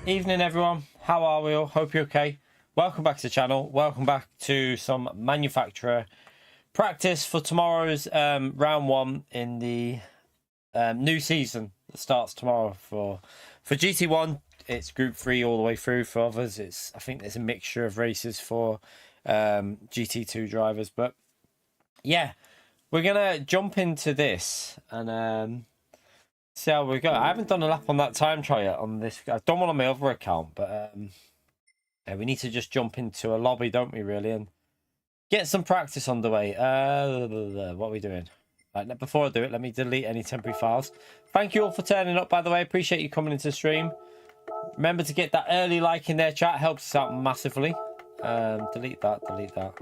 Evening everyone, how are we all? Hope you're okay. Welcome back to the channel. Welcome back to some manufacturer practice for tomorrow's round one in the new season that starts tomorrow for GT1. It's group 3 all the way through. For others, I think there's a mixture of races for GT2 drivers. But yeah, we're gonna jump into this and see how we go. I haven't done a lap on that time trial yet on this. I've done one on my other account, but yeah, we need to just jump into a lobby, don't we, really, and get some practice underway. What are we doing? Right, before I do it, let me delete any temporary files. Thank you all for turning up, by the way. Appreciate you coming into the stream. Remember to get that early like in there, chat. Helps us out massively. Delete that, delete that.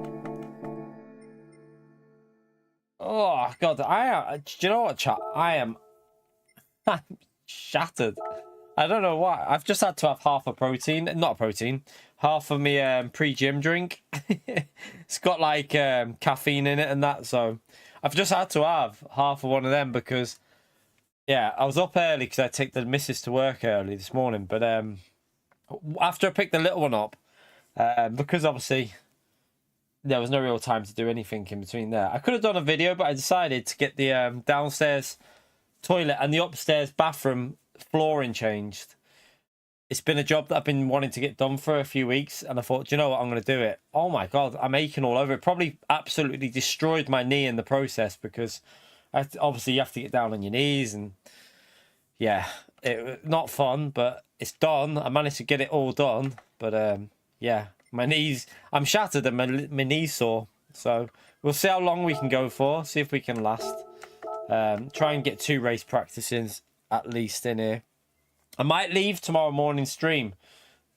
Oh, God. Do you know what, chat? I'm shattered. I don't know why. I've just had to have half a protein. Not a protein. Half of my pre-gym drink. It's got like caffeine in it and that. So I've just had to have half of one of them because, yeah, I was up early because I take the missus to work early this morning. But after I picked the little one up, because obviously there was no real time to do anything in between there. I could have done a video, but I decided to get the downstairs toilet and the upstairs bathroom flooring changed. It's been a job that I've been wanting to get done for a few weeks, and I thought, do you know what, I'm going to do it. Oh my God, I'm aching all over. It probably absolutely destroyed my knee in the process because obviously you have to get down on your knees, and yeah, not fun, but it's done. I managed to get it all done, but yeah, my knees, I'm shattered and my knee's sore. So we'll see how long we can go for, see if we can last. Try and get 2 race practices at least in here. I might leave tomorrow morning stream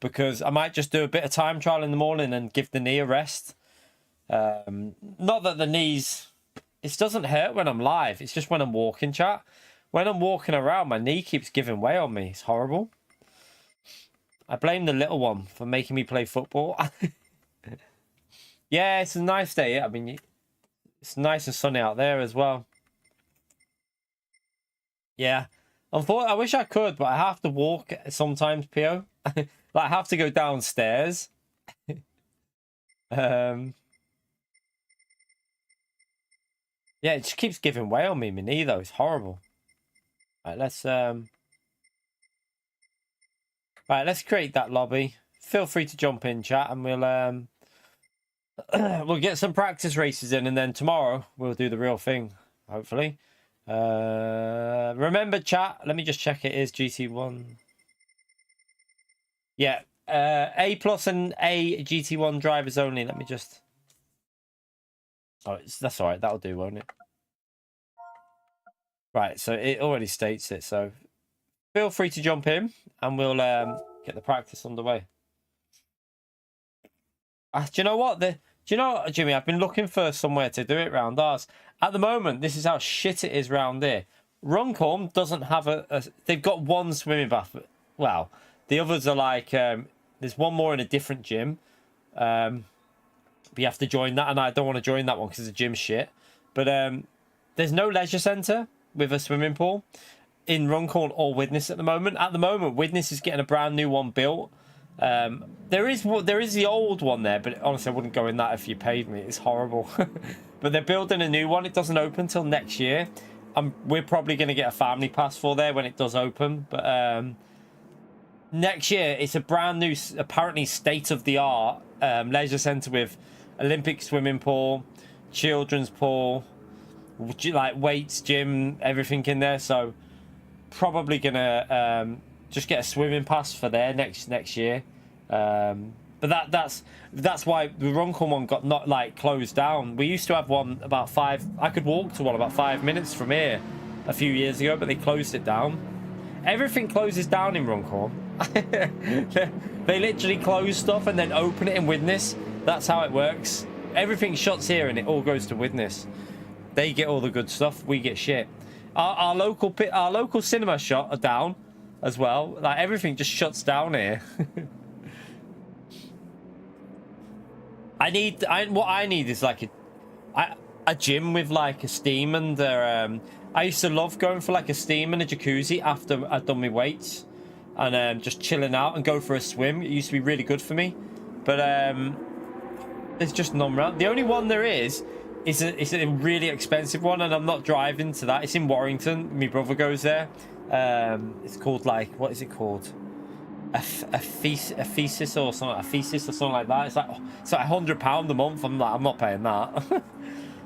because I might just do a bit of time trial in the morning and give the knee a rest. Not that the knees, it doesn't hurt when I'm live. It's just when I'm walking, chat. When I'm walking around, my knee keeps giving way on me. It's horrible. I blame the little one for making me play football. Yeah, it's a nice day. I mean, it's nice and sunny out there as well. Yeah, I wish I could, but I have to walk sometimes, PO. Like, I have to go downstairs. Yeah, it just keeps giving way on me. My knee, though, it's horrible. Right, let's create that lobby. Feel free to jump in, chat, and we'll we'll get some practice races in, and then tomorrow we'll do the real thing, hopefully. Remember, chat, let me just check it is GT1. Yeah, A plus and A GT1 drivers only. Let me just, oh, that's all right, that'll do, won't it? Right, so it already states it, so feel free to jump in and we'll get the practice underway. Do you know what, Jimmy, I've been looking for somewhere to do it round ours. At the moment, this is how shit it is round here. Runcorn doesn't have they've got one swimming bath. Well, the others are like, there's one more in a different gym. But you have to join that, and I don't want to join that one because the gym's shit. But there's no leisure centre with a swimming pool in Runcorn or Widnes at the moment. At the moment, Widnes is getting a brand new one built. There is the old one there, but honestly, I wouldn't go in that if you paid me. It's horrible. But they're building a new one. It doesn't open till next year. We're probably going to get a family pass for there when it does open. But next year, it's a brand new, apparently state-of-the-art leisure centre with Olympic swimming pool, children's pool, like weights, gym, everything in there. So probably going to just get a swimming pass for there next year. But that's why the Runcorn one got not like closed down. We used to have one about 5. I could walk to one about 5 minutes from here a few years ago, but they closed it down. Everything closes down in Runcorn. They literally close stuff and then open it in Widnes. That's how it works. Everything shuts here and it all goes to Widnes. They get all the good stuff. We get shit. Our local cinema shot are down as well. Like, everything just shuts down here. What I need is like a gym with like a steam and I used to love going for like a steam and a jacuzzi after I'd done my weights. and just chilling out and go for a swim. It used to be really good for me, but there's just none around. The only one there is a really expensive one, and I'm not driving to that. It's in Warrington. My brother goes there. It's called, like, what is it called? A thesis or something like that. It's like £100 a month. I'm not paying that.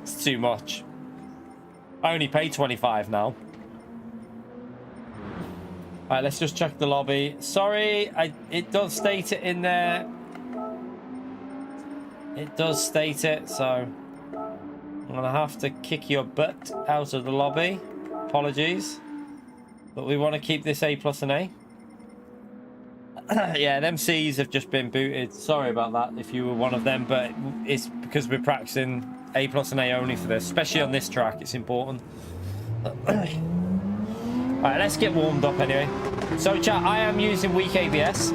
It's too much. I only pay 25 now. All right, let's just check the lobby. Sorry, it does state it in there. It does state it, so I'm gonna have to kick your butt out of the lobby. Apologies, but we want to keep this A plus and A. Yeah, them C's have just been booted. Sorry about that if you were one of them, but it's because we're practicing A plus and A only for this, especially on this track. It's important. Alright, let's get warmed up anyway. So chat, I am using weak ABS.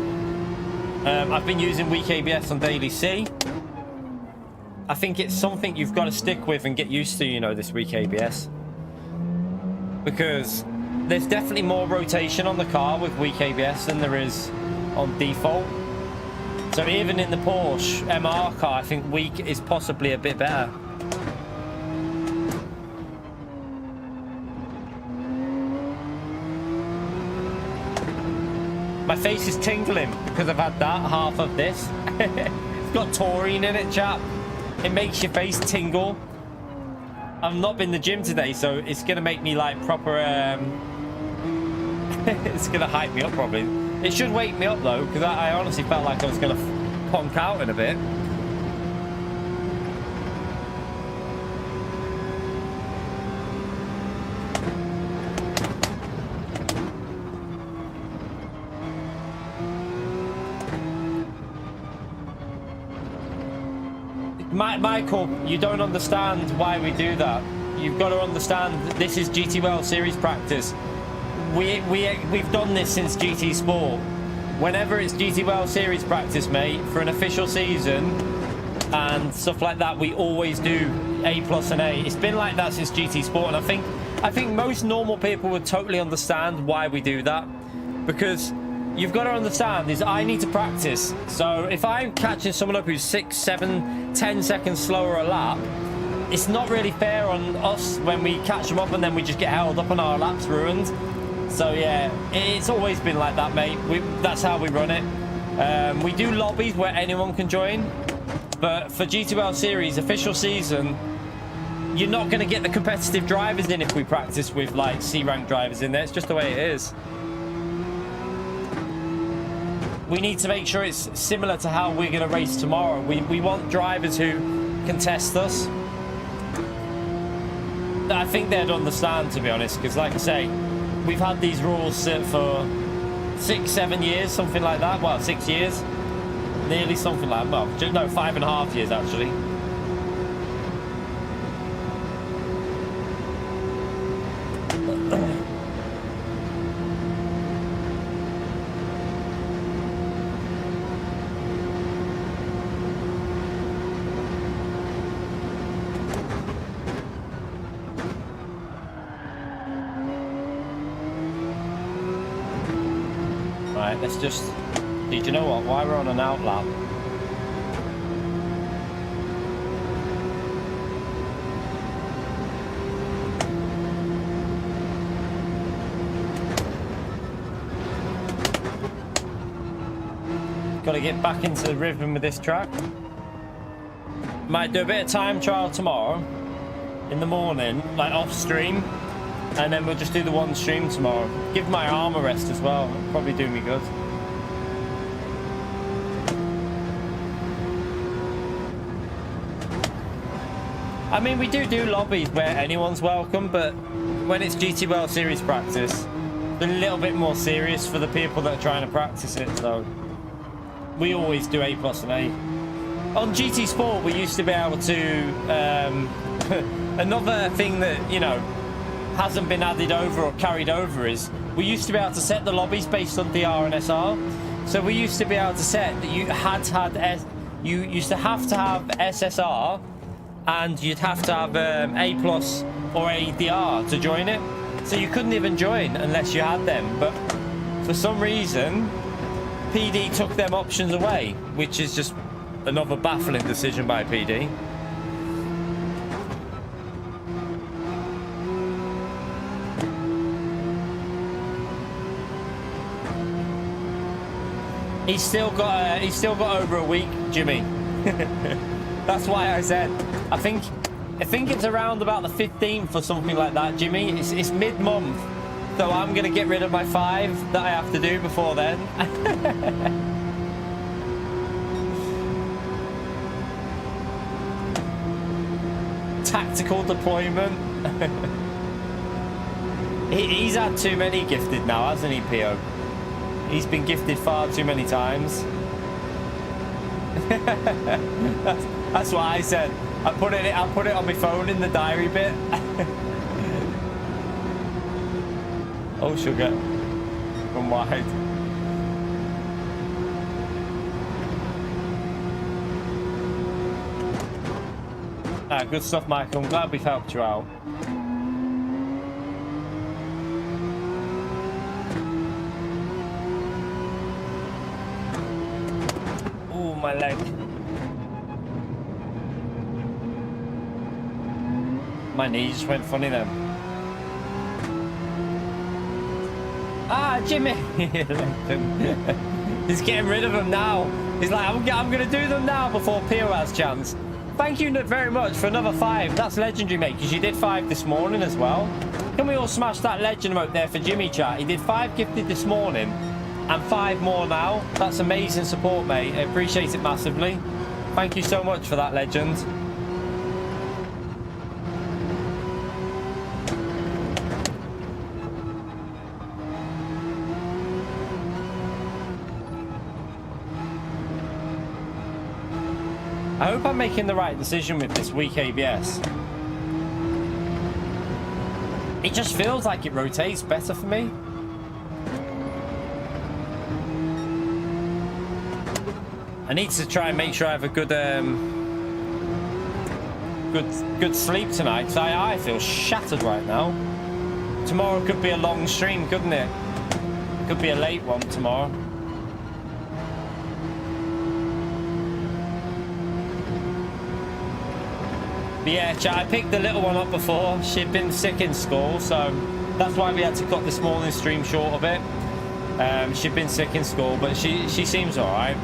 I've been using weak ABS on daily C. I think it's something you've got to stick with and get used to, you know, this weak ABS, because there's definitely more rotation on the car with weak ABS than there is on default. So even in the Porsche MR car, I think weak is possibly a bit better. My face is tingling because I've had that half of this. It's got taurine in it, chap. It makes your face tingle. I've not been to the gym today, so it's gonna make me like proper it's gonna hype me up probably. It should wake me up though, because I honestly felt like I was gonna punk out in a bit. Michael, you don't understand why we do that. You've got to understand that this is GTWL series practice. We've done this since GT Sport. Whenever it's GTWL series practice, mate, for an official season and stuff like that, we always do A plus and A. It's been like that since GT Sport, and I think most normal people would totally understand why we do that, because you've got to understand is I need to practice. So if I'm catching someone up who's 6, 7, 10 seconds slower a lap, it's not really fair on us when we catch them up and then we just get held up and our lap's ruined. So yeah, it's always been like that, mate. That's how we run it. We do lobbies where anyone can join, but for GTWL series official season, you're not going to get the competitive drivers in if we practice with like C-rank drivers in there. It's just the way it is. We need to make sure it's similar to how we're going to race tomorrow. We want drivers who can test us. I think they'd understand, to be honest, because like I say, we've had these rules for 6, 7 years, something like that. Well, 6 years, nearly something like that. Well, no, 5.5 years actually. Let's just... Do you know what? While we're on an out lap, got to get back into the rhythm with this track. Might do a bit of time trial tomorrow in the morning, like off stream. And then we'll just do the one stream tomorrow. Give my arm a rest as well. It'll probably do me good. I mean, we do lobbies where anyone's welcome, but when it's GTWL series practice, it's a little bit more serious for the people that are trying to practice it. So we always do A plus and A. On GT Sport, we used to be able to... another thing that, you know, hasn't been added over or carried over is we used to be able to set the lobbies based on DR and SR. So we used to be able to set that you used to have SSR, and you'd have to have A plus or a DR to join it. So you couldn't even join unless you had them. But for some reason, PD took them options away, which is just another baffling decision by PD. He's still got over a week, Jimmy. That's why I said I think it's around about the 15th or something like that, Jimmy. It's mid-month, so I'm gonna get rid of my 5 that I have to do before then. Tactical deployment. He's had too many gifted now, hasn't he, Pio? He's been gifted far too many times. That's what I said. I put it on my phone in the diary bit. Oh, sugar. From wide. Ah, good stuff, Michael. I'm glad we've helped you out. Oh, my leg. My knee just went funny then. Ah, Jimmy! He's getting rid of them now. He's like, I'm going to do them now before Pio has chance. Thank you very much for another 5. That's legendary, mate, because you did 5 this morning as well. Can we all smash that legend emote there for Jimmy, chat? He did 5 gifted this morning and 5 more now. That's amazing support, mate. I appreciate it massively. Thank you so much for that, legend. I hope I'm making the right decision with this weak ABS. It just feels like it rotates better for me. I need to try and make sure I have a good good sleep tonight, because I feel shattered right now. Tomorrow could be a long stream, couldn't it? Could be a late one tomorrow. But yeah, chat, I picked the little one up before. She'd been sick in school, so that's why we had to cut this morning stream short a bit. She'd been sick in school, but she seems all right.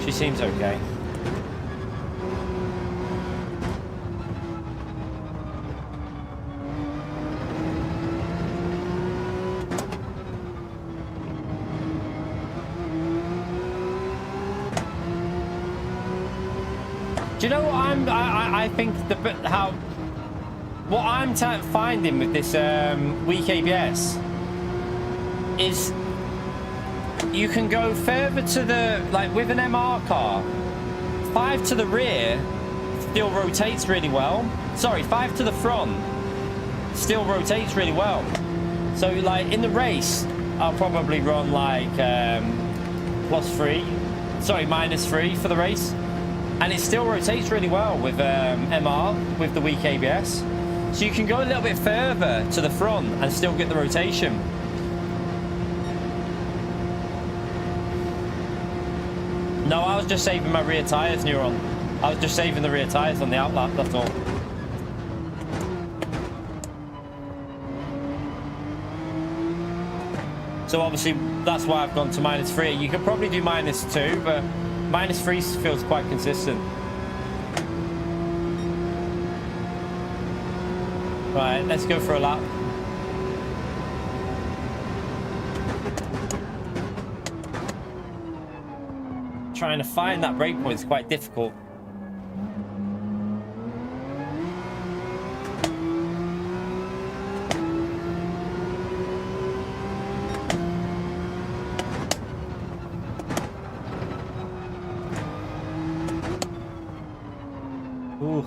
She seems okay. Do you know what I think what I'm finding with this weak ABS is you can go further to the, like with an MR car, 5 to the rear still rotates really well. Sorry, 5 to the front still rotates really well. So like in the race, I'll probably run like -3 for the race. And it still rotates really well with MR, with the weak ABS. So you can go a little bit further to the front and still get the rotation. No, I was just saving my rear tyres, Neuron. I was just saving the rear tyres on the outlap, that's all. So obviously, that's why I've gone to -3. You could probably do -2, but -3 feels quite consistent. Right, let's go for a lap. Trying to find that brake point is quite difficult. Ooh.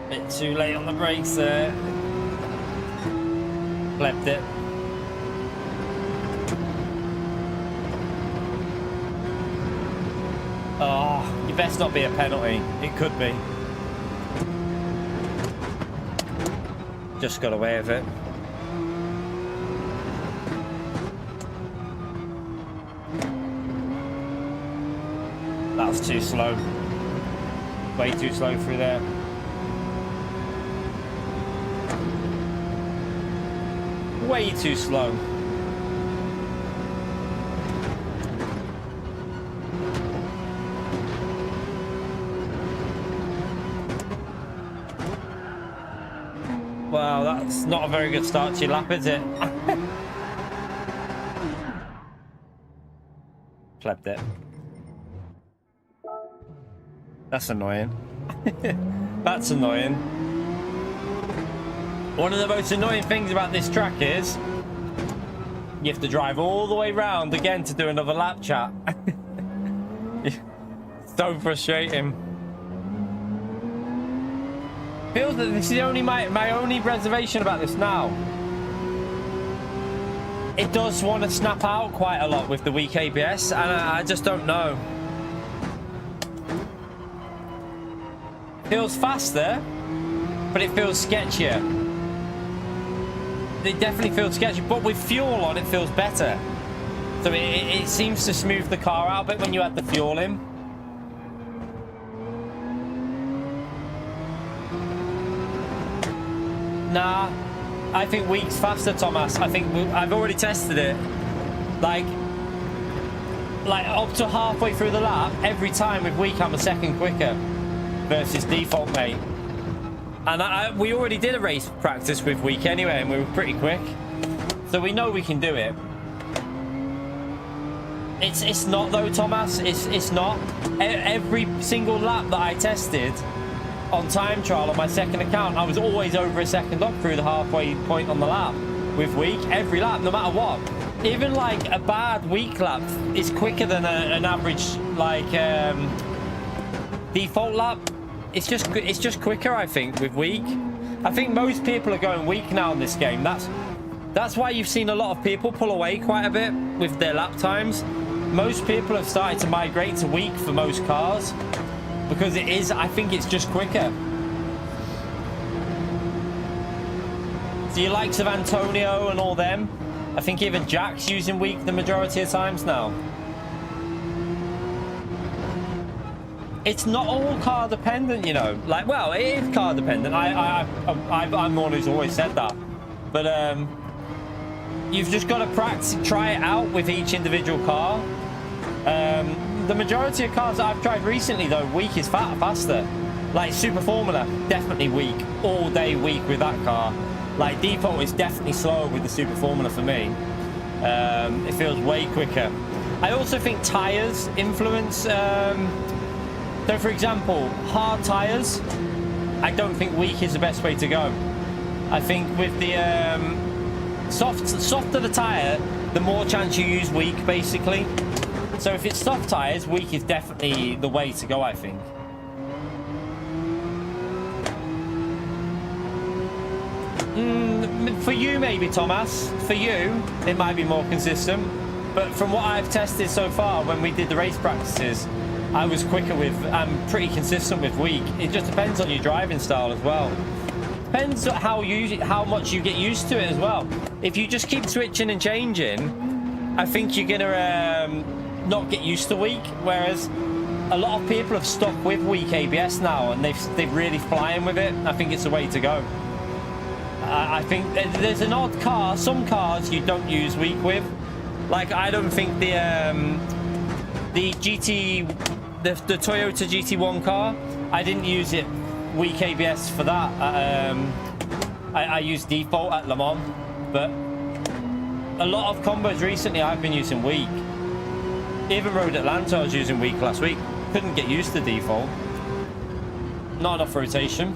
Bit too late on the brakes there. Left it. Oh, you best not be a penalty. It could be. Just got away with it. That was too slow. Way too slow through there. Way too slow. Wow, that's not a very good start to your lap, is it? Flipped it. That's annoying. That's annoying. One of the most annoying things about this track is you have to drive all the way round again to do another lap chat. So frustrating. Feels that this is only my only reservation about this now. It does want to snap out quite a lot with the weak ABS, and I just don't know. Feels faster, but it feels sketchier. It definitely feels sketchy, but with fuel on, it feels better. So it seems to smooth the car out a bit when you add the fuel in. Nah, I think weak's faster, Thomas. I think I've already tested it. Like up to halfway through the lap, every time with weak, I'm a second quicker versus default, mate. And we already did a race practice with weak anyway, and we were pretty quick. So we know we can do it. It's not though, Thomas. It's not. Every single lap that I tested on time trial on my second account, I was always over a second up through the halfway point on the lap with weak. Every lap, no matter what. Even like a bad weak lap is quicker than an average like default lap. It's just quicker, I think, with weak. I think most people are going weak now in this game. That's why you've seen a lot of people pull away quite a bit with their lap times. Most people have started to migrate to weak for most cars because I think it's just quicker. So your likes of Antonio and all them, I think even Jack's using weak the majority of times now. It's not all car dependent, you know. Like, well, it is car dependent. I'm the one who's always said that. But you've just got to practice, try it out with each individual car. The majority of cars that I've tried recently, though, weak is faster. Like Super Formula, definitely weak. All day weak with that car. Like default is definitely slower with the Super Formula for me. It feels way quicker. I also think tires influence. So, for example, hard tires, I don't think weak is the best way to go. I think with the softer the tire, the more chance you use weak, basically. So if it's soft tires, weak is definitely the way to go, I think. For you, maybe, Thomas. For you, it might be more consistent. But from what I've tested so far, when we did the race practices, I was quicker with, I'm pretty consistent with weak. It just depends on your driving style as well. Depends how much you get used to it as well. If you just keep switching and changing, I think you're gonna not get used to weak. Whereas a lot of people have stuck with weak ABS now, and they're really flying with it. I think it's the way to go. I think there's an odd car. Some cars you don't use weak with. Like I don't think the Toyota GT1 car, I didn't use it weak ABS for that. I used default at Le Mans, but a lot of combos recently I've been using weak. Even Road Atlanta I was using weak last week. Couldn't get used to default. Not enough rotation.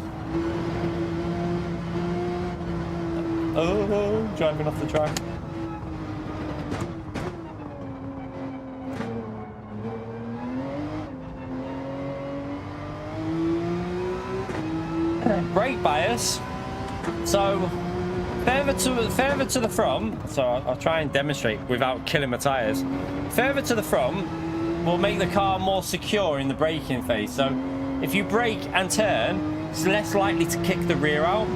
Oh, driving off the track. Brake bias. So further to the front. So I'll try and demonstrate without killing my tires. Further to the front, will make the car more secure in the braking phase. So if you brake and turn, it's less likely to kick the rear out.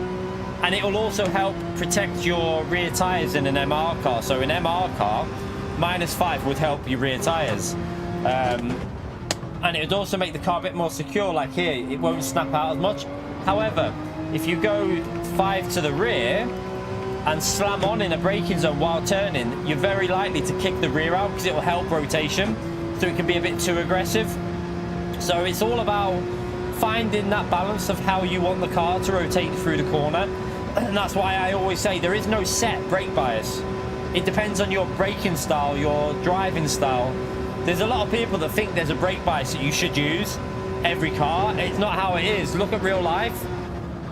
And it will also help protect your rear tyres in an MR car. So an MR car, -5 would help your rear tyres. And it would also make the car a bit more secure. Like here, it won't snap out as much. However, if you go 5 to the rear and slam on in a braking zone while turning, you're very likely to kick the rear out because it will help rotation. So it can be a bit too aggressive. So it's all about finding that balance of how you want the car to rotate through the corner. And that's why I always say there is no set brake bias. It depends on your braking style, your driving style. There's a lot of people that think there's a brake bias that you should use every car. It's not how it is. Look at real life.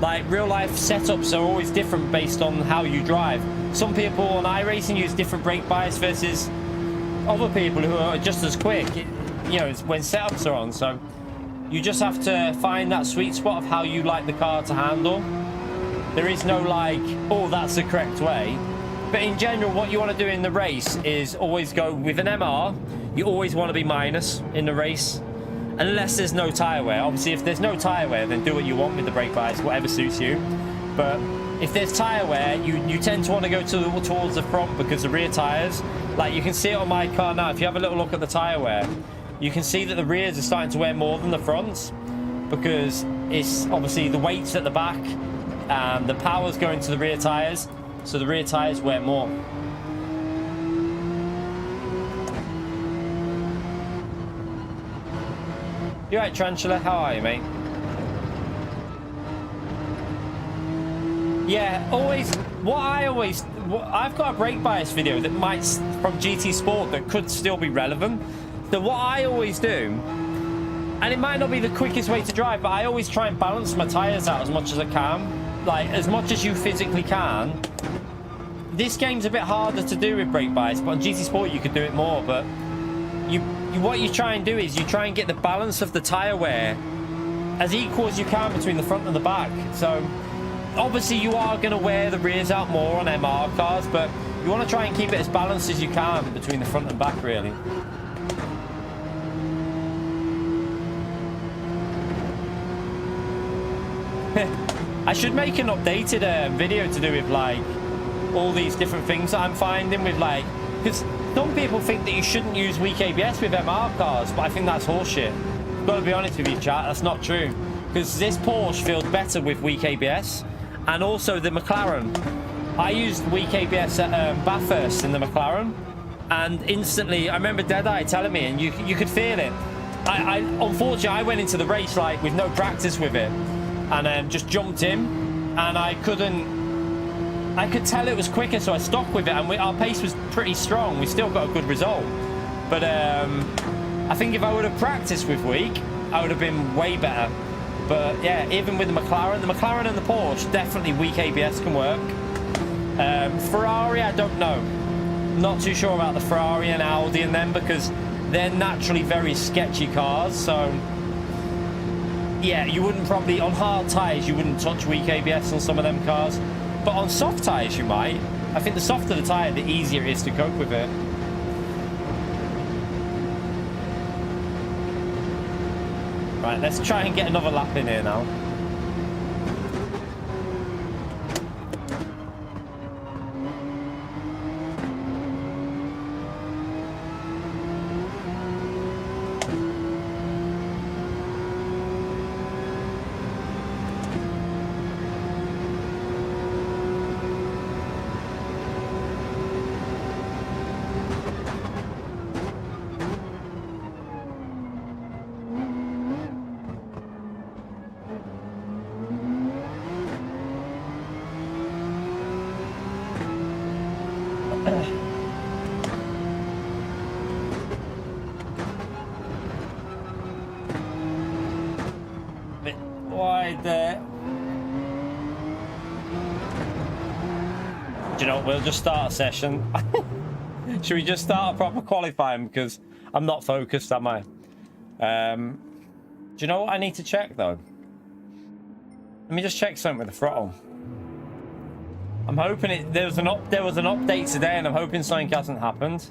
Like, real life setups are always different based on how you drive. Some people on iRacing use different brake bias versus other people who are just as quick, you know, when setups are on. So you just have to find that sweet spot of how you like the car to handle. There is no like, oh, that's the correct way. But in general, what you want to do in the race is always go with an MR. You always want to be minus in the race, unless there's no tyre wear. Obviously, if there's no tyre wear, then do what you want with the brake bias, whatever suits you. But if there's tyre wear, you tend to want to go towards the front because the rear tyres, like you can see it on my car now. If you have a little look at the tyre wear, you can see that the rears are starting to wear more than the fronts because it's obviously the weight's at the back and the power's going to the rear tyres, so the rear tyres wear more. You right, Tarantula? How are you, mate? Yeah, always. I've got a brake bias video that might from GT Sport that could still be relevant. So what I always do, and it might not be the quickest way to drive, but I always try and balance my tyres out as much as I can, like as much as you physically can. This game's a bit harder to do with brake bias, but on GT Sport you could do it more. But what you try and do is you try and get the balance of the tyre wear as equal as you can between the front and the back. So obviously you are going to wear the rears out more on MR cars, but you want to try and keep it as balanced as you can between the front and back, really. I should make an updated video to do with like all these different things that I'm finding with like, because some people think that you shouldn't use weak ABS with MR cars, but I think that's horseshit. I've got to be honest with you, chat, that's not true. Because this Porsche feels better with weak ABS, and also the McLaren. I used weak ABS at Bathurst in the McLaren, and instantly, I remember Deadeye telling me, and you could feel it. Unfortunately, I went into the race like with no practice with it, and just jumped in, and I could tell it was quicker, so I stuck with it, and our pace was pretty strong. We still got a good result. But I think if I would have practiced with weak, I would have been way better. But yeah, even with the McLaren and the Porsche, definitely weak ABS can work. Ferrari, I don't know. Not too sure about the Ferrari and Audi and them, because they're naturally very sketchy cars. So yeah, you wouldn't probably, on hard tyres, you wouldn't touch weak ABS on some of them cars. But on soft tyres you might. I think the softer the tyre, the easier it is to cope with it. Right, let's try and get another lap in here now. Bit wide there. Do you know what? We'll just start a session. Should we just start a proper qualifying? Because I'm not focused, am I? Do you know what I need to check though? Let me just check something with the throttle. I'm hoping there was an update today, and I'm hoping something hasn't happened.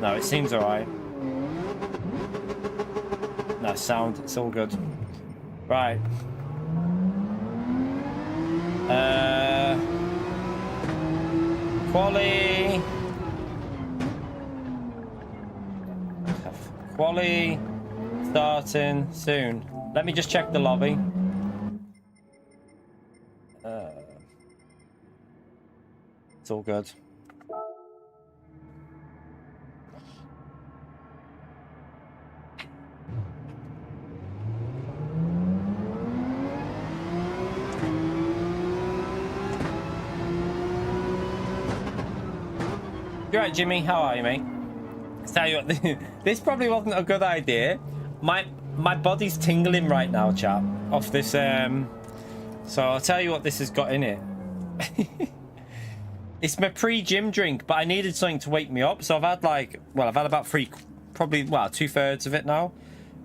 No, it seems alright. No, sound, it's all good. Right. Quali. Quali starting soon. Let me just check the lobby. It's all good. You're right, Jimmy. How are you, mate? I'll tell you what, this probably wasn't a good idea. My body's tingling right now, chap, off this. So I'll tell you what this has got in it. It's my pre-gym drink, but I needed something to wake me up. So I've had like, well, I've had about probably 2/3 of it now.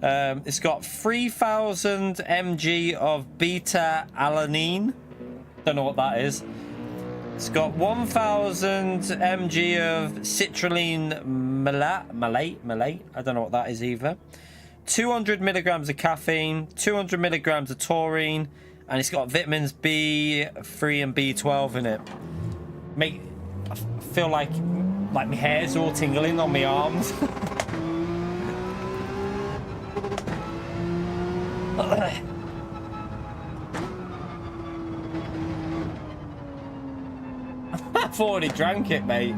It's got 3,000 mg of beta alanine. Don't know what that is. It's got 1,000 mg of citrulline malate. I don't know what that is either. 200 milligrams of caffeine, 200 milligrams of taurine, and it's got vitamins B3 and B12 in it. I feel like my hair's all tingling on my arms. 40 drank it, mate.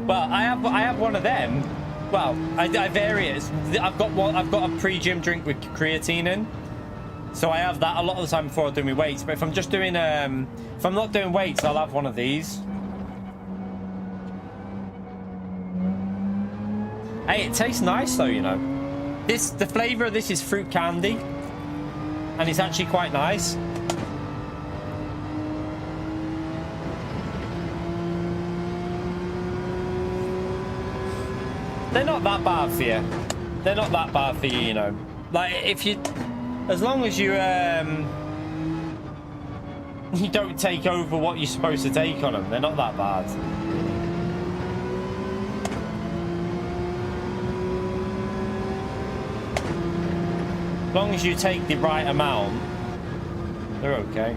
Well, I have one of them. Well, I vary it. I've got a pre-gym drink with creatine in, so I have that a lot of the time before I do my weights. But if I'm just doing if I'm not doing weights, I'll have one of these. Hey, it tastes nice though, you know. The flavor of this is fruit candy, and it's actually quite nice. They're not that bad for you. They're not that bad for you, you know. Like, as long as you you don't take over what you're supposed to take on them, they're not that bad. As long as you take the right amount, they're okay.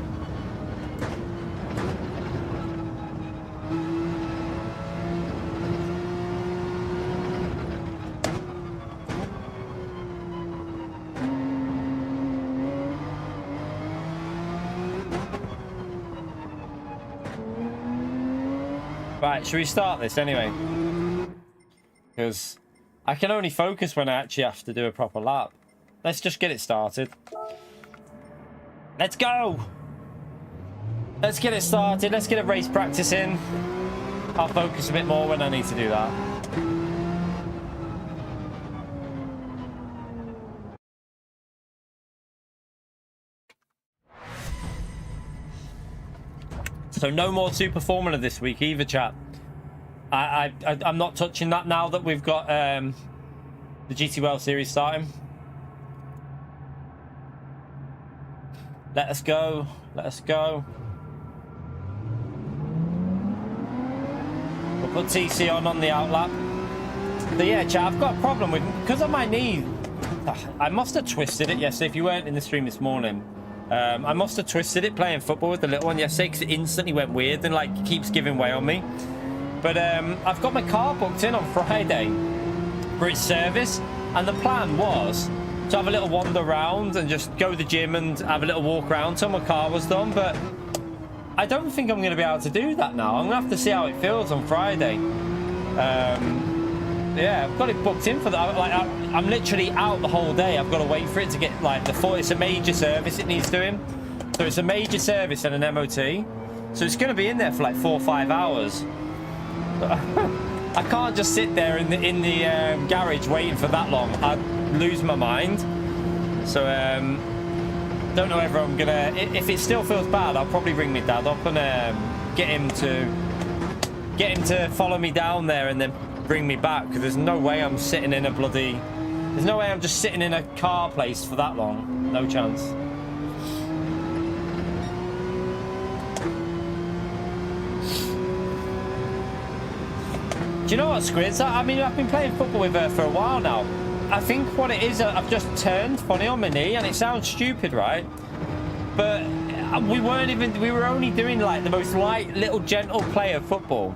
Right, should we start this anyway? Because I can only focus when I actually have to do a proper lap. Let's just get it started. Let's go! Let's get it started. Let's get a race practice in. I'll focus a bit more when I need to do that. So no more Super Formula this week either, chat. I'm not touching that now that we've got the GTWS series starting. Let us go. Let us go. We'll put TC on the outlap. But yeah, chat, I've got a problem with, because of my knee. I must have twisted it yesterday. If you weren't in the stream this morning, I must have twisted it playing football with the little one yesterday, because it instantly went weird and like keeps giving way on me. But I've got my car booked in on Friday for its service, and the plan was to have a little wander around and just go to the gym and have a little walk around till my car was done. But I don't think I'm going to be able to do that now. I'm going to have to see how it feels on Friday. Yeah, I've got it booked in for that. Like, I'm literally out the whole day. I've got to wait for it to get like it's a major service it needs doing. So it's a major service and an MOT. So it's going to be in there for like 4 or 5 hours. I can't just sit there in the garage waiting for that long. I'd lose my mind. So don't know whether I'm gonna. If it still feels bad, I'll probably ring my dad up and get him to follow me down there and then bring me back. Because there's no way I'm sitting in a bloody. There's no way I'm just sitting in a car place for that long. No chance. you know what, Squids? I mean, I've been playing football with her for a while now. I think what it is, I've just turned funny on my knee, and it sounds stupid, right? But we were only doing like the most light, little, gentle play of football.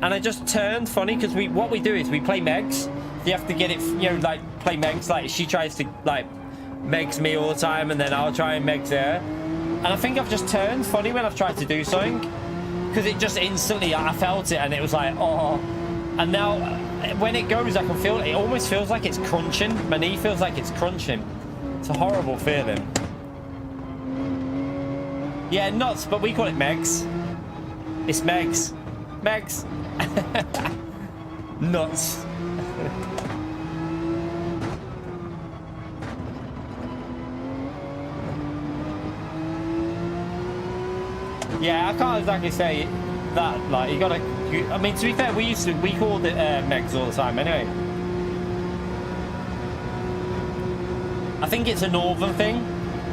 And I just turned funny because what we do is we play Megs. You have to get it, you know, like play Megs. Like she tries to like Megs me all the time, and then I'll try and Megs her. And I think I've just turned funny when I've tried to do something, because it just instantly, I felt it, and it was like, oh. And now when it goes, I can feel it. It almost feels like it's crunching. My knee feels like it's crunching. It's a horrible feeling. Yeah, nuts, but we call it Megs. It's Megs. Megs. Nuts. Yeah, I can't exactly say that. Like, you gotta. I mean, to be fair, we called it Megs all the time anyway. I think it's a northern thing.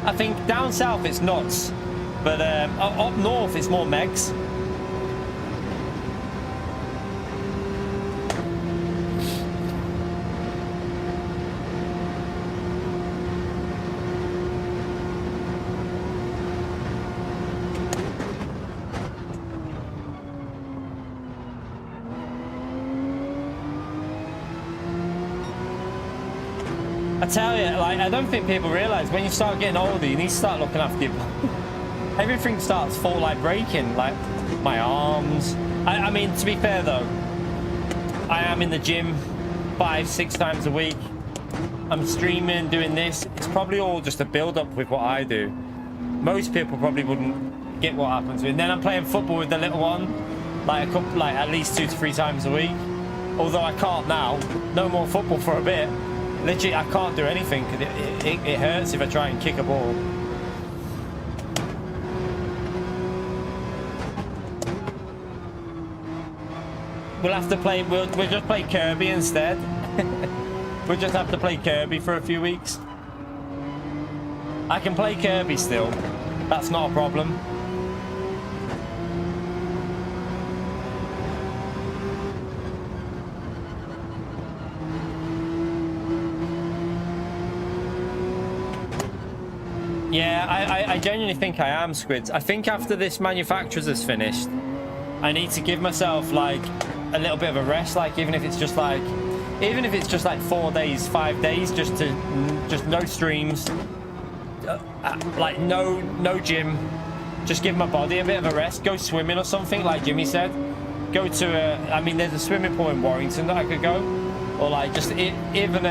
I think down south it's nuts, but up north it's more Megs. I tell you, like, I don't think people realise when you start getting older, you need to start looking after your body. Everything starts breaking, like my arms. I mean, to be fair though, I am in the gym 5-6 times a week. I'm streaming, doing this. It's probably all just a build-up with what I do. Most people probably wouldn't get what happens. And then I'm playing football with the little one, like at least 2 to 3 times a week. Although I can't now. No more football for a bit. Literally, I can't do anything because it hurts if I try and kick a ball. We'll have to play. We'll just play Kirby instead. We'll just have to play Kirby for a few weeks. I can play Kirby still. That's not a problem. Yeah, I genuinely think I am, Squids. I think after this manufacturer's is finished, I need to give myself like a little bit of a rest, like even if it's just like 4 days, 5 days, just no streams, like no gym, just give my body a bit of a rest, go swimming or something like Jimmy said, go to I mean there's a swimming pool in Warrington that I could go, or like just even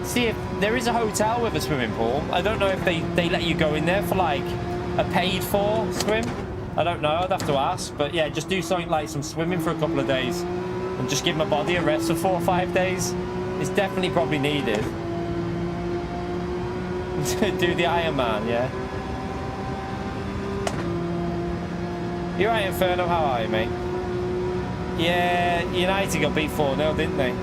see if there is a hotel with a swimming pool. I don't know if they let you go in there for like a paid for swim. I don't know, I'd have to ask. But yeah, just do something like some swimming for a couple of days and just give my body a rest for 4 or 5 days. It's definitely probably needed. Do the Iron Man, yeah. You're right, Inferno, how are you, mate? Yeah, United got beat 4-0, didn't they?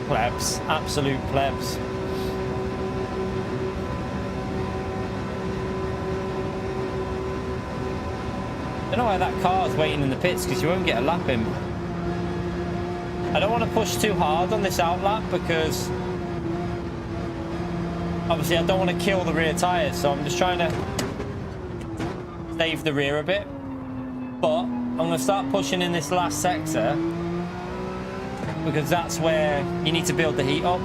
Plebs, absolute plebs. I don't know why that car's waiting in the pits, because you won't get a lap in. I don't want to push too hard on this outlap because obviously I don't want to kill the rear tyres, so I'm just trying to save the rear a bit. But I'm going to start pushing in this last sector, because that's where you need to build the heat up.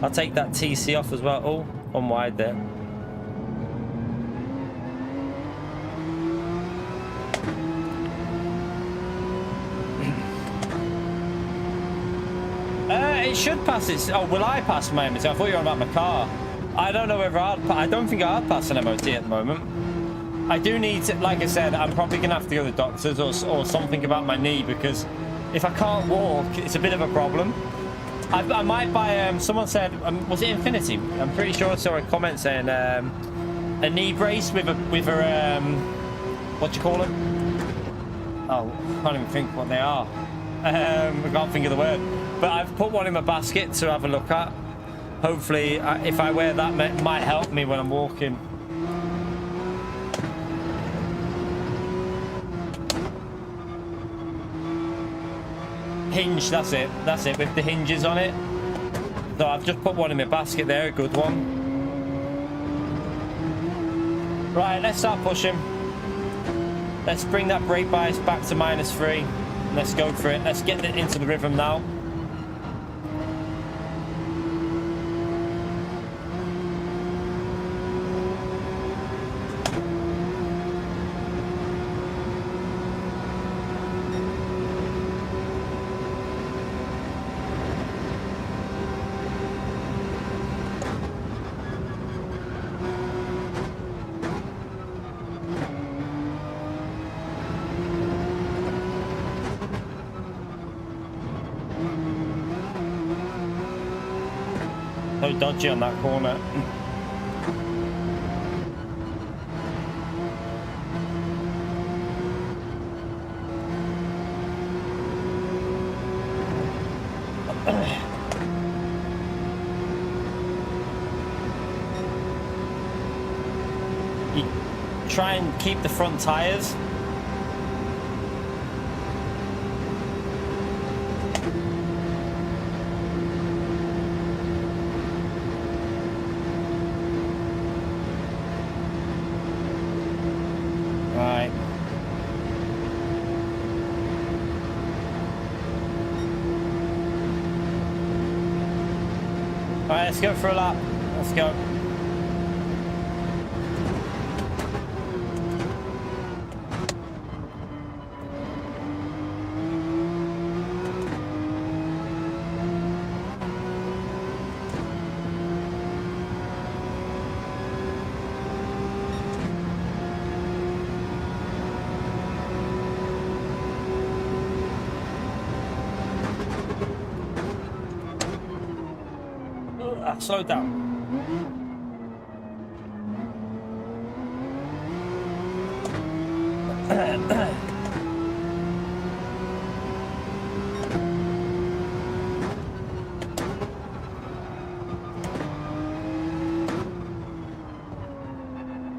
I'll take that TC off as well. Oh, on wide there. It should pass it. Oh, will I pass my MOT? I thought you were on about my car. I don't know whether I don't think I'd pass an MOT at the moment. I do need to, like I said, I'm probably going to have to go to the doctors or something about my knee, because if I can't walk, it's a bit of a problem. I might buy, someone said, was it Infinity? I'm pretty sure I saw a comment saying a knee brace with a what do you call them? Oh, I can't even think what they are. I can't think of the word. But I've put one in my basket to have a look at. Hopefully, if I wear that, it might help me when I'm walking. Hinge, that's it, with the hinges on it. So I've just put one in my basket there, a good one. Right, let's start pushing. Let's bring that brake bias back to -3. Let's go for it. Let's get into the rhythm now. So dodgy on that corner. You try and keep the front tires. Alright, let's go for a lap. Let's go. Slow down.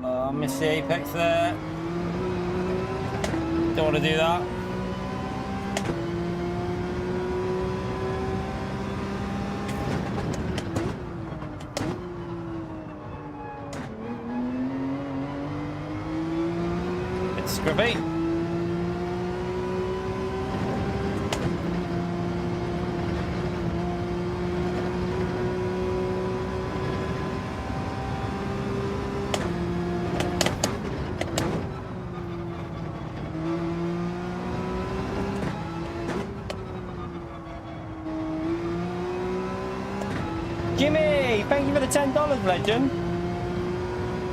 Oh, missed the apex there. Don't want to do that. Scruffy. Jimmy, thank you for the $10, legend.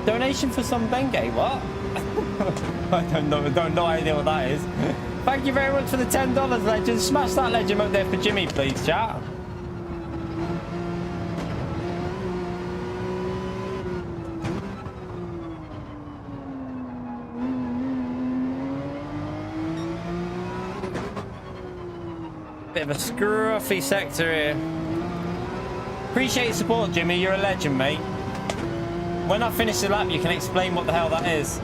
Donation for some Bengay, what? I don't know idea what that is. Thank you very much for the $10, legend. Smash that legend up there for Jimmy, please, chat. Bit of a scruffy sector here. Appreciate your support, Jimmy. You're a legend, mate. When I finish the lap, you can explain what the hell that is.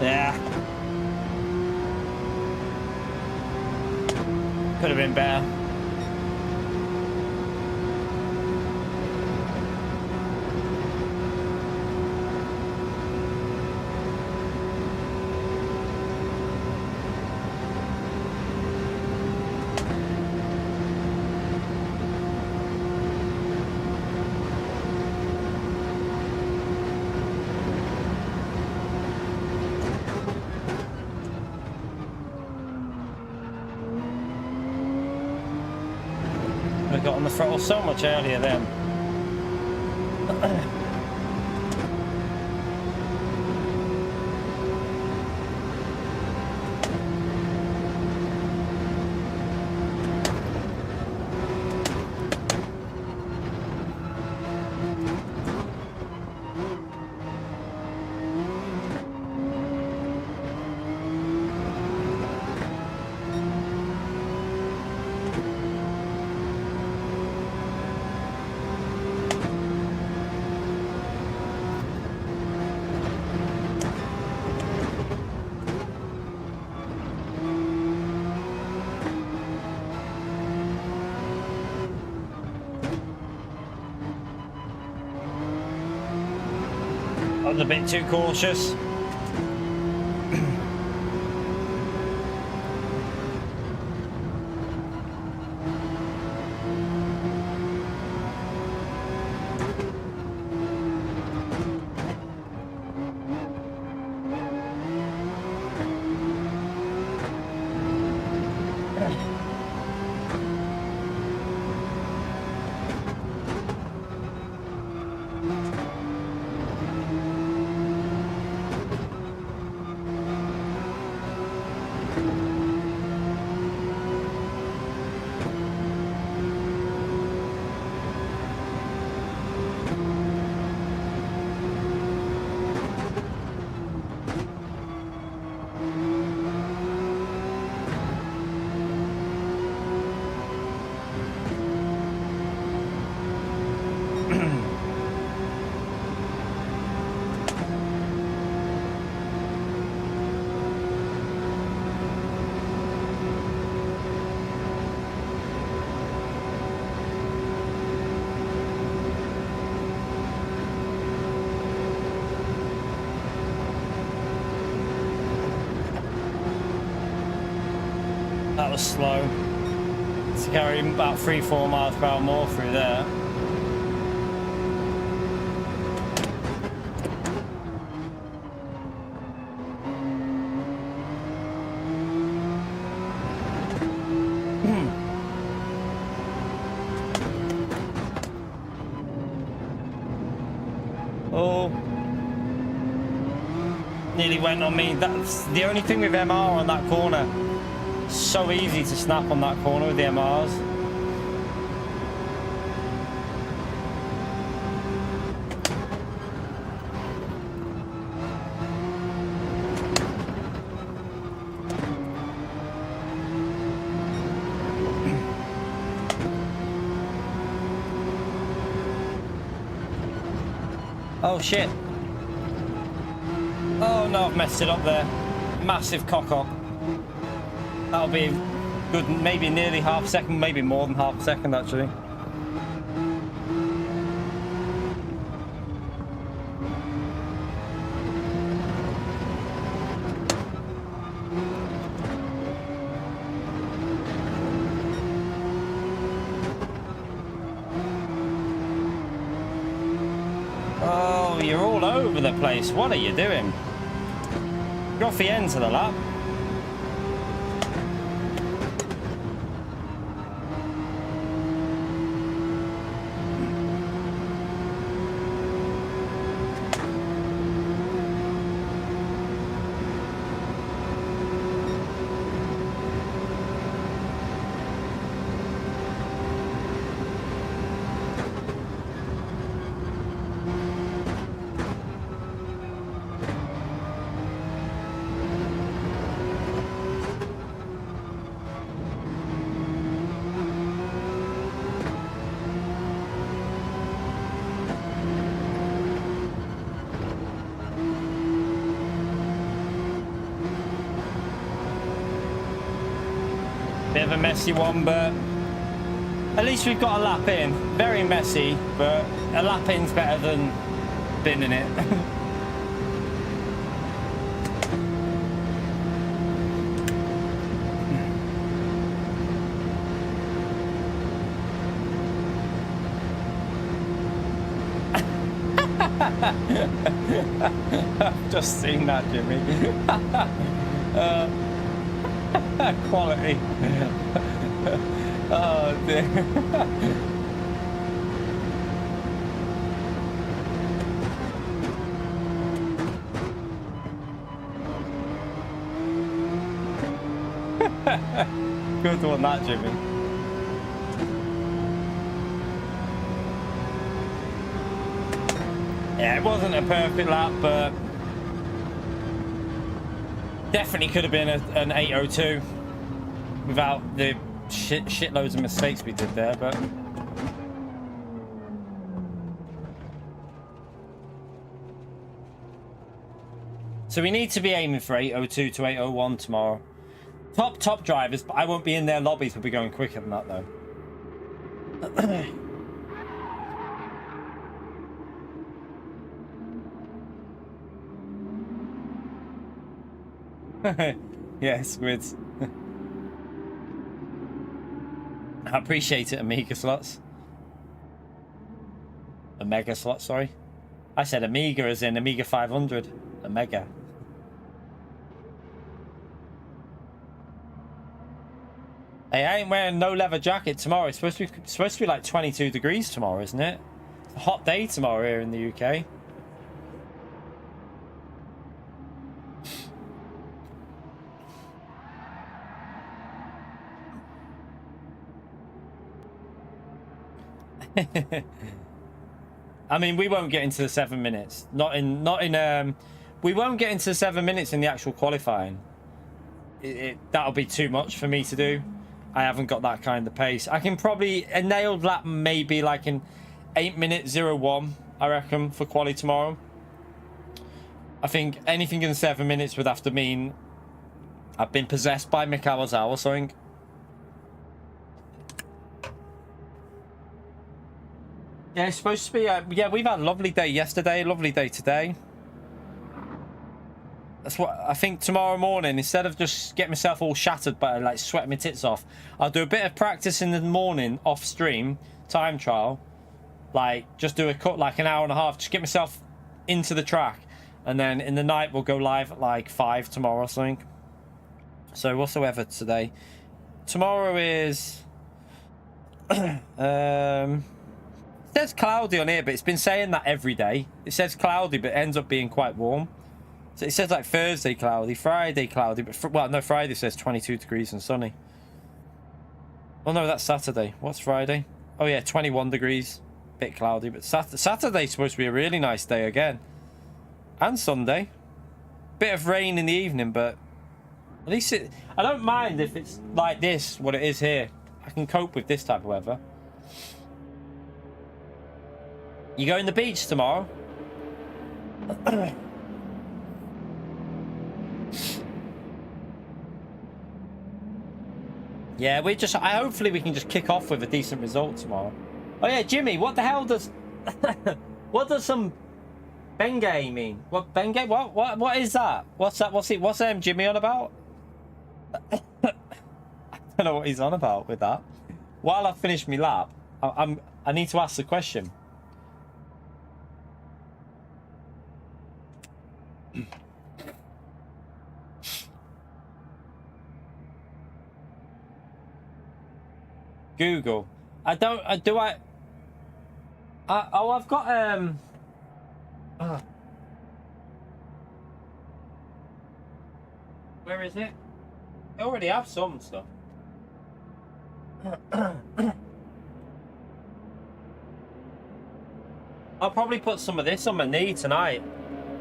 Yeah. Could have been better. I got on the throttle so much earlier then. was a bit too cautious. That was slow. It's carrying about 3-4 miles per hour more through there. Oh, nearly went on me. That's the only thing with MR on that corner. So easy to snap on that corner with the MRs. Oh shit. Oh no, I've messed it up there. Massive cock up. That'll be good, maybe nearly half a second, maybe more than half a second actually. Oh, you're all over the place. What are you doing? Go off the end of the lap. Bit of a messy one, but at least we've got a lap in. Very messy, but a lap in's better than binning it. I've just seen that, Jimmy. Quality. Oh dear. Good one, that, Jimmy. Yeah, it wasn't a perfect lap, but definitely could have been an 802 without the shitloads of mistakes we did there, but so we need to be aiming for 802 to 801 tomorrow. Top drivers, but I won't be in their lobbies. We'll be going quicker than that though. Yeah, squids. I appreciate it, Amiga slots. Omega slots, sorry. I said Amiga as in Amiga 500. Omega. Hey, I ain't wearing no leather jacket tomorrow. It's supposed to be like 22 degrees tomorrow, isn't it? It's a hot day tomorrow here in the UK. I mean, we won't get into the 7 minutes. We won't get into the 7 minutes in the actual qualifying. That'll be too much for me to do. I haven't got that kind of pace. I can probably a nailed lap maybe like in 8:01, I reckon, for quali tomorrow. I think anything in 7 minutes would have to mean I've been possessed by Mikawa's or something. Yeah, it's supposed to be. Yeah, we've had a lovely day yesterday, lovely day today. That's what I think. Tomorrow morning, instead of just getting myself all shattered by like sweating my tits off, I'll do a bit of practice in the morning off stream, time trial. Like just do a cut like an hour and a half, just get myself into the track, and then in the night we'll go live at like 5 tomorrow or something. So what's the weather today? Tomorrow is it says cloudy on here, but it's been saying that every day. It says cloudy, but it ends up being quite warm. So it says like Thursday cloudy, Friday cloudy, but well, no, Friday says 22 degrees and sunny. Oh no, that's Saturday. What's Friday? Oh yeah, 21 degrees, bit cloudy, but Saturday's supposed to be a really nice day again. And Sunday. Bit of rain in the evening, but at least I don't mind if it's like this, what it is here. I can cope with this type of weather. You going to the beach tomorrow? Yeah, hopefully we can just kick off with a decent result tomorrow. Oh yeah, Jimmy, what the hell does what does some Bengay mean? What Bengay? What is that? What's that? What's Jimmy on about? I don't know what he's on about with that. While I finish my lap, I need to ask the question. Google. I've got where is it? I already have some stuff. I'll probably put some of this on my knee tonight.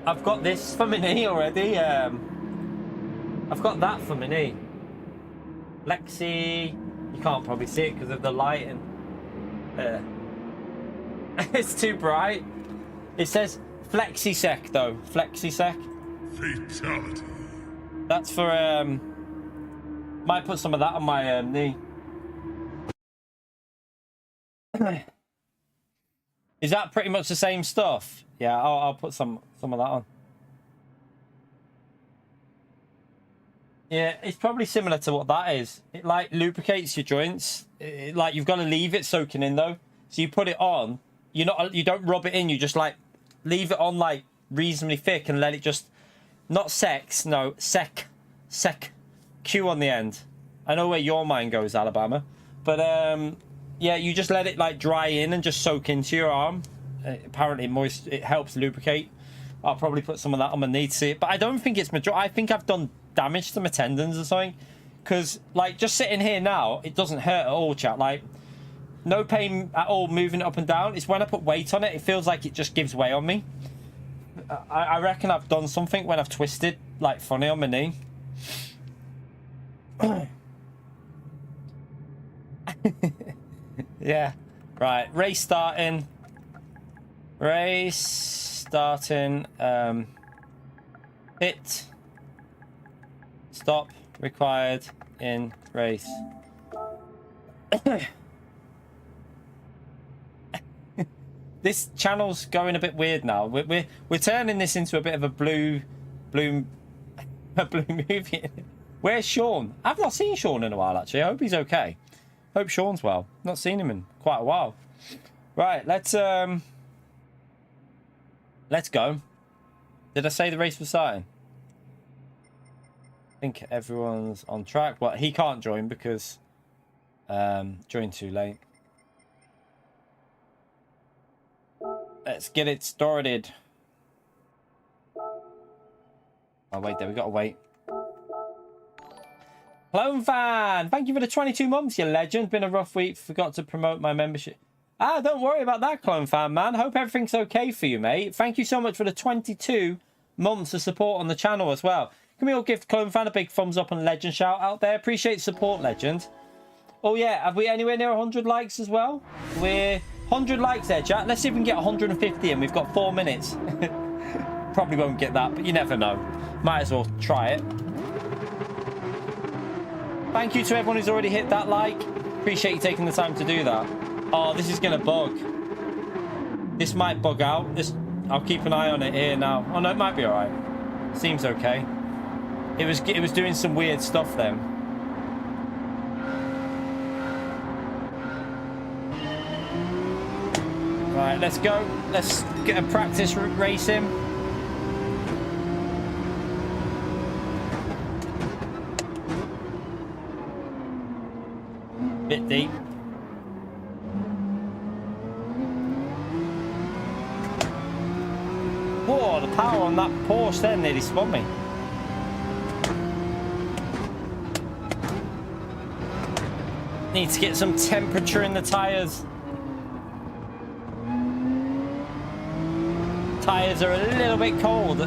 I've got this for my knee already. I've got that for my knee. Lexi. You can't probably see it because of the lighting. It's too bright. It says FlexiSec though. FlexiSec. Fatality. That's for might put some of that on my knee. Is that pretty much the same stuff? Yeah, I'll put some of that on. Yeah, it's probably similar to what that is. It like lubricates your joints. Like you've got to leave it soaking in though. So you put it on. You don't rub it in. You just like leave it on like reasonably thick and let it just sec. Q on the end. I know where your mind goes, Alabama. But yeah, you just let it like dry in and just soak into your arm. Apparently it helps lubricate. I'll probably put some of that on my knee to see it. But I don't think it's major. I think I've done damage to my tendons or something. Because like just sitting here now, it doesn't hurt at all, chat. Like no pain at all moving it up and down. It's when I put weight on it, it feels like it just gives way on me. I reckon I've done something when I've twisted like funny on my knee. Yeah. Right. Race starting. Hit. Stop required in race. This channel's going a bit weird now. We're turning this into a bit of a blue A blue movie. Where's Sean? I've not seen Sean in a while, actually. I hope he's okay. Hope Sean's well. Not seen him in quite a while. Right, let's go. Did I say the race was starting? I think everyone's on track. Well, he can't join because joined too late. Let's get it started. Oh, wait, there we gotta wait. Clone Fan, thank you for the 22 months, you legend. Been a rough week, forgot to promote my membership. Ah, don't worry about that, Clone Fan, man. Hope everything's okay for you, mate. Thank you so much for the 22 months of support on the channel as well. Can we all give Clone Fan a big thumbs up and legend shout out there? Appreciate the support, legend. Oh, yeah, have we anywhere near 100 likes as well? We're 100 likes there, chat. Let's see if we can get 150 and we've got 4 minutes. Probably won't get that, but you never know. Might as well try it. Thank you to everyone who's already hit that like. Appreciate you taking the time to do that. Oh, this is going to bug. This might bug out. I'll keep an eye on it here now. Oh, no, it might be all right. Seems okay. It was doing some weird stuff then. All right, let's go. Let's get a practice racing. Bit deep. Whoa, the power on that Porsche there nearly spun me. Need to get some temperature in the tires. Tires are a little bit cold.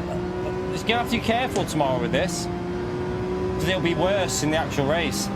Just gonna have to be careful tomorrow with this, because it'll be worse in the actual race.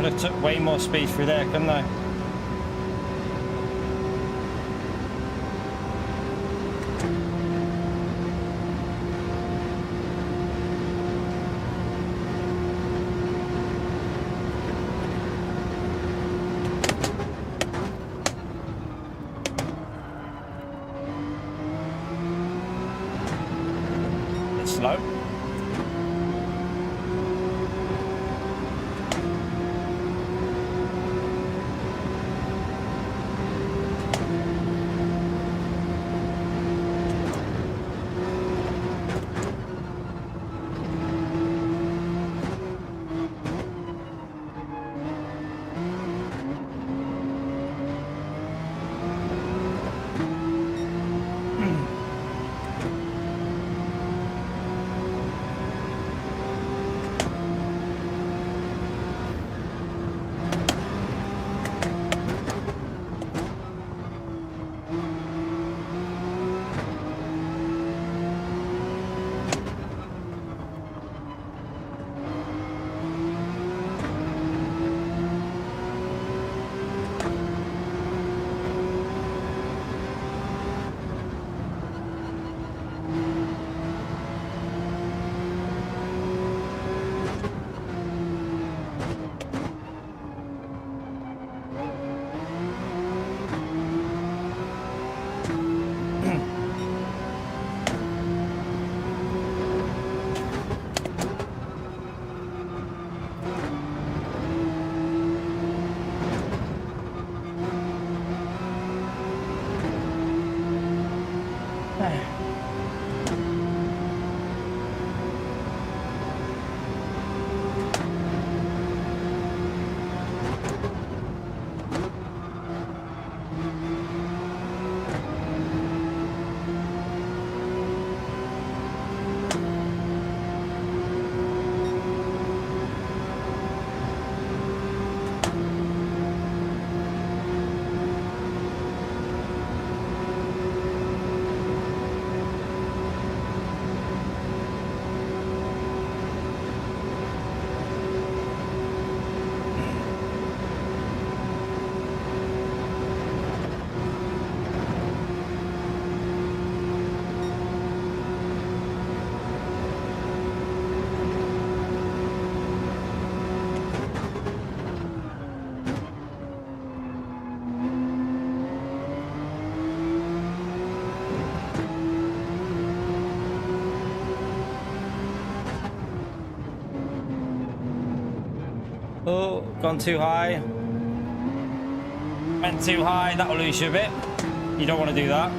Could have took way more speed through there, couldn't I? It's slow. Oh, gone too high. Went too high, that'll lose you a bit. You don't want to do that.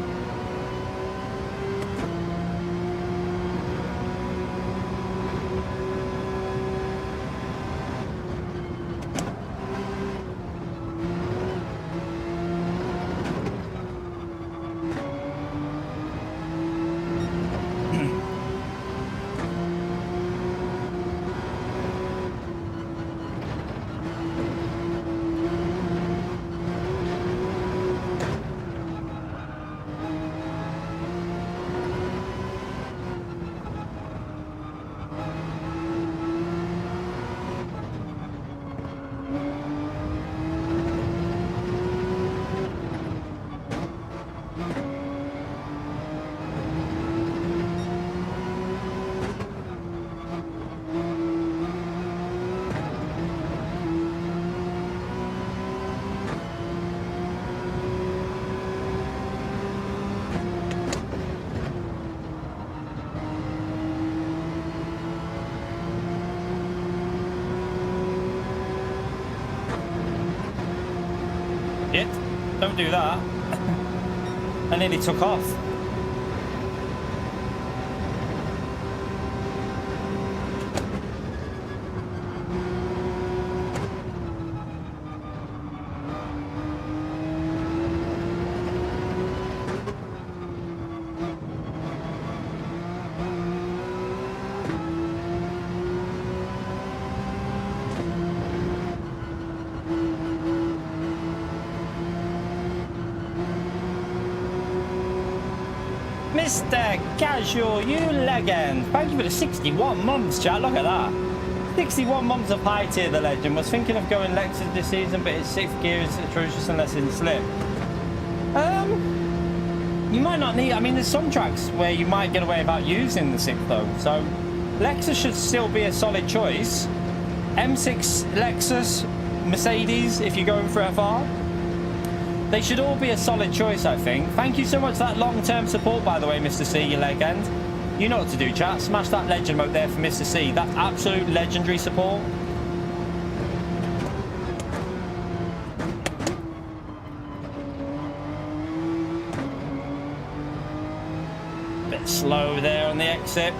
Shit, don't do that. I nearly took off. Mr. Casual, you legend. Thank you for the 61 months, chat. Look at that. 61 months of high tier, the legend. Was thinking of going Lexus this season, but its 6th gear is atrocious unless in slip. You might not need... I mean, there's some tracks where you might get away without using the 6th, though. So, Lexus should still be a solid choice. M6 Lexus, Mercedes, if you're going for FR. They should all be a solid choice, I think. Thank you so much for that long-term support, by the way, Mr. C, you legend. You know what to do, chat. Smash that legend mode there for Mr. C. That's absolute legendary support. Bit slow there on the exit.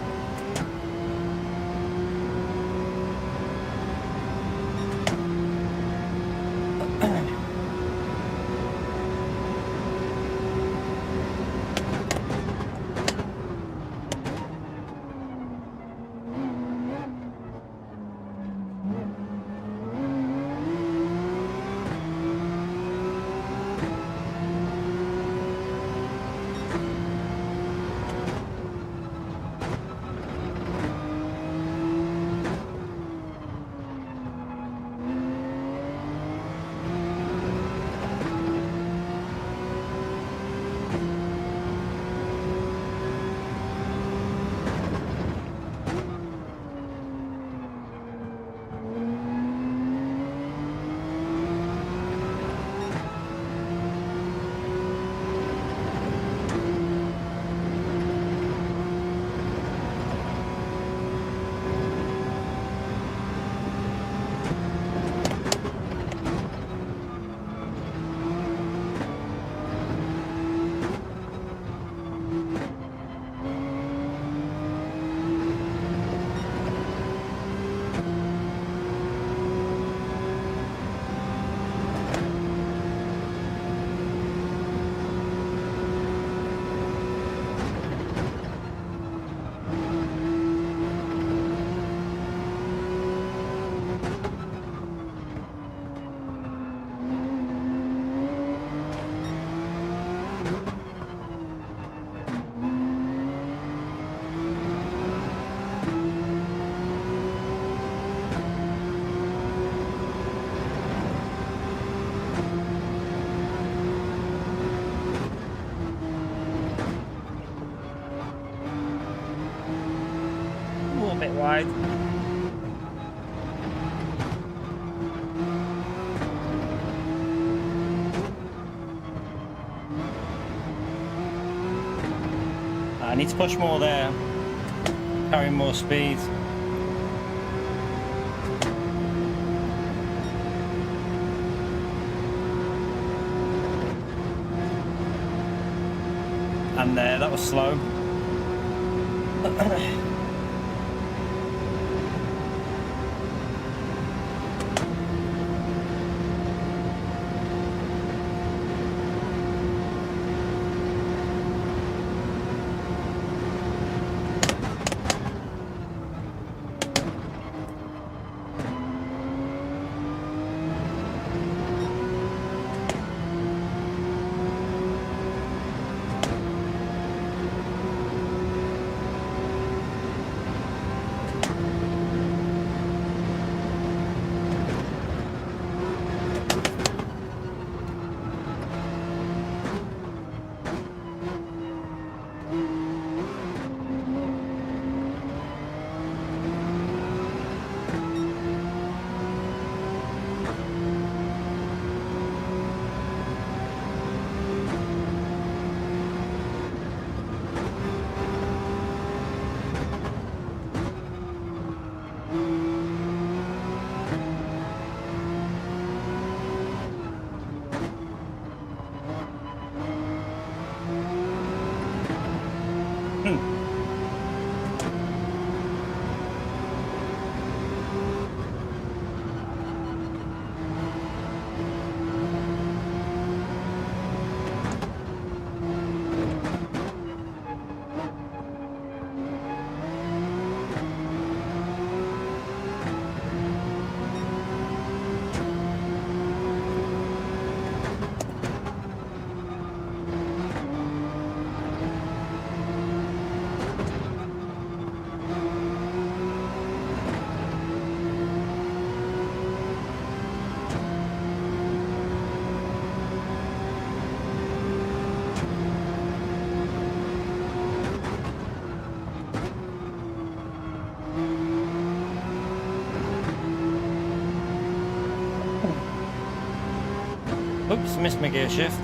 Wide. I need to push more there, carry more speed. And there, that was slow. Oops, missed my gear shift.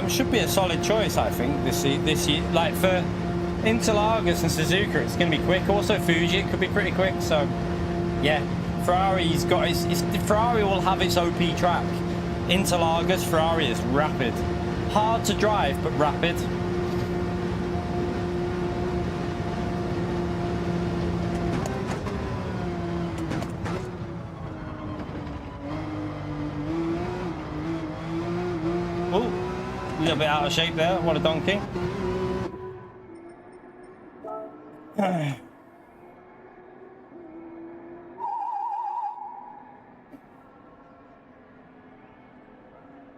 StreamCam should be a solid choice, I think, this year. Like for Interlagos and Suzuka, it's going to be quick. Also Fuji, it could be pretty quick. So yeah, Ferrari's got Ferrari will have its OP track. Interlagos, Ferrari is rapid. Hard to drive, but rapid. Oh, a little bit out of shape there. What a donkey.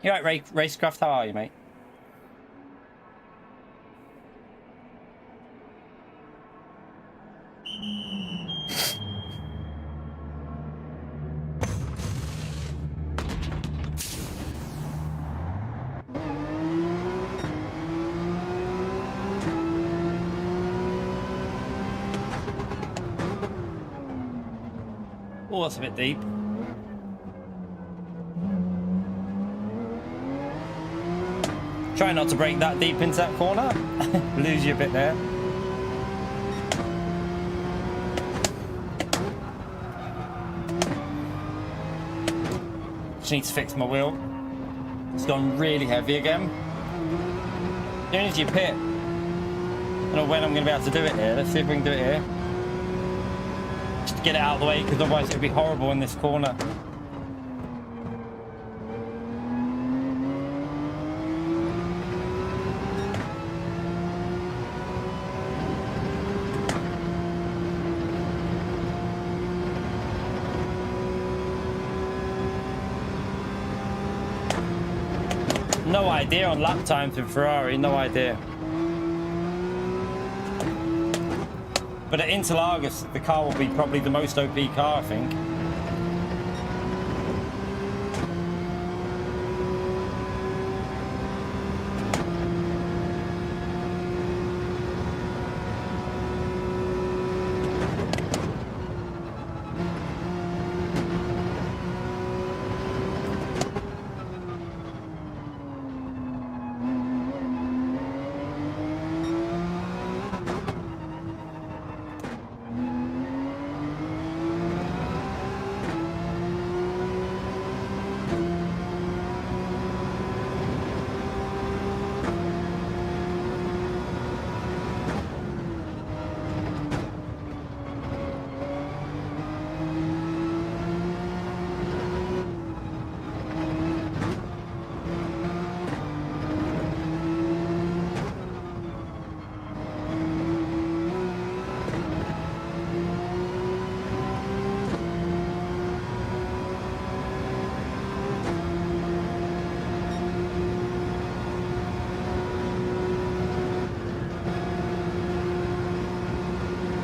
You right, Racecraft? How are you, mate? Oh, that's a bit deep. Try not to break that deep into that corner. Lose you a bit there. Just need to fix my wheel. It's gone really heavy again. As soon as you pit, I don't know when I'm going to be able to do it here. Let's see if we can do it here. Just get it out of the way, because otherwise it would be horrible in this corner. No idea on lap times in Ferrari, no idea. But at Interlagos, the car will be probably the most OP car, I think.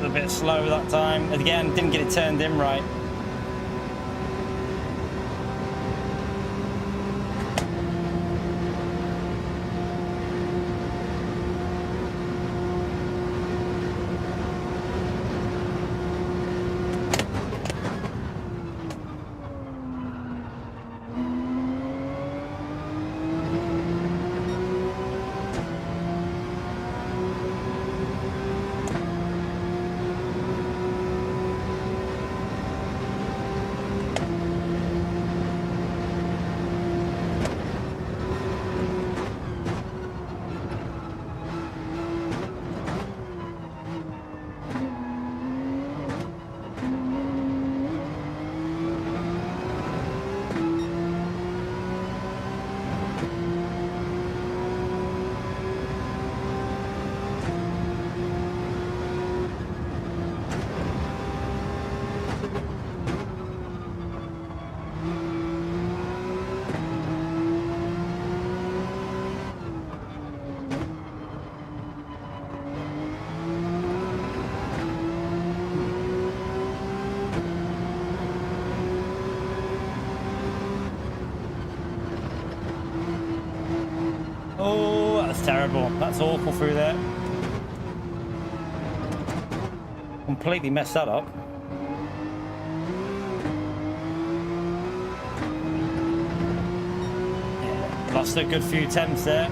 A bit slow that time. And again, didn't get it turned in right. Oh, that's terrible. That's awful through there. Completely messed that up. Yeah, lost a good few temps there.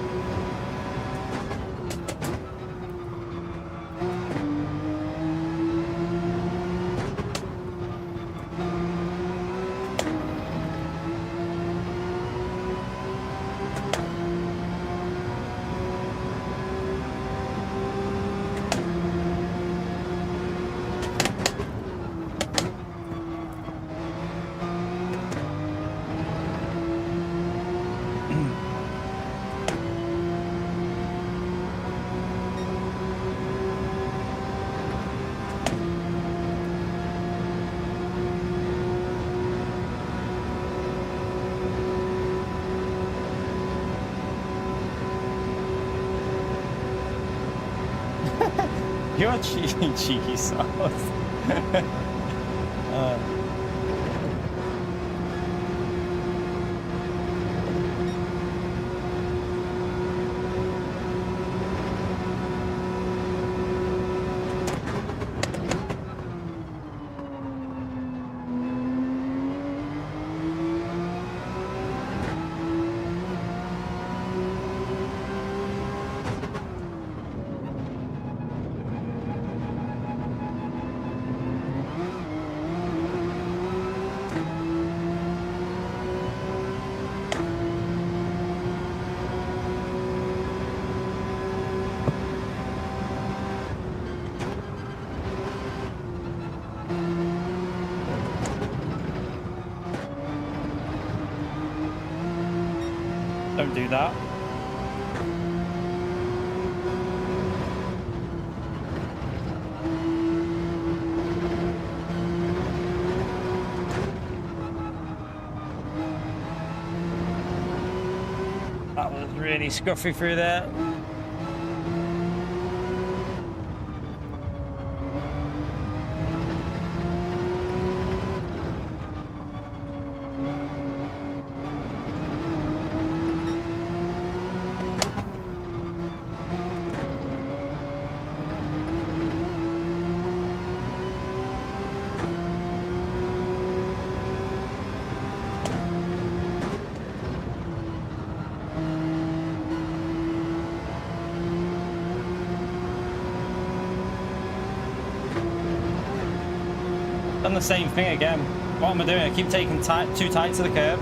You're cheeky sauce. Don't do that. That was really scruffy through there. Done the same thing again. What am I doing? I keep taking too tight to the curb.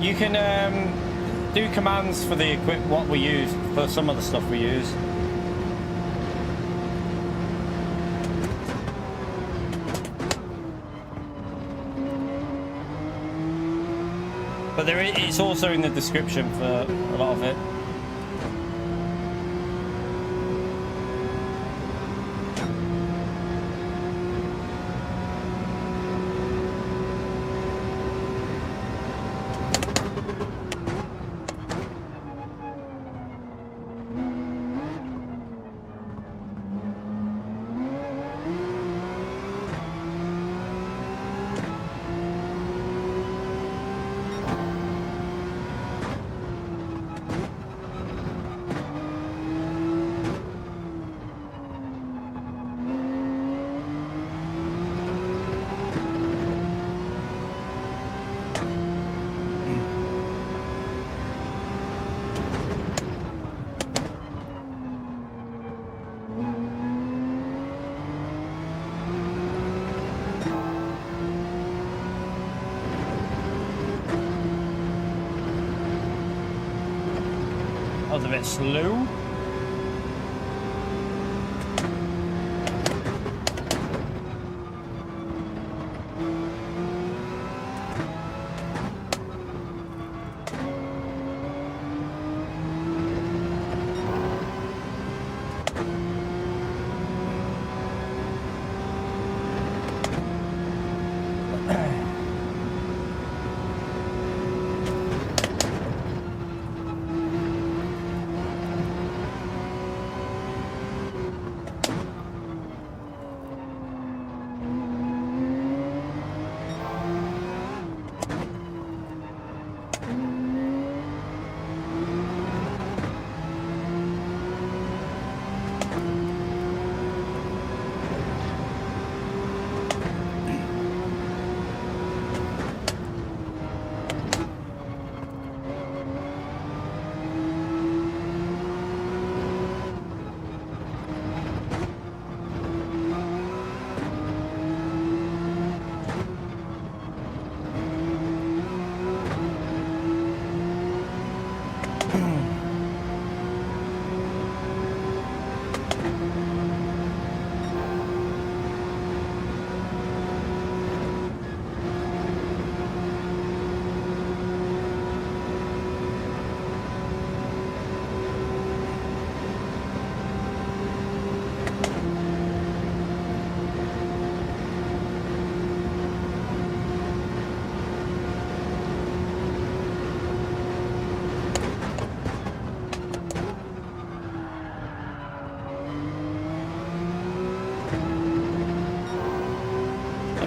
You can do commands for the what we use, for some of the stuff we use. But it's also in the description for a lot of it. That was a bit slow.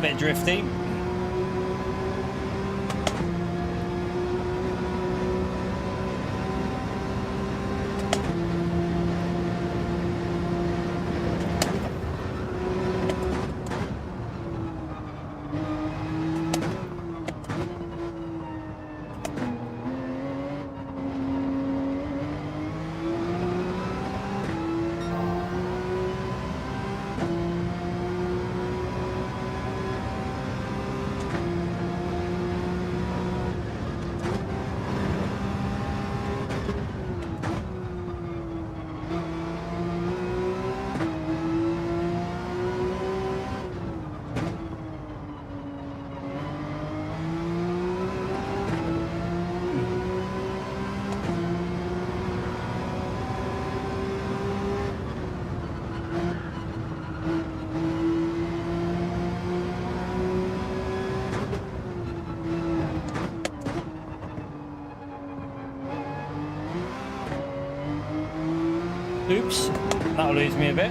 bit drifty. Oops, that'll lose me a bit.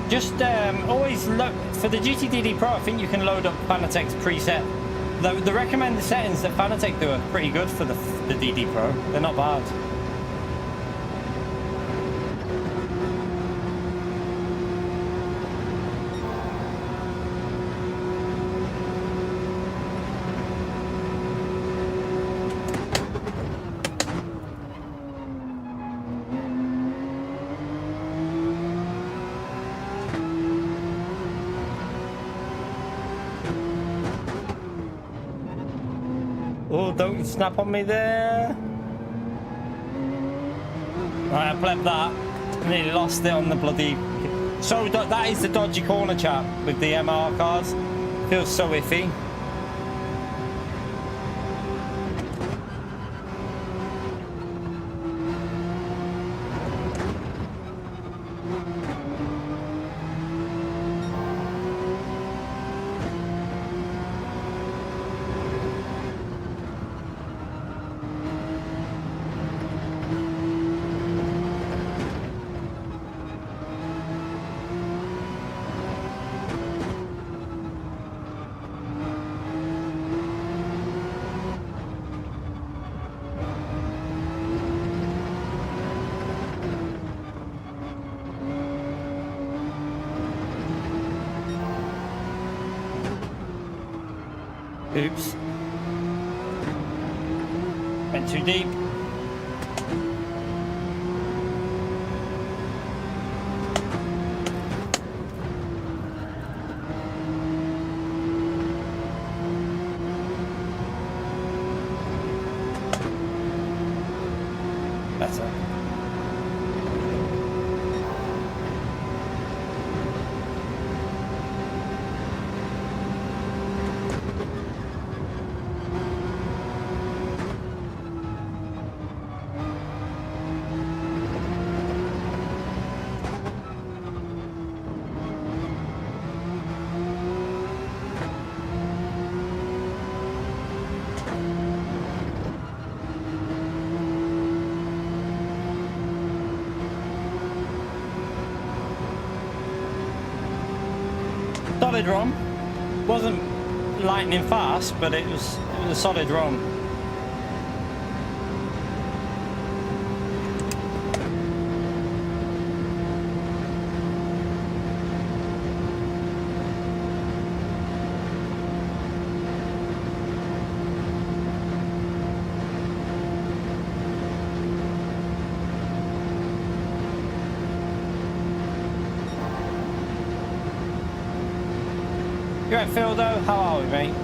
Just always look for the GTDD Pro. I think you can load up Fanatec's preset. The recommended settings that Fanatec do are pretty good for the DD Pro. They're not bad. Oh, don't snap on me there. Right, I blebbed that. Nearly lost it on the bloody... So that is the dodgy corner, chat, with the MR cars. Feels so iffy. Oops. Went too deep. Better. Solid ROM. Wasn't lightning fast, but it was a solid ROM. You right, Phil, though? How are we, mate?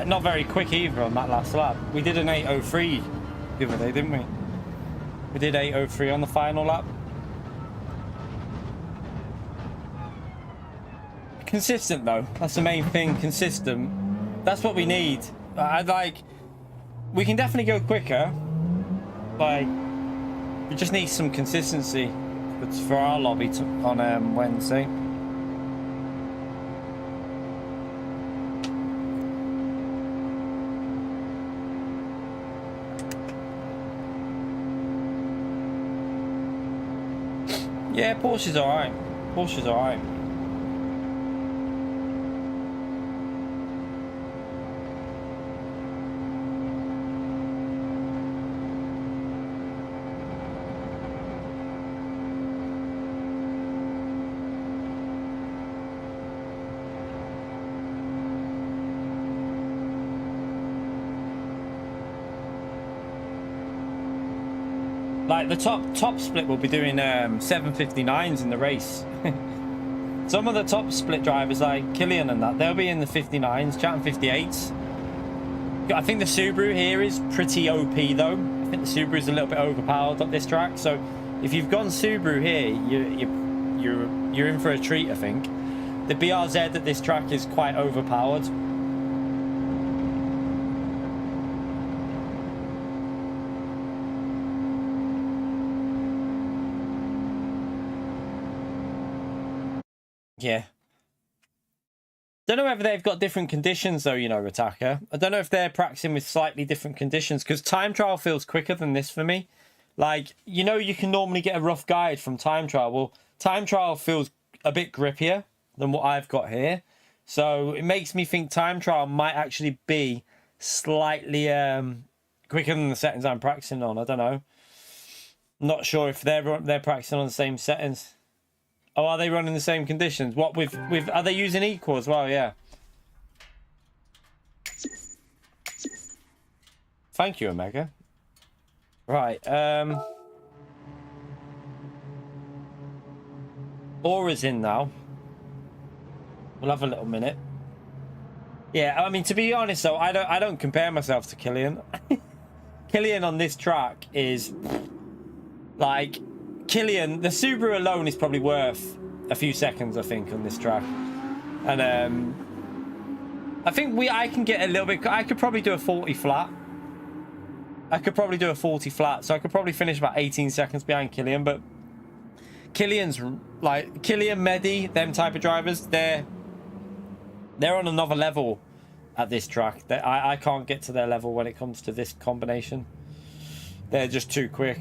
Not very quick either on that last lap. We did an 8:03 the other day, didn't we? We did 8:03 on the final lap. Consistent though, that's the main thing. Consistent. That's what we need. I'd like. We can definitely go quicker. Like, we just need some consistency for our lobby on Wednesday. Yeah, Porsche's alright. Porsche's alright. Like the top split will be doing 759s in the race. Some of the top split drivers like Killian and that, they'll be in the 59s, chatting 58s. I think the Subaru here is pretty OP though. I think the Subaru is a little bit overpowered on this track. So if you've gone Subaru here, you're in for a treat. I think the BRZ at this track is quite overpowered. Yeah. Don't know whether they've got different conditions though, you know, Rataka. I don't know if they're practicing with slightly different conditions, because time trial feels quicker than this for me. Like, you know, you can normally get a rough guide from time trial. Well, time trial feels a bit grippier than what I've got here. So it makes me think time trial might actually be slightly quicker than the settings I'm practicing on. I don't know. Not sure if they're practicing on the same settings. Oh, are they running the same conditions? What with are they using equal as well? Yeah. Thank you, Omega. Right. Aura's in now. We'll have a little minute. Yeah, I mean, to be honest though, I don't compare myself to Killian. Killian on this track is like Killian. The Subaru alone is probably worth a few seconds, I think, on this track. And I think I can get a little bit. I could probably do a 40 flat. I could probably do a 40 flat, so I could probably finish about 18 seconds behind Killian. But Killian's like Killian, Mehdi, them type of drivers. They're on another level at this track. I can't get to their level when it comes to this combination. They're just too quick.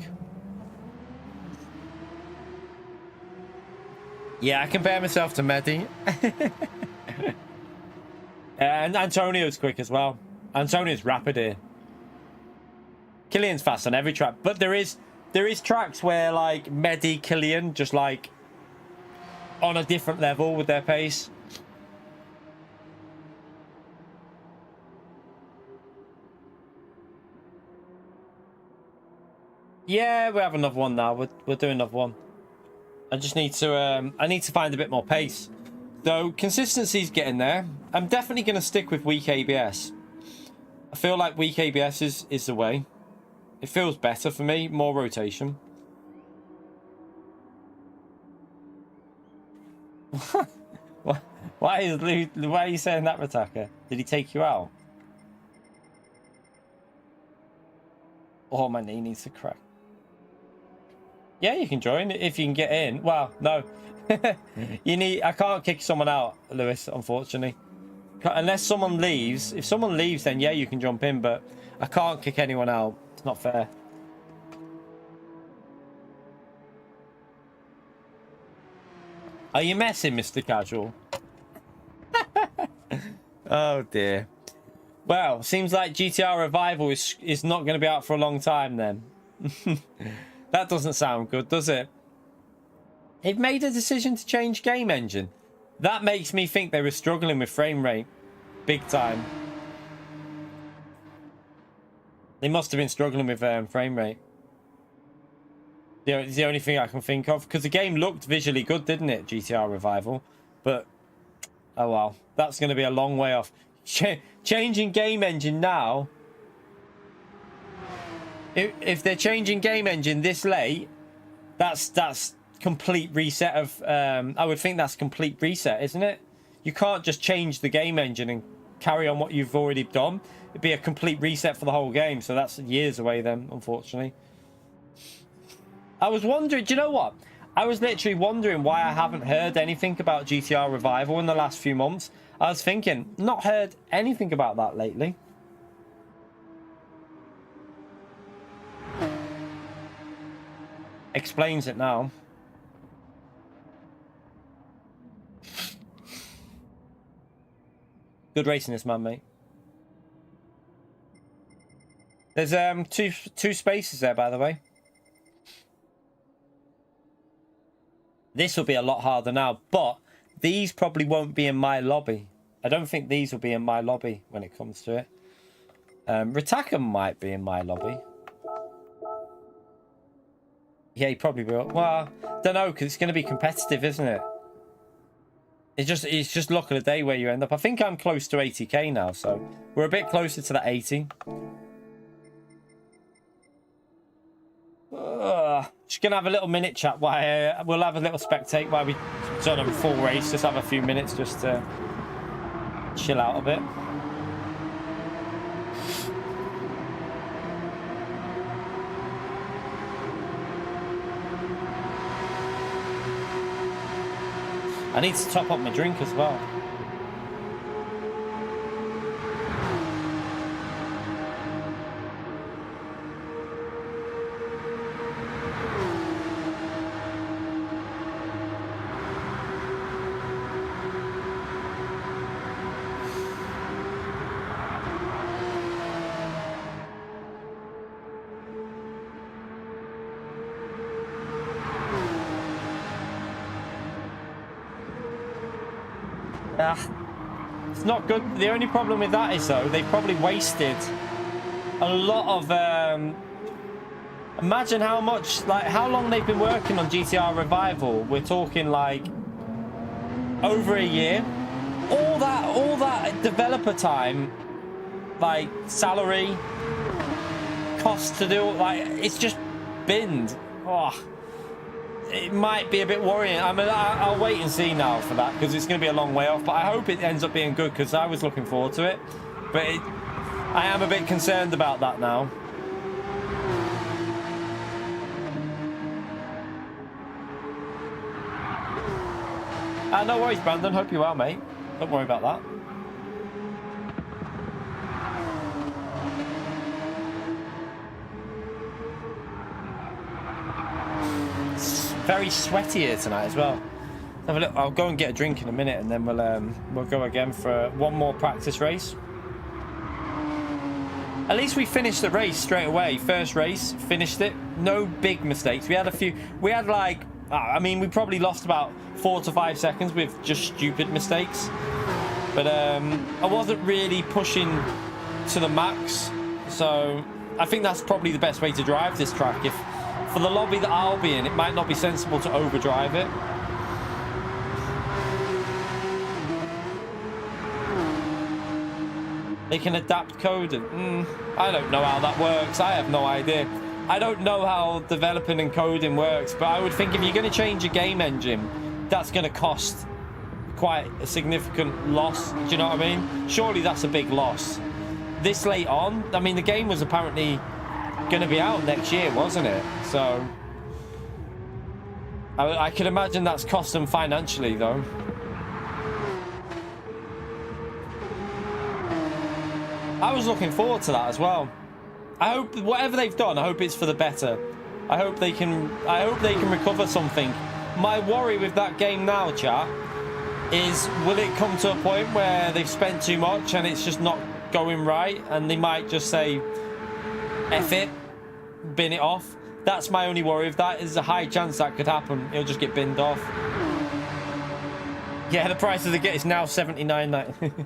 Yeah, I compare myself to Mehdi. And Antonio's quick as well. Antonio's rapid here. Killian's fast on every track, but there is tracks where like Mehdi, Killian just like on a different level with their pace. Yeah, we have another one now. We're doing another one. I just need to I need to find a bit more pace. Though consistency's getting there. I'm definitely going to stick with weak ABS. I feel like weak ABS is the way. It feels better for me, more rotation. Why are you saying that, Rataka? Did he take you out? Oh, my knee needs to crack. Yeah, you can join if you can get in. Well, no. I can't kick someone out, Lewis, unfortunately. Unless someone leaves. If someone leaves, then yeah, you can jump in, but I can't kick anyone out. It's not fair. Are you messing, Mr. Casual? Oh dear. Well, seems like GTR Revival is not going to be out for a long time then. That doesn't sound good, does it? They've made a decision to change game engine. That makes me think they were struggling with frame rate. Big time. They must have been struggling with frame rate. It's the only thing I can think of. Because the game looked visually good, didn't it? GTR Revival. But, oh well. That's going to be a long way off. changing game engine now. If they're changing game engine this late, that's complete reset of. I would think that's complete reset, isn't it? You can't just change the game engine and carry on what you've already done. It'd be a complete reset for the whole game. So that's years away then, unfortunately. I was wondering, do you know what? I was literally wondering why I haven't heard anything about GTR Revival in the last few months. I was thinking, not heard anything about that lately. Explains it now. Good racing this man, mate. There's two spaces there, by the way. This will be a lot harder now, but these probably won't be in my lobby. I don't think these will be in my lobby when it comes to it. Ritaka might be in my lobby. Yeah, he probably will. Well, don't know, because it's going to be competitive, isn't it? It's just luck of the day where you end up. I think I'm close to 80k now, so we're a bit closer to that 80. Just gonna have a little minute chat while we'll have a little spectate while we don't have a full race. Just have a few minutes just to chill out a bit. I need to top up my drink as well. It's not good. The only problem with that is, though, they probably wasted a lot of imagine how much, like, how long they've been working on GTR Revival. We're talking like over a year. All that developer time, like salary, cost to do, like, it's just binned. Oh, it might be a bit worrying. I mean, I'll wait and see now for that, because it's going to be a long way off. But I hope it ends up being good, because I was looking forward to it. But I am a bit concerned about that now. No worries, Brandon. Hope you're well, mate. Don't worry about that. Very sweaty here tonight as well. Have a look. I'll go and get a drink in a minute, and then we'll go again for one more practice race. At least we finished the race straight away. First race, finished it. No big mistakes. We had a few. We had like, I mean, we probably lost about 4 to 5 seconds with just stupid mistakes. But I wasn't really pushing to the max, so I think that's probably the best way to drive this track. If for the lobby that I'll be in, it might not be sensible to overdrive it. They can adapt code. I don't know how that works. I have no idea. I don't know how developing and coding works, but I would think if you're going to change a game engine, that's going to cost quite a significant loss. Do you know what I mean? Surely that's a big loss. This late on, I mean, the game was apparently going to be out next year, wasn't it? So I can imagine that's cost them financially, though. I was looking forward to that as well. I hope whatever they've done, I hope it's for the better. I hope they can recover something. My worry with that game now, chat, is will it come to a point where they've spent too much and it's just not going right, and they might just say F it, bin it off. That's my only worry. If that is a high chance that could happen, it'll just get binned off. Yeah, the price of the kit is now $79.90.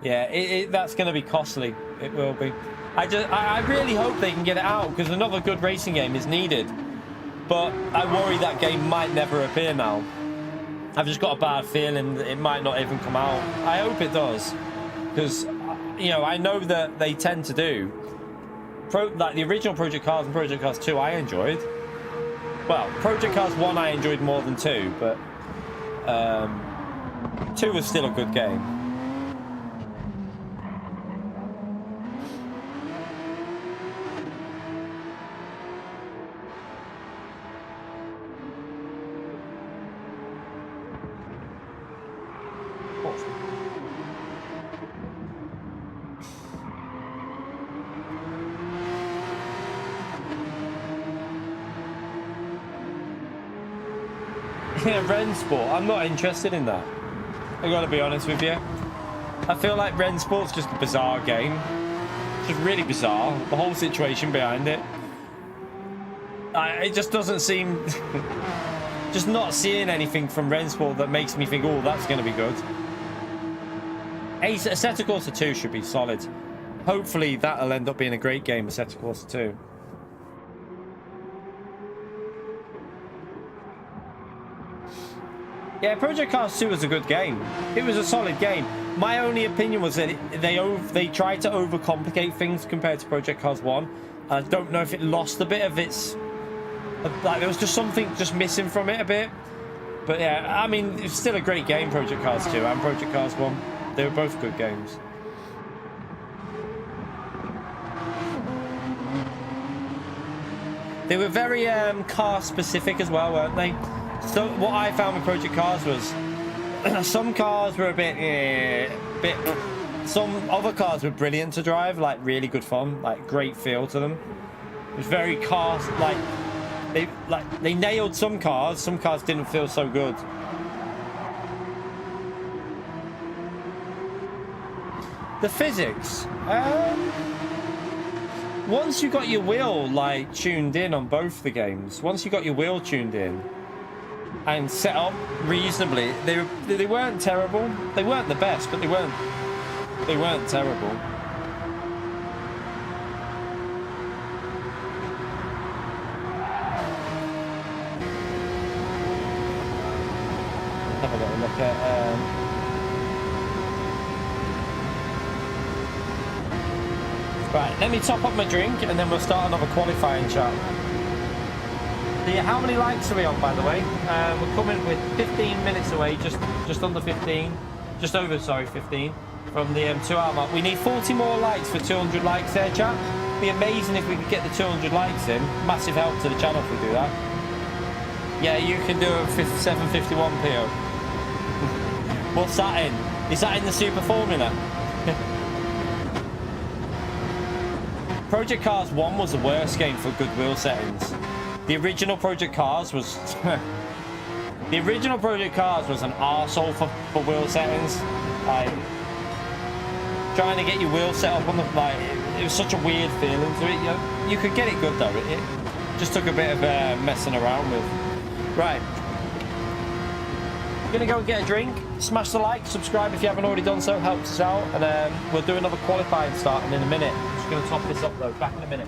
Yeah, that's going to be costly. It will be. I really hope they can get it out, because another good racing game is needed. But I worry that game might never appear now. I've just got a bad feeling that it might not even come out. I hope it does, because you know, I know that they tend to do. Like the original Project Cars and Project Cars 2, I enjoyed. Well, Project Cars 1 I enjoyed more than 2, but 2 was still a good game. Rensport, I'm not interested in that. I gotta be honest with you. I feel like Rensport's just a bizarre game. It's just really bizarre. The whole situation behind it. It just doesn't seem... just not seeing anything from Rensport that makes me think, oh, that's gonna be good. Assetto Corsa 2 should be solid. Hopefully that'll end up being a great game, Assetto Corsa 2. Yeah, Project Cars 2 was a good game. It was a solid game. My only opinion was that they tried to overcomplicate things compared to Project Cars 1. I don't know if it lost a bit of its... like, there was just something just missing from it a bit. But yeah, I mean, it's still a great game, Project Cars 2 and Project Cars 1. They were both good games. They were very car specific as well, weren't they? So what I found with Project Cars was some cars were a bit, some other cars were brilliant to drive, like really good fun, like great feel to them. It was very car they nailed some cars didn't feel so good. The physics, once you got your wheel like tuned in on both the games, once you got your wheel tuned in and set up reasonably, they weren't terrible. They weren't the best, but they weren't terrible. Have a little look at right, let me top up my drink and then we'll start another qualifying chat. How many likes are we on, by the way? We're coming with 15 minutes away, just under 15, just over, sorry, 15 from the 2-hour mark. We need 40 more likes for 200 likes there, chat. It'd be amazing if we could get the 200 likes in. Massive help to the channel if we do that. Yeah, you can do a 751 PO. What's that in? Is that in the Super Formula? Project Cars 1 was the worst game for good wheel settings. The original Project Cars was the original Project Cars was an arsehole for wheel settings. Like trying to get your wheel set up on the it was such a weird feeling to it. You could get it good though. It just took a bit of messing around with. Right. I'm gonna go and get a drink. Smash the like, subscribe if you haven't already done so. Helps us out, and we'll do another qualifying starting in a minute. Just gonna top this up though. Back in a minute.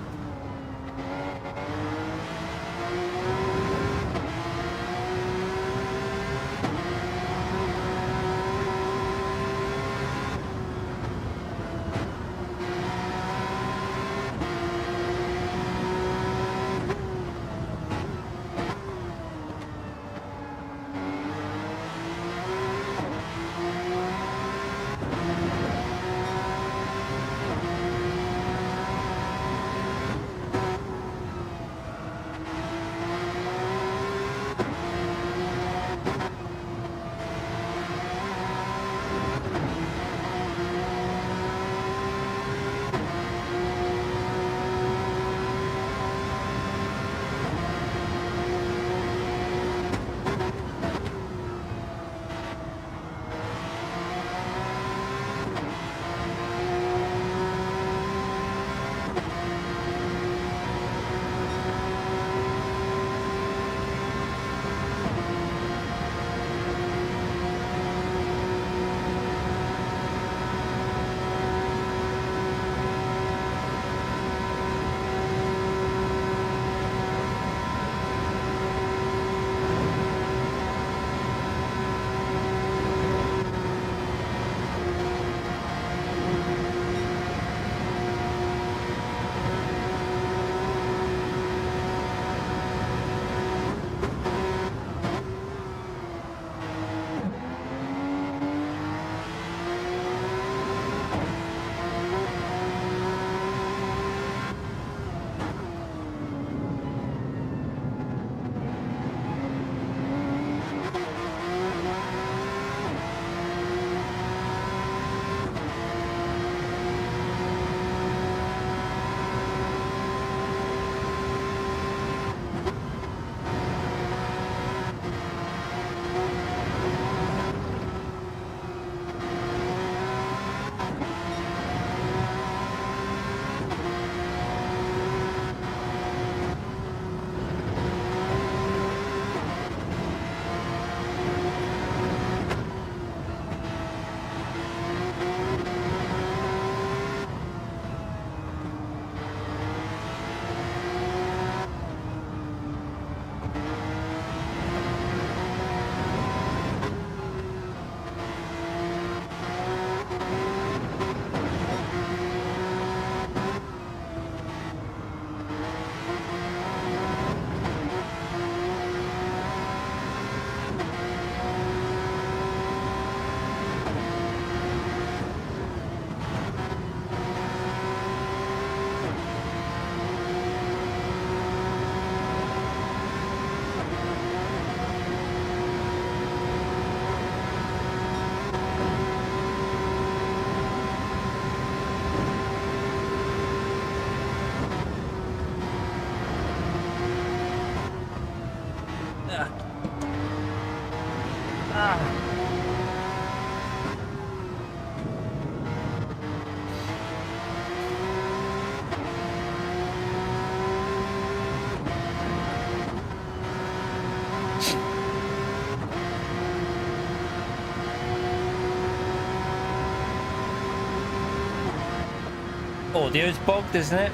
Audio's bugged, isn't it?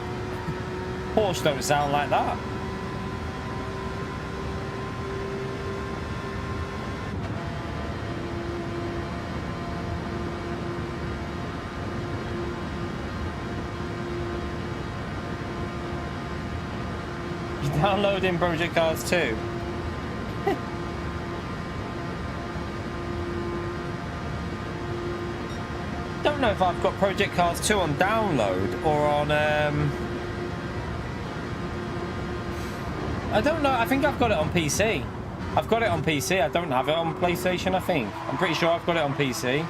Porsche don't sound like that. You downloading Project Cars 2? Don't know if I've got Project Cars 2 on download or on I don't know. I think I've got it on PC. I've got it on PC. I don't have it on PlayStation, I think. I'm pretty sure I've got it on PC.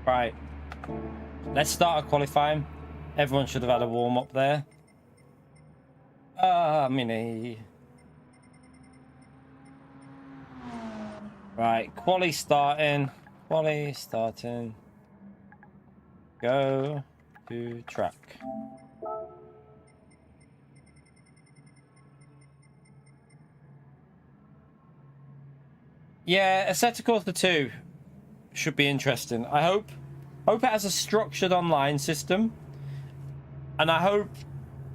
Right. Let's start a qualifying. Everyone should have had a warm-up there. Mini. Right, quali starting. Quali starting. Go to track. Yeah, Assetto Corsa 2 should be interesting. I hope it has a structured online system, and I hope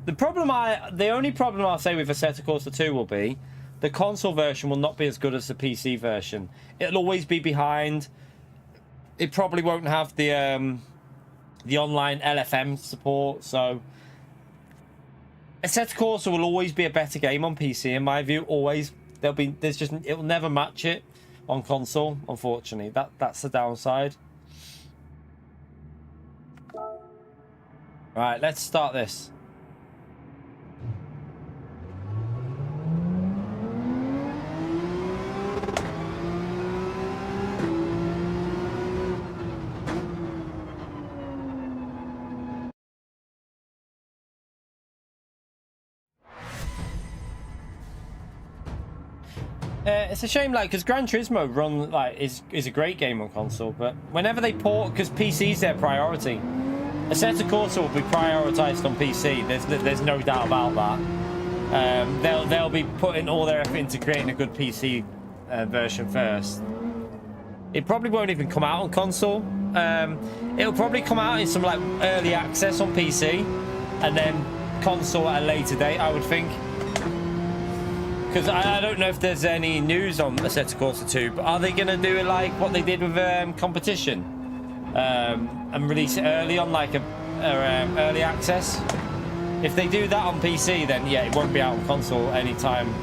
the only problem I'll say with Assetto Corsa 2 will be the console version will not be as good as the PC version. It'll always be behind. It probably won't have the online LFM support, so Assetto Corsa will always be a better game on PC in my view. Always. It'll never match it on console, unfortunately. That's the downside. Right, let's start this. It's a shame, like, because Gran Turismo run is a great game on console, but whenever they port, because PC's their priority, Assetto Corsa will be prioritized on PC. There's no doubt about that. They'll be putting all their effort into creating a good PC version first. It probably won't even come out on console. It'll probably come out in some like early access on PC, and then console at a later date, I would think. Because I don't know if there's any news on Assetto Corsa 2, but are they going to do it like what they did with competition? And release it early on like a early access? If they do that on PC, then yeah, it won't be out on console anytime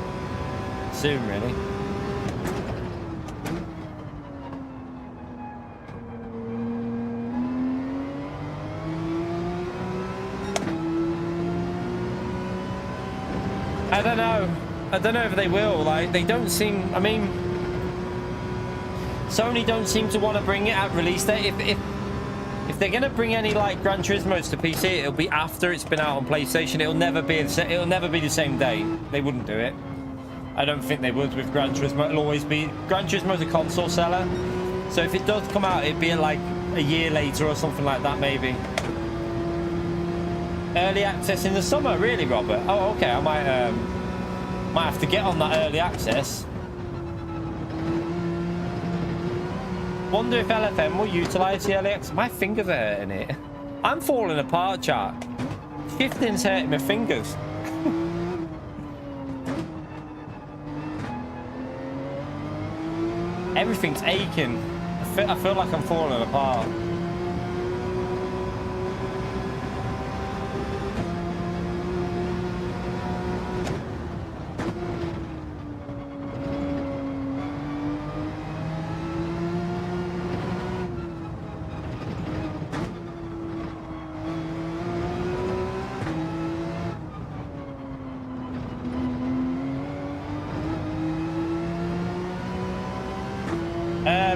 soon, really. I don't know. I don't know if they will. Like, they don't seem. I mean, Sony don't seem to want to bring it at release date. If they're gonna bring any like Gran Turismos to PC, it'll be after it's been out on PlayStation. It'll never be the same day. They wouldn't do it. I don't think they would with Gran Turismo. It'll always be Gran Turismo's a console seller, so if it does come out, it'd be like a year later or something like that, maybe. Early access in the summer, really, Robert? Oh, okay. I might have to get on that early access. Wonder if LFM will utilize the early access. My fingers are hurting it. I'm falling apart, chat. Shifting's hurting my fingers. Everything's aching. I feel like I'm falling apart.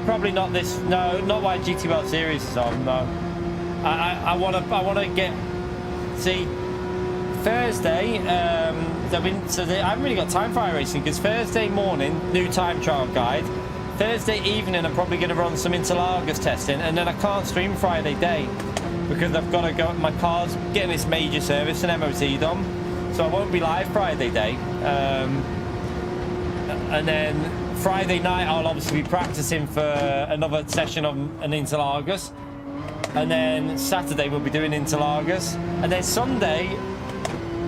Probably not this. No, not why GTWS series is on. No, I wanna get. See, Thursday. I haven't really got time for iRacing because Thursday morning, new time trial guide. Thursday evening, I'm probably going to run some Interlagos testing, and then I can't stream Friday day. because I've got to go. My car's getting its major service and MOT done, so I won't be live Friday day. And then Friday night I'll obviously be practicing for another session of an Interlagos, and then Saturday we'll be doing Interlagos, and then Sunday,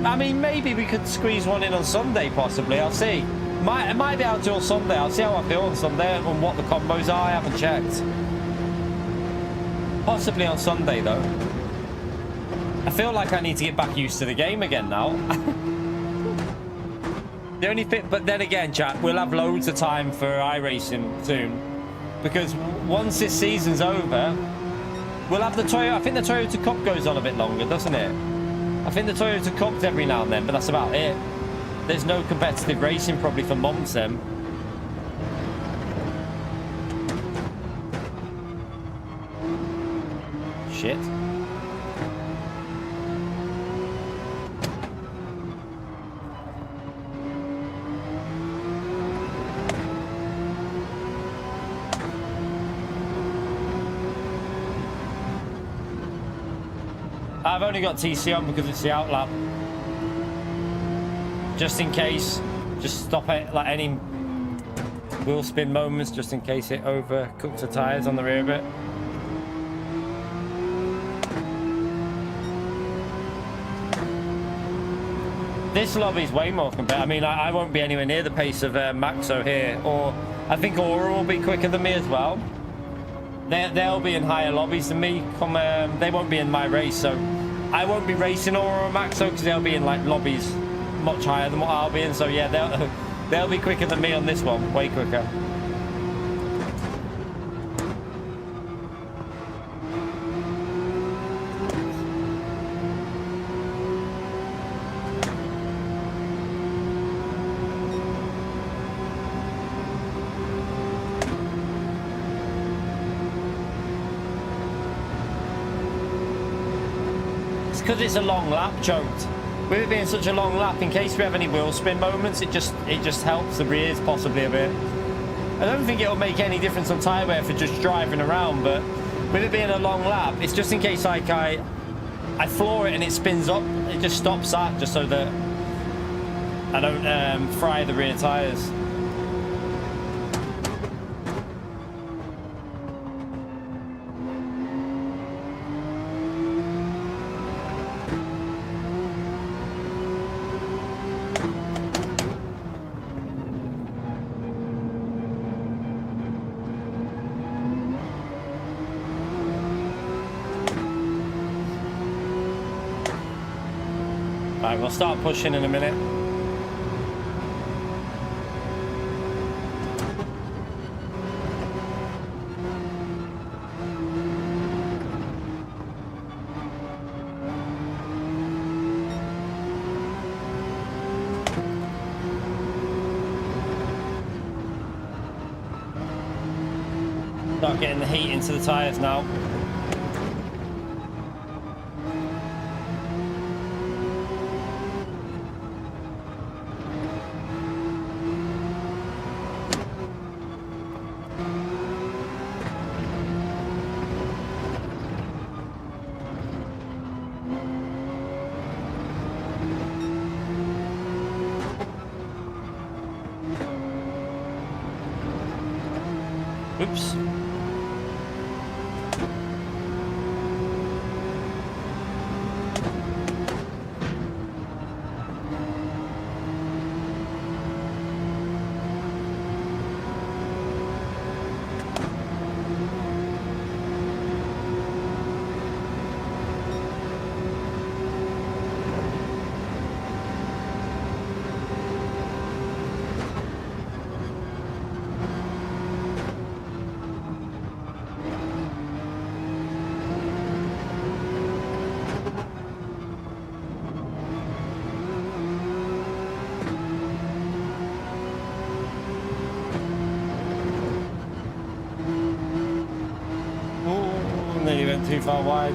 I mean, maybe we could squeeze one in on Sunday, possibly. I'll see. I might be able to on Sunday. I'll see how I feel on Sunday and what the combos are. I haven't checked. Possibly on Sunday though. I feel like I need to get back used to the game again now. The only thing, but then again, chat, we'll have loads of time for iRacing soon, because once this season's over, we'll have the Toyota. I think the Toyota Cup goes on a bit longer, doesn't it? I think the Toyota Cup's every now and then, but that's about it. There's no competitive racing probably for months then. Shit. I've only got TC on because it's the outlap. Just in case, just stop it like any wheel spin moments, just in case it overcooks the tires on the rear bit. This lobby's way more competitive. I mean, I won't be anywhere near the pace of Maxo here, or I think Aura will be quicker than me as well. They'll be in higher lobbies than me. They won't be in my race, so I won't be racing Aura or Maxo because they'll be in like lobbies much higher than what I'll be in. So yeah, they'll be quicker than me on this one, way quicker. Because it's a long lap, choked. With it being such a long lap, in case we have any wheel spin moments, it just helps the rears possibly a bit. I don't think it'll make any difference on tyre wear for just driving around, but with it being a long lap, it's just in case like I floor it and it spins up, it just stops that, just so that I don't fry the rear tyres. Right, we'll start pushing in a minute. Start getting the heat into the tyres now. Oops. Nearly went too far wide.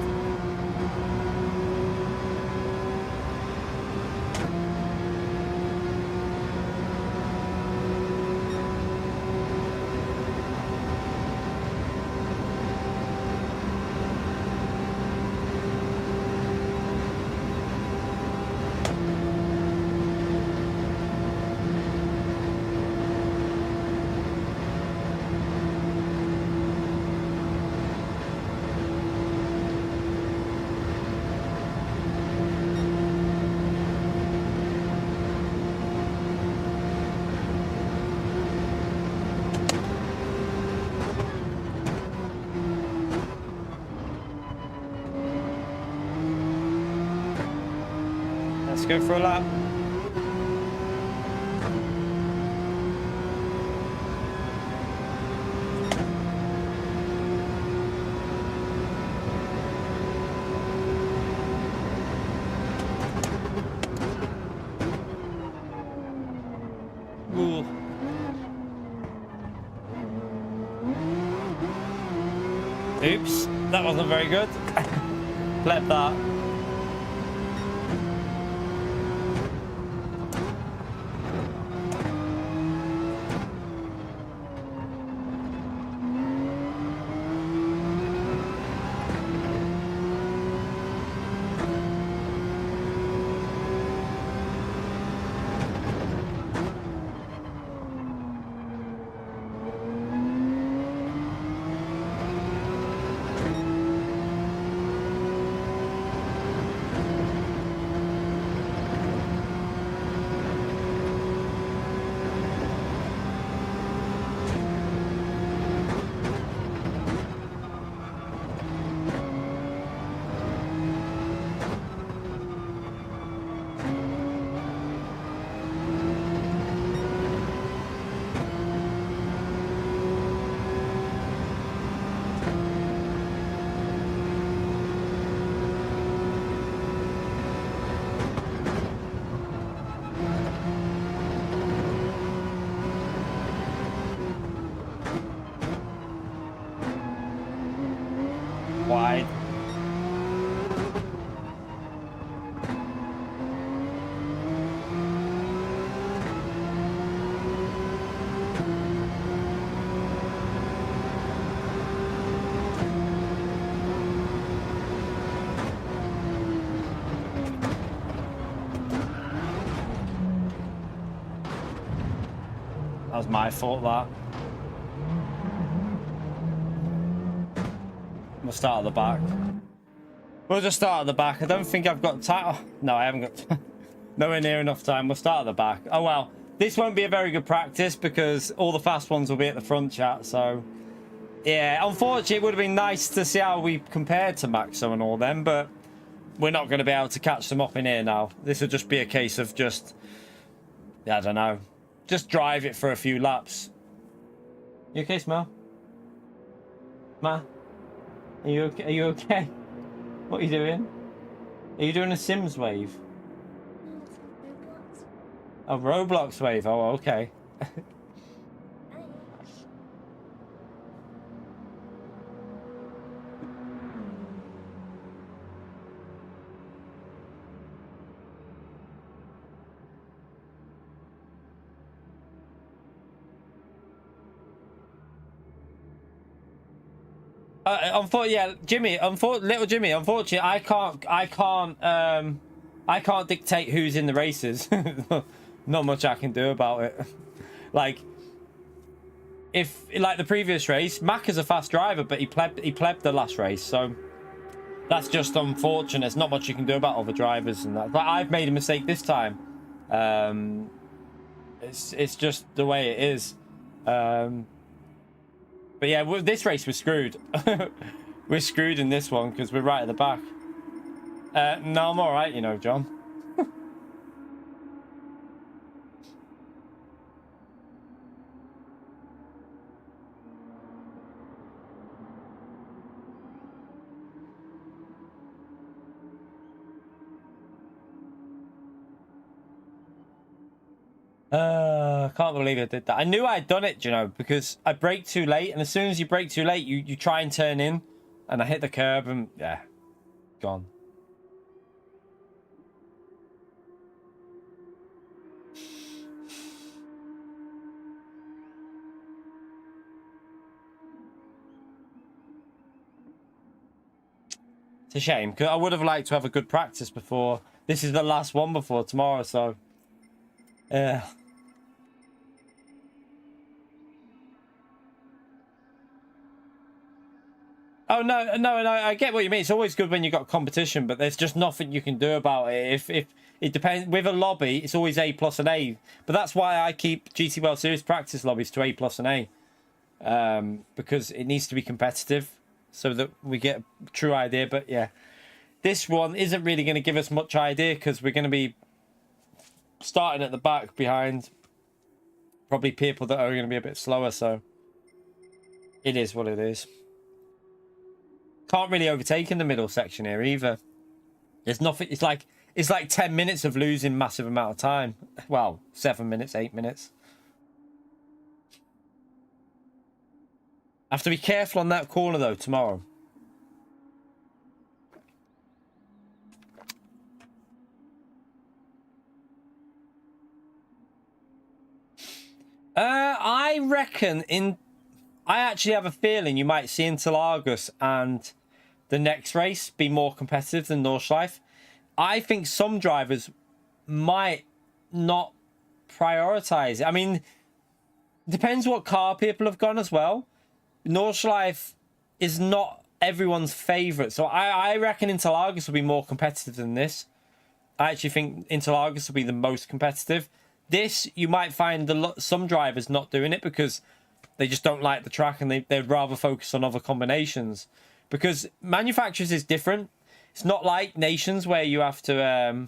Let's go for a lap. Ooh. Oops, that wasn't very good. Let that. Wide. That was my fault, that. We'll start at the back. We'll just start at the back. I don't think I've got time. Oh, no, I haven't got nowhere near enough time. We'll start at the back. Oh, well. This won't be a very good practice because all the fast ones will be at the front, chat. So, yeah. Unfortunately, it would have been nice to see how we compared to Maxo and all them, but we're not going to be able to catch them up in here now. This will just be a case of just, I don't know, just drive it for a few laps. You okay, Smell? Ma? Are you okay? Are you okay? What are you doing? Are you doing a Sims wave? A Roblox wave? Oh, okay. Yeah, Jimmy. Little Jimmy. Unfortunately, I can't dictate who's in the races. Not much I can do about it. Like, like the previous race, Mac is a fast driver, but he plebbed the last race, so that's just unfortunate. There's not much you can do about other drivers and that. But I've made a mistake this time. It's just the way it is. But yeah, this race we're screwed. We're screwed in this one because we're right at the back. No, I'm all right, you know, John. I can't believe I did that. I knew I'd done it, you know, because I brake too late, and as soon as you brake too late, you try and turn in, and I hit the curb, and yeah, gone. It's a shame, because I would have liked to have a good practice before. This is the last one before tomorrow, so yeah. Oh no, I get what you mean. It's always good when you've got competition, but there's just nothing you can do about it. If it depends, with a lobby, it's always A+ and A. But that's why I keep GT World Series practice lobbies to A+ and A, because it needs to be competitive so that we get a true idea. But yeah, this one isn't really going to give us much idea because we're going to be starting at the back behind probably people that are going to be a bit slower, so it is what it is. Can't really overtake in the middle section here either. There's nothing. It's like 10 minutes of losing massive amount of time. Well, 7 minutes, 8 minutes. I have to be careful on that corner though tomorrow. I reckon I actually have a feeling you might see Interlagos and the next race be more competitive than Nordschleife. I think some drivers might not prioritize it. I mean, depends what car people have gone as well. Nordschleife is not everyone's favourite, so I reckon Interlagos will be more competitive than this. I actually think Interlagos will be the most competitive. This, you might find some drivers not doing it because they just don't like the track and they'd rather focus on other combinations. Because manufacturers is different. It's not like Nations where you have to...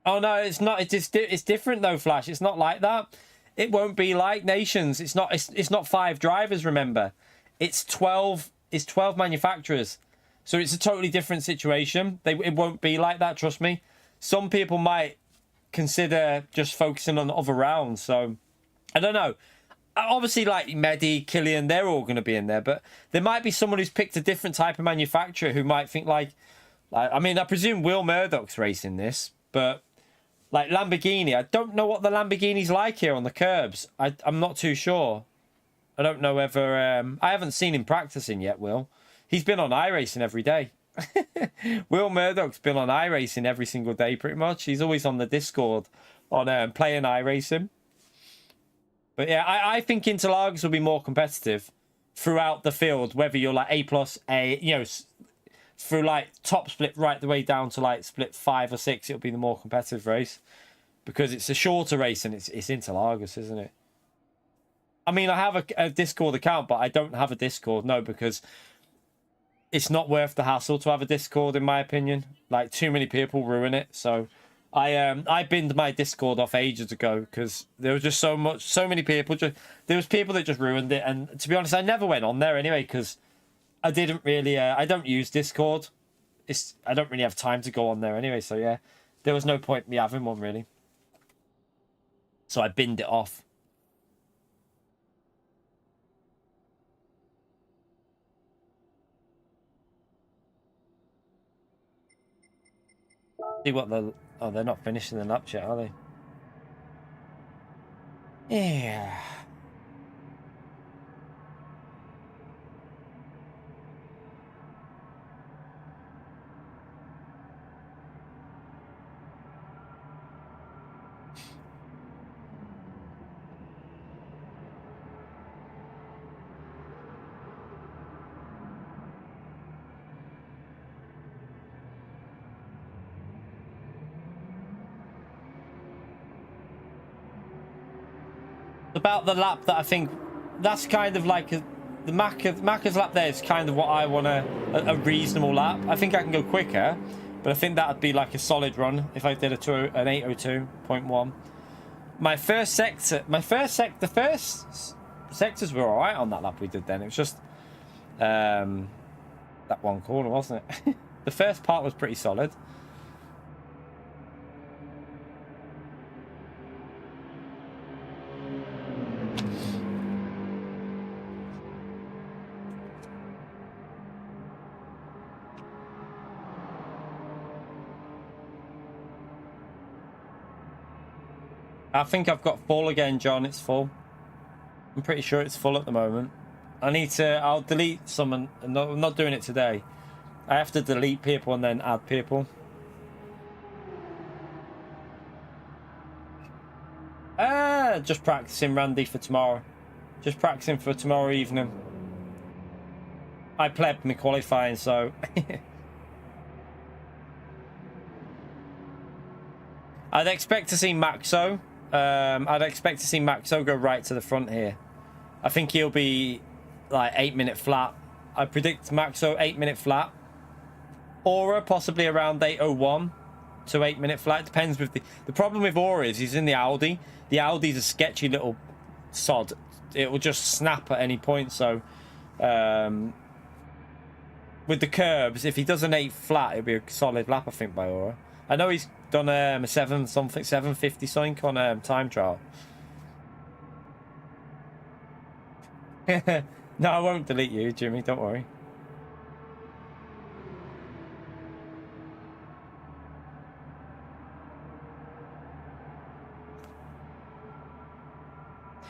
Oh, no, it's not. It's different, though, Flash. It's not like that. It won't be like Nations. It's not 5 drivers, remember. It's 12 manufacturers. So it's a totally different situation. It won't be like that, trust me. Some people might consider just focusing on other rounds. So, I don't know. Obviously, like Mehdi, Killian, they're all going to be in there. But there might be someone who's picked a different type of manufacturer who might think like I mean, I presume Will Murdoch's racing this. But like Lamborghini, I don't know what the Lamborghini's like here on the curbs. I'm not too sure. I don't know whether... I haven't seen him practicing yet, Will. He's been on iRacing every day. Will Murdoch's been on iRacing every single day, pretty much. He's always on the Discord on playing iRacing. But yeah, I think Interlagos will be more competitive throughout the field, whether you're like A+, you know, through like top split right the way down to like split 5 or 6, it'll be the more competitive race. Because it's a shorter race and it's Interlagos, isn't it? I mean, I have a Discord account, but I don't have a Discord, no, because it's not worth the hassle to have a Discord, in my opinion. Like, too many people ruin it. So I binned my Discord off ages ago because there was just so many people. There was people that just ruined it. And to be honest, I never went on there anyway because I didn't really... I don't use Discord. I don't really have time to go on there anyway. So yeah, there was no point in me having one really. So I binned it off. See what oh, they're not finishing the lap yet, are they? Yeah. About the lap that I think that's kind of like the Macca's lap there is kind of what I want a reasonable lap. I think I can go quicker, but I think that would be like a solid run if I did an 802.1. The first sectors were all right on that lap we did then. It was just that one corner, wasn't it? The first part was pretty solid. I think I've got full again, John. It's full. I'm pretty sure it's full at the moment. I'll delete some and I'm not doing it today. I have to delete people and then add people. Just practicing, Randy, for tomorrow. Just practicing for tomorrow evening. I plebbed me qualifying, so... I'd expect to see Maxo. I'd expect to see Maxo go right to the front here. I think he'll be like 8-minute flat. I predict Maxo 8-minute flat. Aura possibly around 8:01. to 8 minute flat. It depends with the problem with Aura is he's in the Audi. The Audi's a sketchy little sod. It will just snap at any point. So with the curbs, if he does an 8 flat, it'll be a solid lap, I think, by Aura. I know he's done a 750 something on time trial. No, I won't delete you, Jimmy. Don't worry.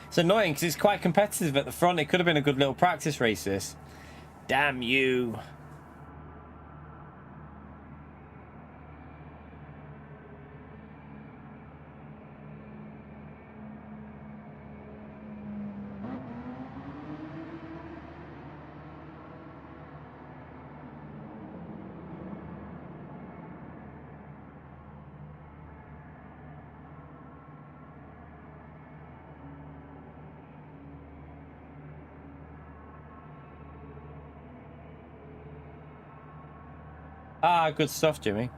It's annoying because it's quite competitive at the front. It could have been a good little practice race, this. Damn you. Ah, good stuff, Jimmy.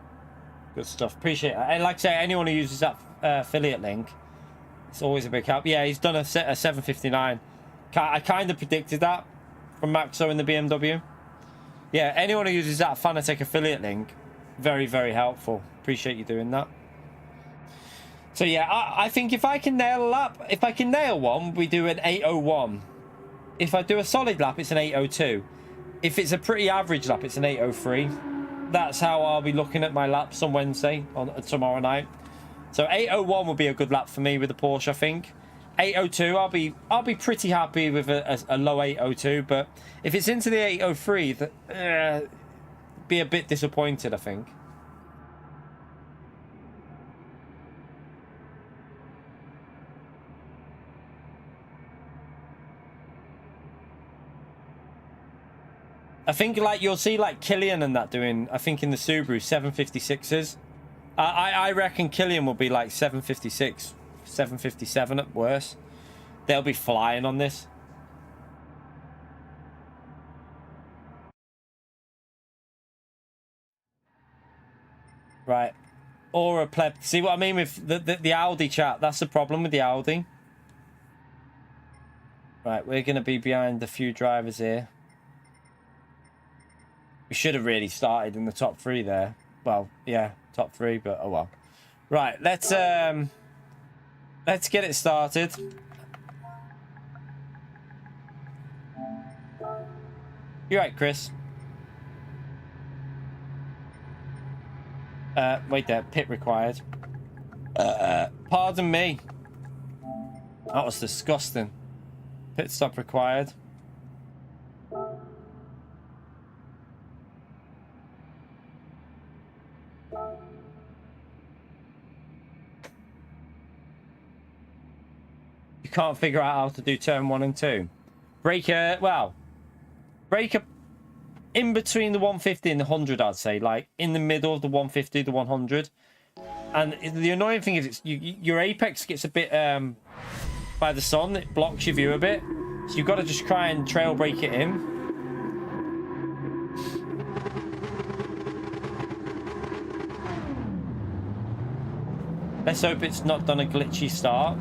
Good stuff. Appreciate it. And like I say, anyone who uses that affiliate link, it's always a big help. Yeah, he's done a 759. I kind of predicted that from Maxo in the BMW. Yeah, anyone who uses that Fanatec affiliate link, very, very helpful. Appreciate you doing that. So yeah, I think if I can nail a lap, if I can nail one, we do an 801. If I do a solid lap, it's an 802. If it's a pretty average lap, it's an 803. That's how I'll be looking at my laps on Wednesday, on tomorrow night. So 801 will be a good lap for me with the Porsche, I think. 802, I'll be pretty happy with a low 802. But if it's into the 803, be a bit disappointed, I think. I think like you'll see like Killian and that doing, I think in the Subaru 756s. I reckon Killian will be like 756, 757 at worst. They'll be flying on this. Right. Or a pleb. See what I mean with the Audi chat? That's the problem with the Audi. Right, we're going to be behind a few drivers here. We should have really started in the top 3 there. Well, yeah, top 3, but oh well. Right, let's get it started. You're right, Chris. Wait there, pit required. Pardon me. That was disgusting. Pit stop required. You can't figure out how to do turn 1 and 2. Breaker, well, breaker in between the 150 and the 100, I'd say, like in the middle of the 150 to 100. And the annoying thing is, your apex gets a bit by the sun. It blocks your view a bit, so you've got to just try and trail brake it in. Let's hope it's not done a glitchy start.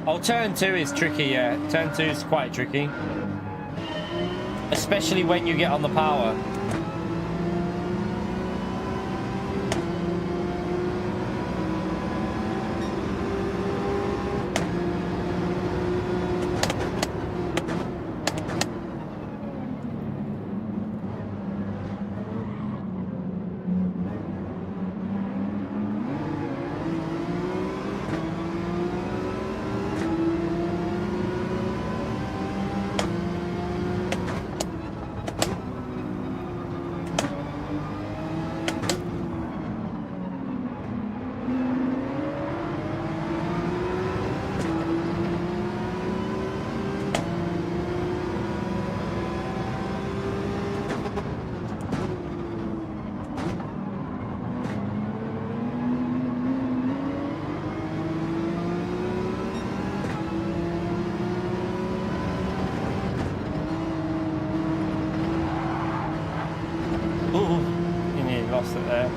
Oh, turn 2 is tricky, yeah. Turn 2 is quite tricky. Especially when you get on the power. Ooh, you nearly lost it there.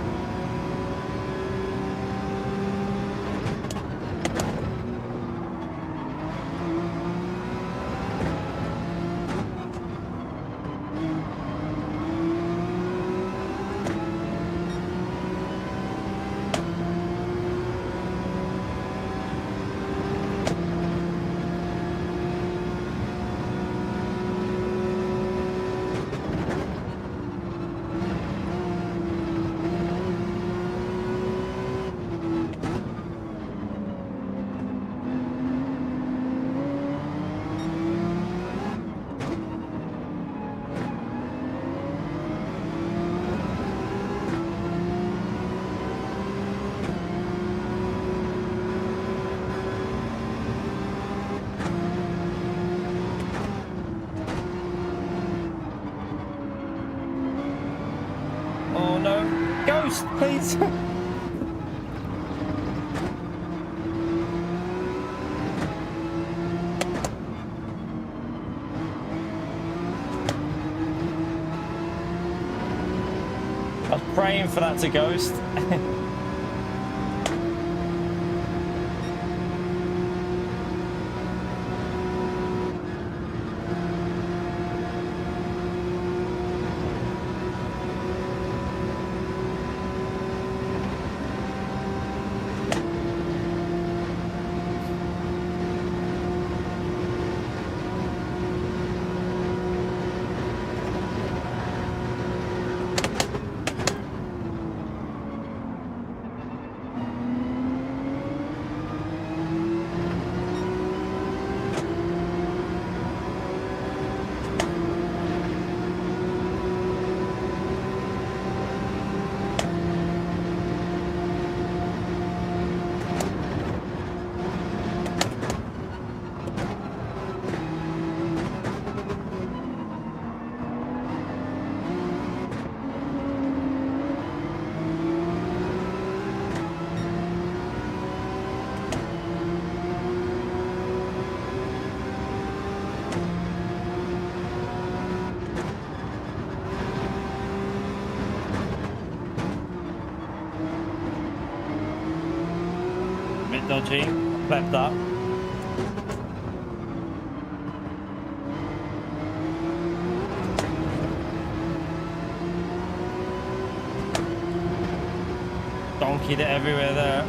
Oh no, Ghost, please. I was praying for that to Ghost. Bit dodgy, left that. Donkeyed it everywhere there.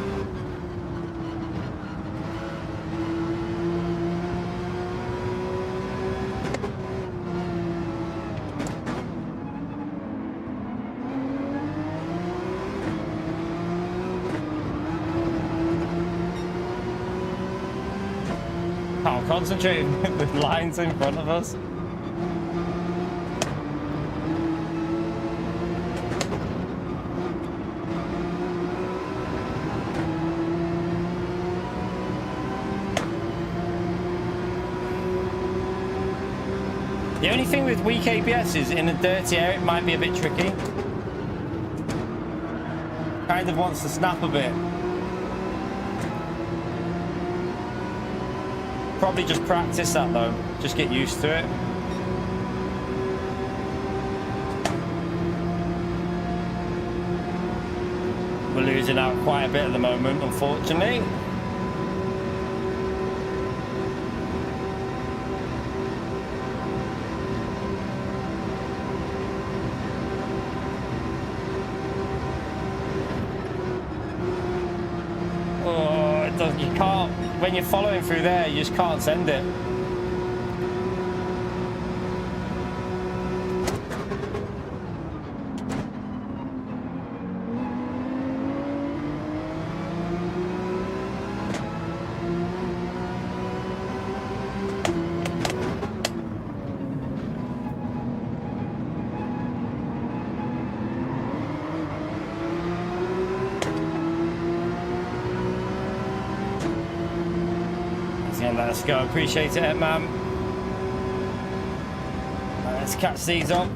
Can't concentrate with lines in front of us. The only thing with weak ABS is in a dirty area it might be a bit tricky. Kind of wants to snap a bit. Probably just practice that though, just get used to it. We're losing out quite a bit at the moment, unfortunately. Oh, it does, you can't. When you're following through there, you just can't send it. Let's go, appreciate it, man. Right, let's catch these up.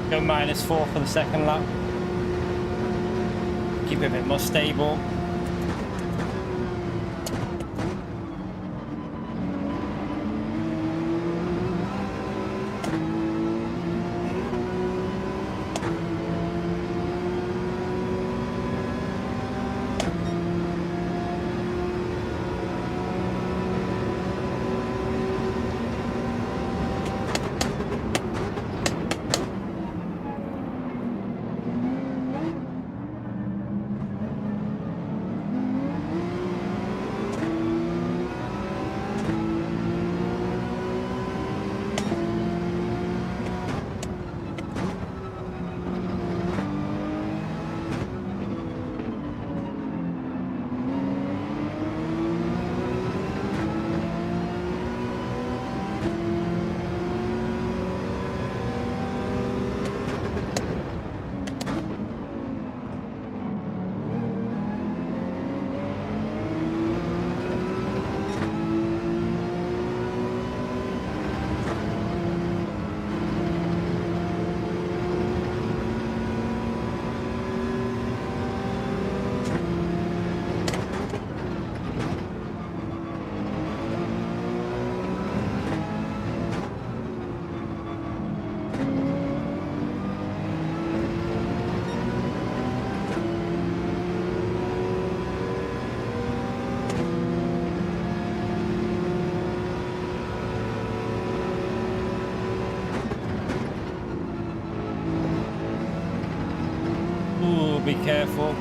Go -4 for the second lap. Keep it a bit more stable. Be careful.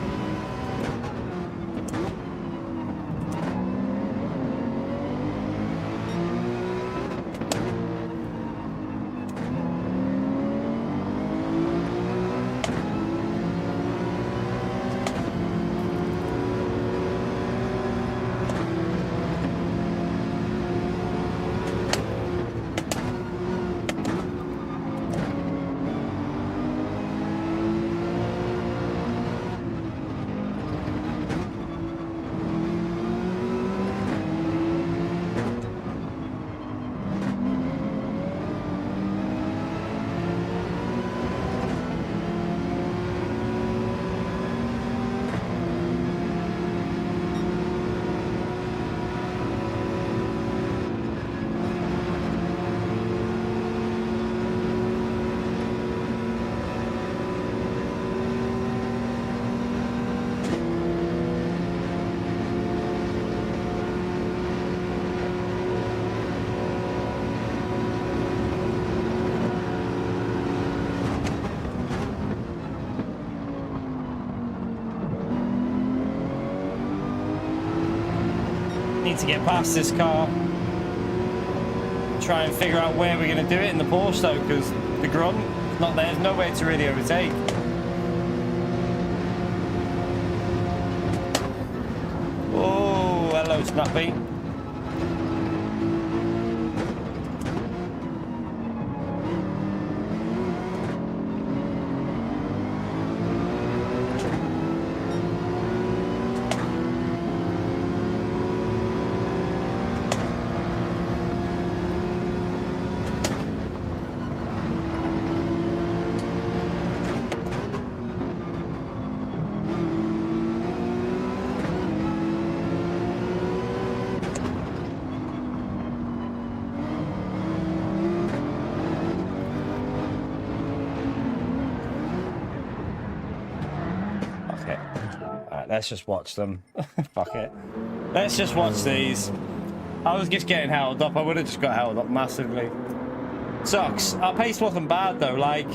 Need to get past this car. Try and figure out where we're going to do it in the Porsche though, because the grunt, not there. There's no way to really overtake. Oh, hello, Snappy. Let's just watch them. Fuck it. Let's just watch these. I was just getting held up. I would have just got held up massively. Sucks. Our pace wasn't bad though. Like,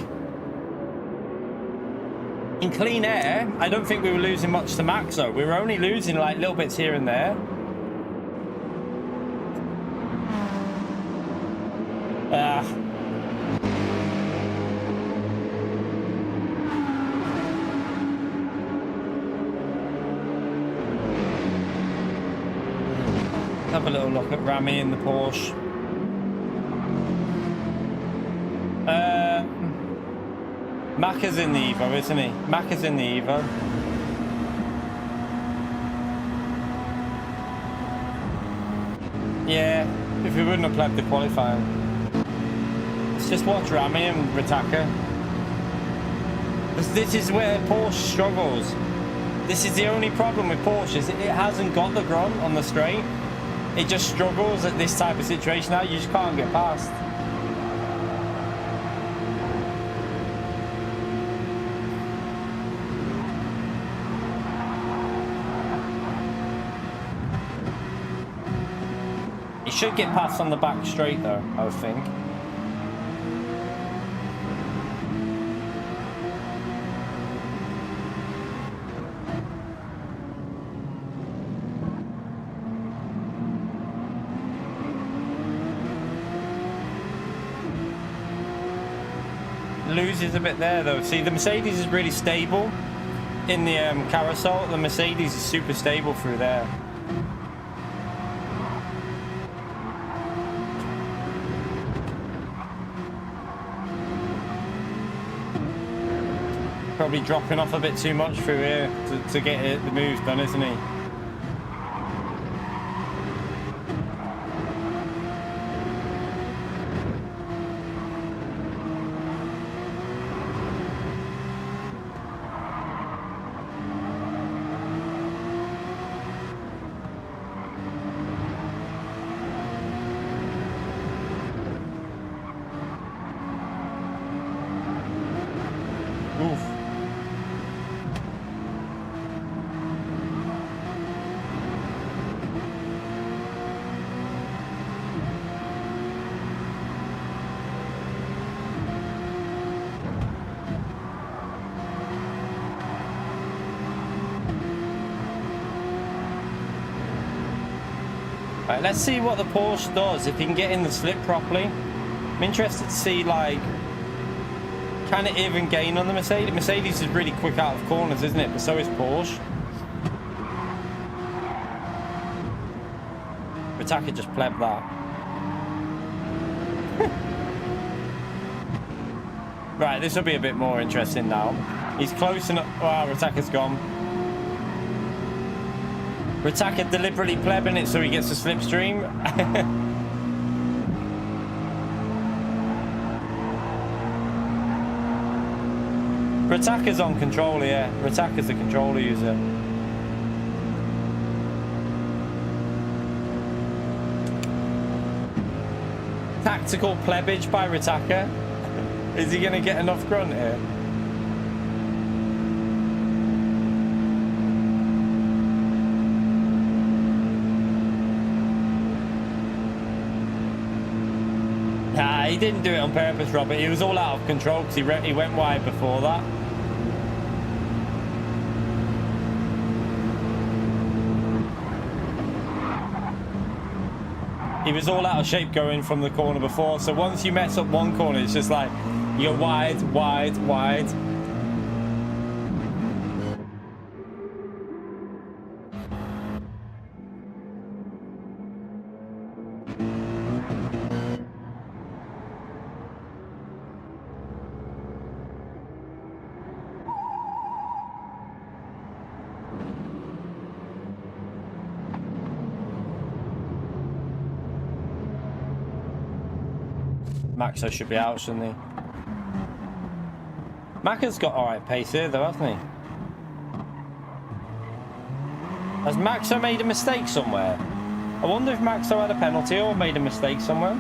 in clean air, I don't think we were losing much to max though. We were only losing like little bits here and there. Have a little look at Rami in the Porsche. Macca's in the Evo, isn't he? Macca's in the Evo. Yeah, if we wouldn't have played the qualifying. Let's just watch Rami and Ritaka. This is where Porsche struggles. This is the only problem with Porsche, is it hasn't got the grunt on the straight. It just struggles at this type of situation now. You just can't get past. It should get past on the back straight though, I would think. Loses a bit there though. See, the Mercedes is really stable in the carousel. The Mercedes is super stable through there. Probably dropping off a bit too much through here to get the moves done, isn't he? Right, let's see what the Porsche does, if he can get in the slip properly. I'm interested to see, like, can it even gain on the Mercedes? Mercedes is really quick out of corners, isn't it? But so is Porsche. Ritaka just pleb that. Right, this will be a bit more interesting now. He's close enough. Wow, Ritaka's gone. Ritaka deliberately plebbing it so he gets a slipstream. Ritaka's on controller, yeah. Ritaka's the controller user. Tactical plebbage by Ritaka. Is he going to get enough grunt here? Nah, he didn't do it on purpose, Robert. He was all out of control because he went wide before that. He was all out of shape going from the corner before. So once you mess up one corner, it's just like you're wide, wide, wide. Maxo should be out, shouldn't he? Macca's got alright pace here though, hasn't he? Has Maxo made a mistake somewhere? I wonder if Maxo had a penalty or made a mistake somewhere.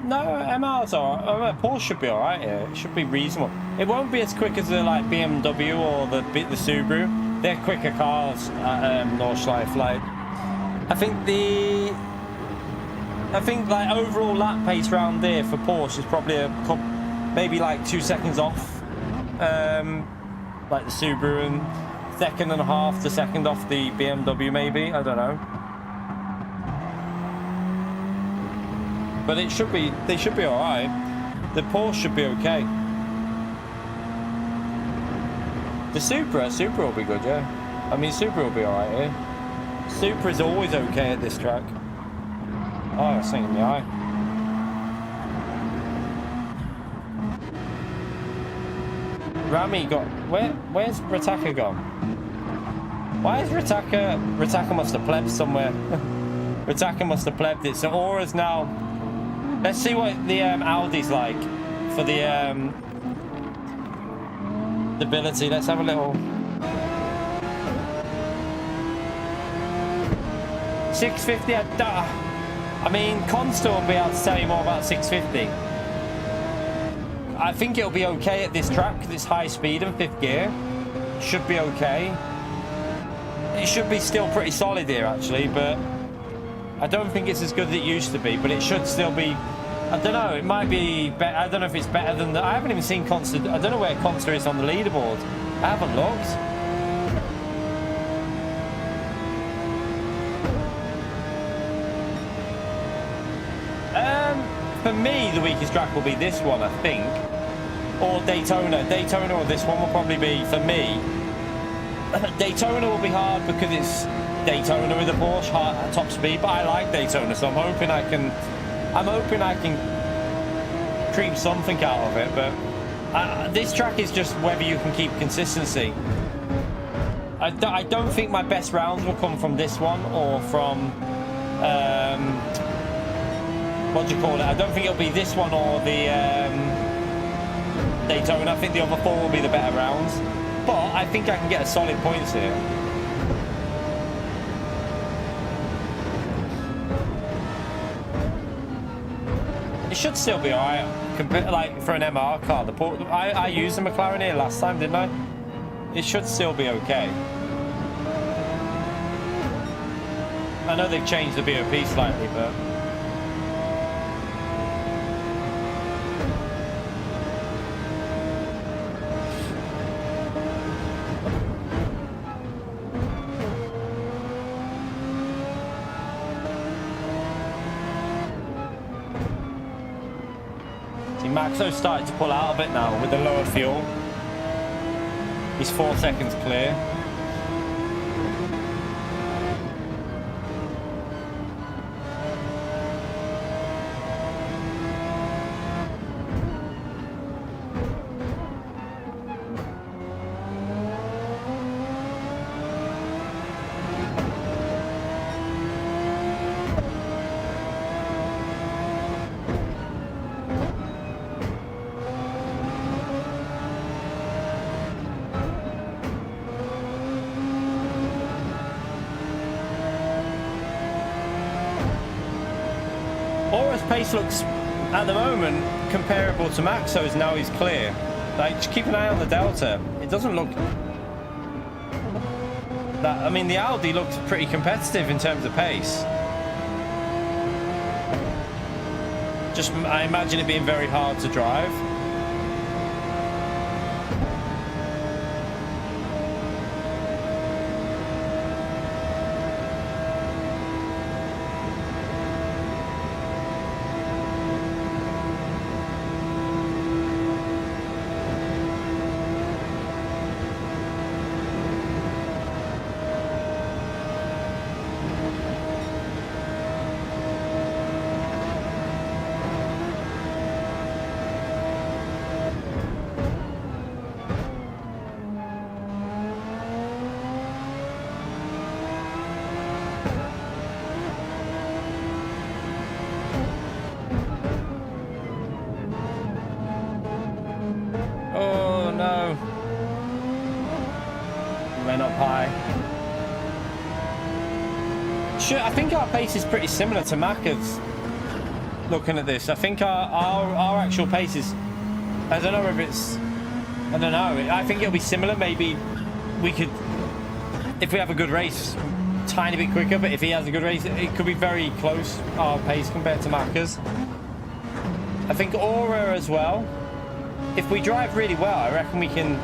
No, MR's alright. Porsche should be alright here. It should be reasonable. It won't be as quick as the like BMW or the Subaru. They're quicker cars at Nordschleife. Like, I think like overall lap pace round there for Porsche is probably maybe like 2 seconds off, like the Subaru, and second and a half to second off the BMW maybe. I don't know. But they should be all right. The Porsche should be okay. The Supra will be good, yeah. I mean, Supra will be all right here. Supra is always okay at this track. Oh, I was thinking the eye. Rami got... Where's Rataka gone? Why is Rataka... Rataka must have plebbed somewhere. Rataka must have plebbed it. So Aura's now... Let's see what the Audi's like for the ability. Let's have a little... 650. I mean, Consta will be able to tell you more about 650. I think it'll be okay at this track because it's high speed and 5th gear. Should be okay. It should be still pretty solid here actually, but I don't think it's as good as it used to be, but it should still be. I don't know, it might be better. I don't know if it's better than the... I haven't even seen Consta. I don't know where Consta is on the leaderboard. I haven't looked. For me, the weakest track will be this one, I think. Or Daytona. Daytona or this one will probably be, for me. Daytona will be hard because it's Daytona with a Porsche at top speed, but I like Daytona, so I'm hoping I can creep something out of it, but this track is just whether you can keep consistency. I don't think my best rounds will come from this one or from what do you call it? I don't think it'll be this one or the Daytona. I think the other 4 will be the better rounds, but I think I can get a solid points here. It should still be alright, like for an MR car. I used a McLaren here last time, didn't I? It should still be okay. I know they've changed the BOP slightly, but... Maxo's started to pull out a bit now with the lower fuel. He's 4 seconds clear. Pace looks at the moment comparable to Maxo's now he's clear. Like, just keep an eye on the Delta. It doesn't look that... I mean, the Audi looks pretty competitive in terms of pace. Just, I imagine it being very hard to drive. I think our pace is pretty similar to Macca's. Looking at this, I think our actual pace is... I don't know if it's... I don't know. I think it'll be similar. Maybe we could, if we have a good race, tiny bit quicker. But if he has a good race, it could be very close, our pace compared to Macca's. I think Aura as well. If we drive really well, I reckon we can...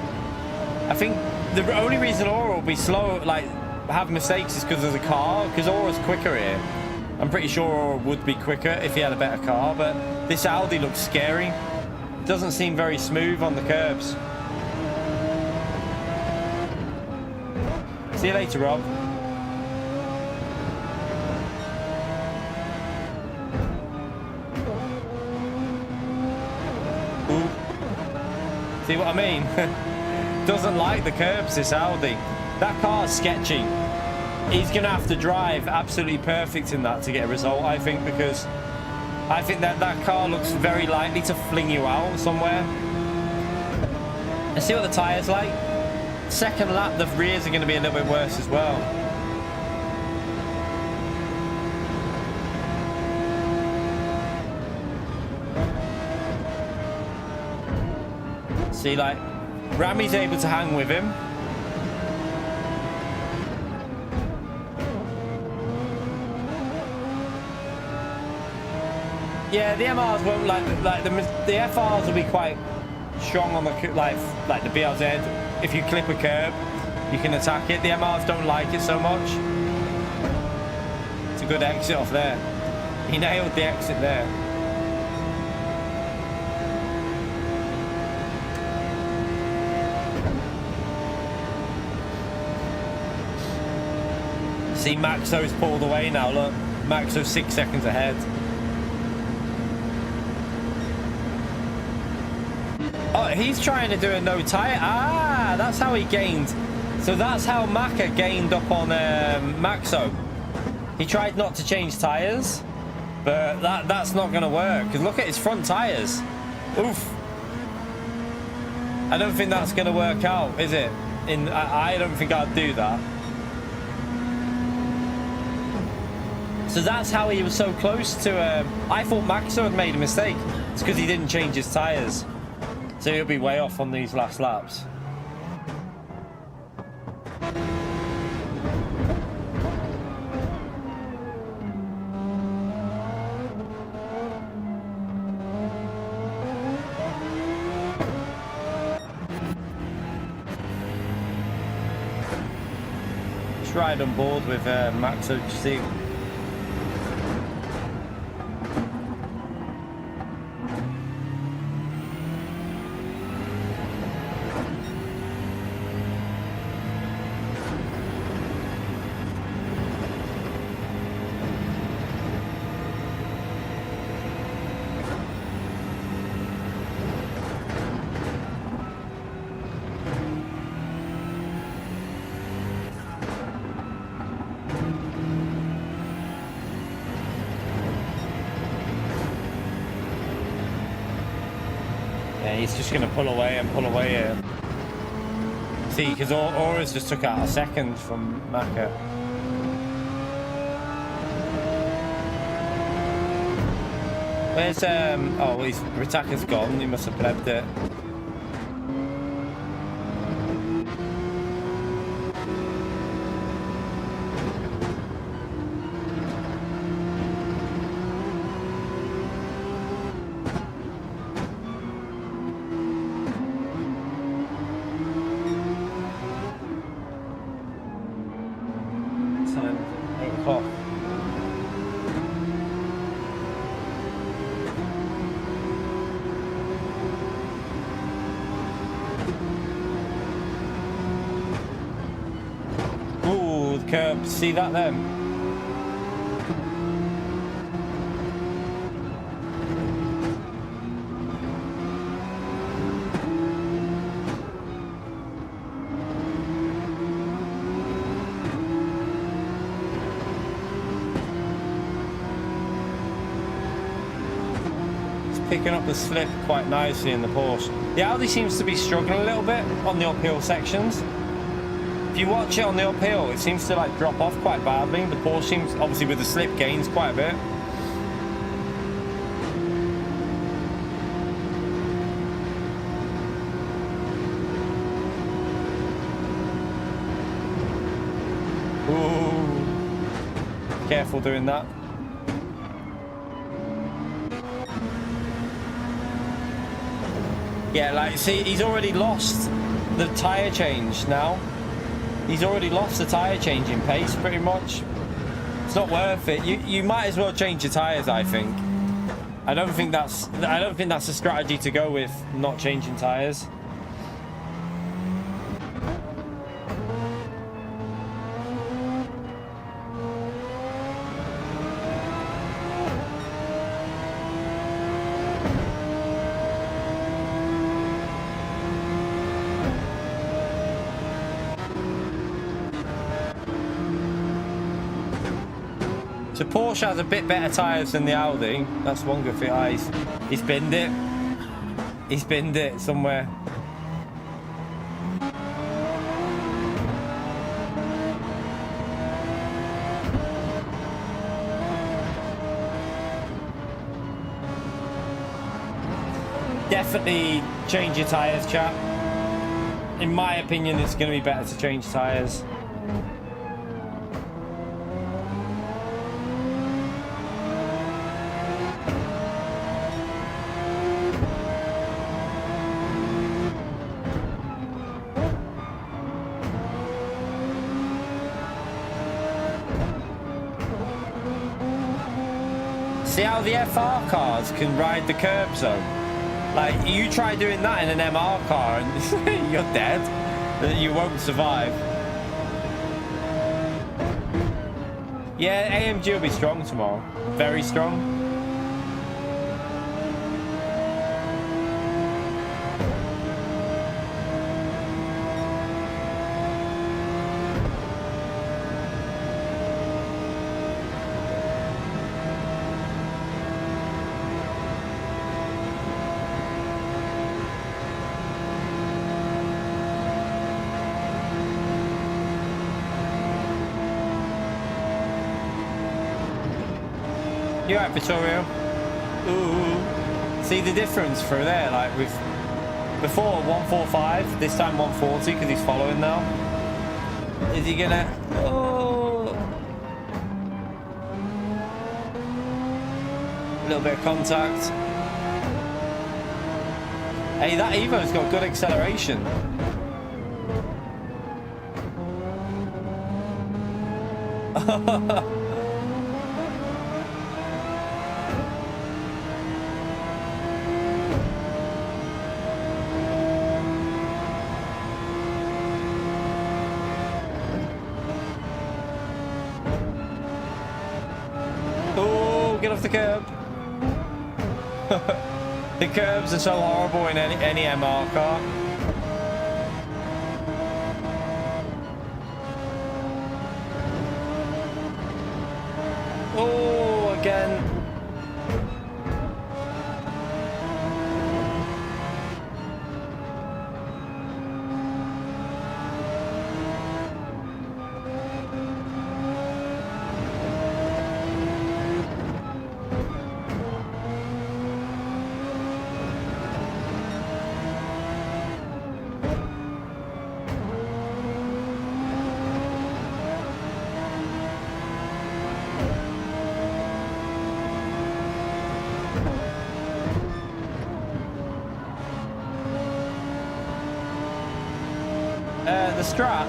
I think the only reason Aura will be slow, like... have mistakes is because of the car, because Aura's quicker here. I'm pretty sure Aura would be quicker if he had a better car, but this Audi looks scary. It doesn't seem very smooth on the curbs. See you later, Rob. Ooh. See what I mean? doesn't like the curbs, this Audi. That car's sketchy. He's going to have to drive absolutely perfect in that to get a result, I think, because I think that car looks very likely to fling you out somewhere. Let's see what the tyres like. Second lap, the rears are going to be a little bit worse as well. See, like, Rami's able to hang with him. Yeah, the MRs won't like the FRs will be quite strong on the like the BRZ. If you clip a curb, you can attack it. The MRs don't like it so much. It's a good exit off there. He nailed the exit there. See, Maxo's pulled away now. Look, Maxo's 6 seconds ahead. Oh, he's trying to do a no tire. Ah, that's how he gained. So that's how Maka gained up on Maxo. He tried not to change tires, but that's not going to work. Because look at his front tires. Oof. I don't think that's going to work out, is it? I don't think I'd do that. So that's how he was so close to... I thought Maxo had made a mistake. It's because he didn't change his tires. So he'll be way off on these last laps. Just ride on board with Maxo. See. He's just going to pull away and pull away here. See, because Aura's just took out a second from Maka. Where's, oh, his Ritaka's gone. He must have blebbed it. See that then? It's picking up the slip quite nicely in the Porsche. The Audi seems to be struggling a little bit on the uphill sections. If you watch it on the uphill, it seems to like drop off quite badly. The Porsche seems, obviously with the slip, gains quite a bit. Ooh. Careful doing that. Yeah, like, see, he's already lost the tyre change now. He's already lost the tyre changing pace, pretty much. It's not worth it. You might as well change your tyres, I think. I don't think that's a strategy to go with, not changing tyres. So Porsche has a bit better tyres than the Audi. That's one good thing. Oh, he's binned it. He's binned it somewhere. Definitely change your tyres, chap. In my opinion, it's going to be better to change tyres. See how the FR cars can ride the curb zone? Like, you try doing that in an MR car and you're dead. You won't survive. Yeah, AMG will be strong tomorrow. Very strong. You're right, Vittorio. Ooh. See the difference through there? Like, with before 145, this time 140 because he's following now. Is he gonna? Oh. A little bit of contact. Hey, that Evo's got good acceleration. Get off the curb. The curbs are so horrible in any MR car. Oh, again.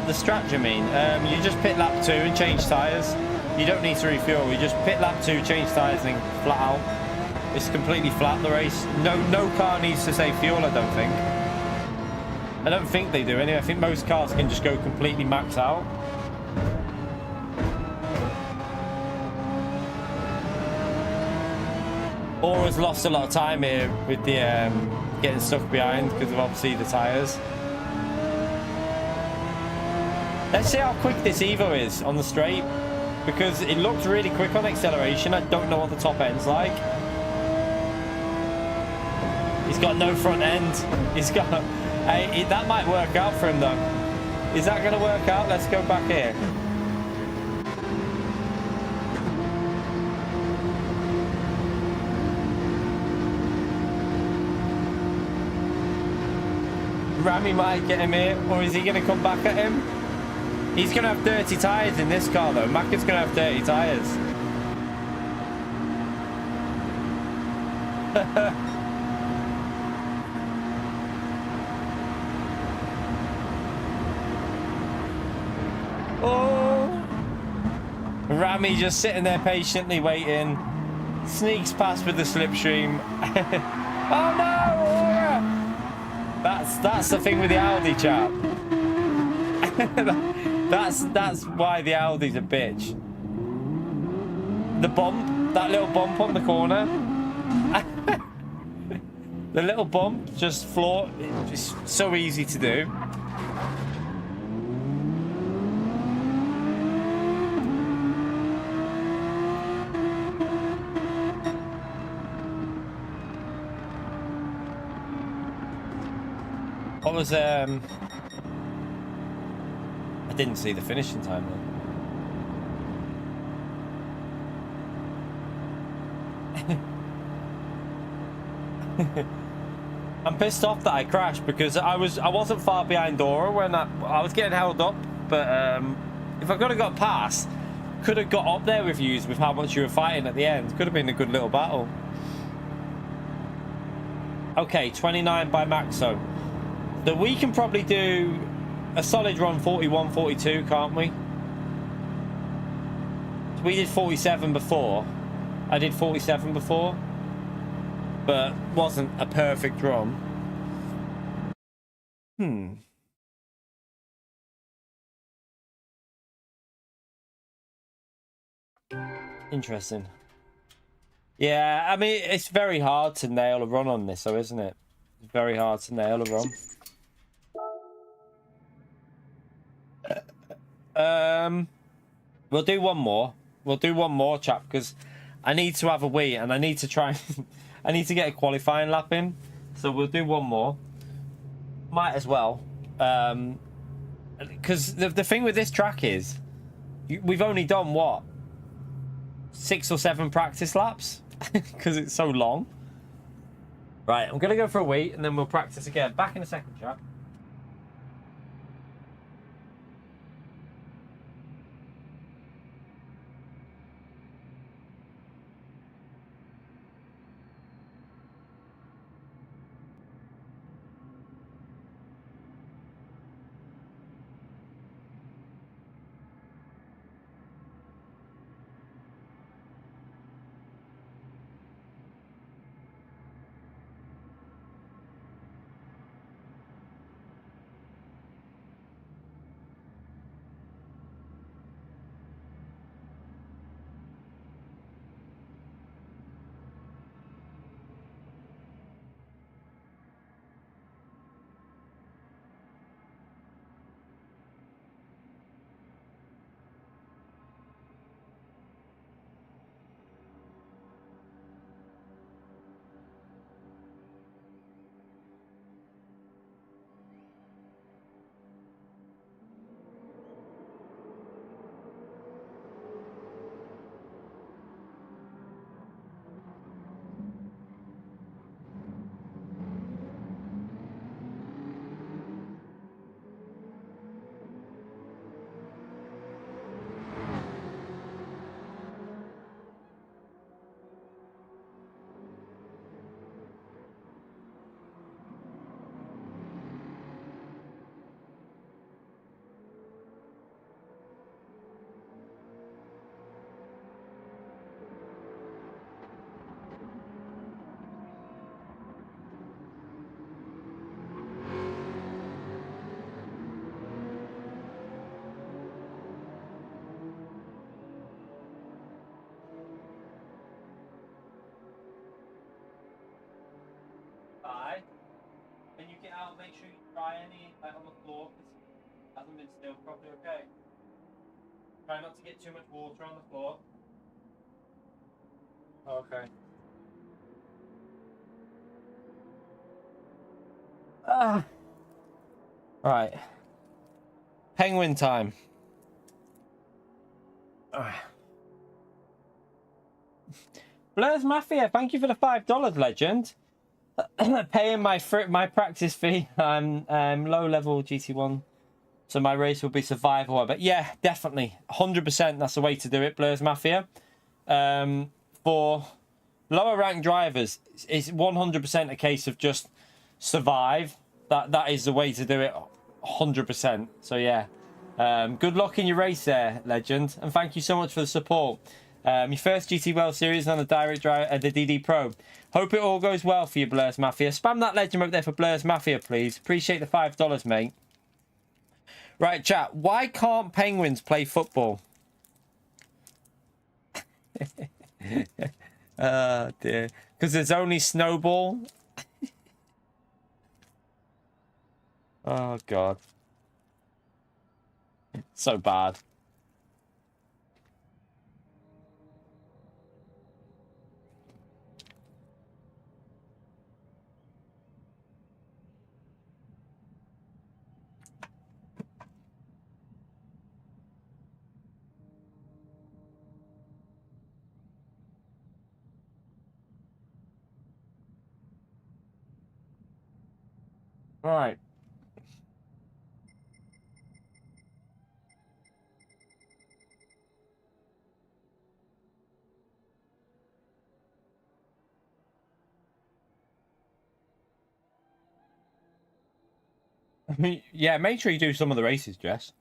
The strat, you mean? You just pit lap 2 and change tyres. You don't need to refuel. You just pit lap 2, change tyres, and then flat out. It's completely flat, the race. No car needs to save fuel, I don't think. I don't think they do anyway. I think most cars can just go completely max out. Or has lost a lot of time here with the getting stuck behind because of obviously the tyres. Let's see how quick this Evo is on the straight, because it looks really quick on acceleration. I don't know what the top end's like. He's got no front end. He's got... Hey, that might work out for him though. Is that going to work out? Let's go back here. Rami might get him here, or is he going to come back at him? He's going to have dirty tyres in this car though. Macca's going to have dirty tyres. Oh! Rami just sitting there patiently waiting. Sneaks past with the slipstream. Oh no! Aura! That's the thing with the Audi, chap. That's why the Audi's a bitch. The bump, that little bump on the corner. The little bump, just floor. It's so easy to do. was I didn't see the finishing time then. I'm pissed off that I crashed because I wasn't far behind Dora when I was getting held up, but if I could have got past, could have got up there with you with how much you were fighting at the end. Could have been a good little battle. Okay, 29 by Maxo. So we can probably do a solid run 41, 42, can't we? So we did 47 before. I did 47 before, but wasn't a perfect run. Interesting. Yeah, I mean, it's very hard to nail a run on this, though, isn't it? It's very hard to nail a run. We'll do one more. We'll do one more, chap, because I need to have a wee, and I need to try. I need to get a qualifying lap in, so we'll do one more. Might as well, because the thing with this track is, we've only done what, 6 or 7 practice laps, because it's so long. Right, I'm gonna go for a wee, and then we'll practice again. Back in a second, chap. When you get out, make sure you try any on the floor because it hasn't been stilled properly. Okay. Try not to get too much water on the floor. Okay. Right. Penguin time. Blur's Mafia, thank you for the $5, legend. Paying my practice fee. I'm low level GT1, so my race will be survival. But yeah, definitely 100%. That's the way to do it. Blur's Mafia. For lower ranked drivers, it's 100% a case of just survive. That is the way to do it. 100%. So yeah, good luck in your race there, legend, and thank you so much for the support. Your first GT World Series on the direct drive, the DD Pro. Hope it all goes well for you, Blur's Mafia. Spam that legend up there for Blur's Mafia, please. Appreciate the $5, mate. Right, chat. Why can't penguins play football? Oh dear. Because there's only snowball. Oh god. So bad. All right. I mean, yeah, make sure you do some of the races, Jess.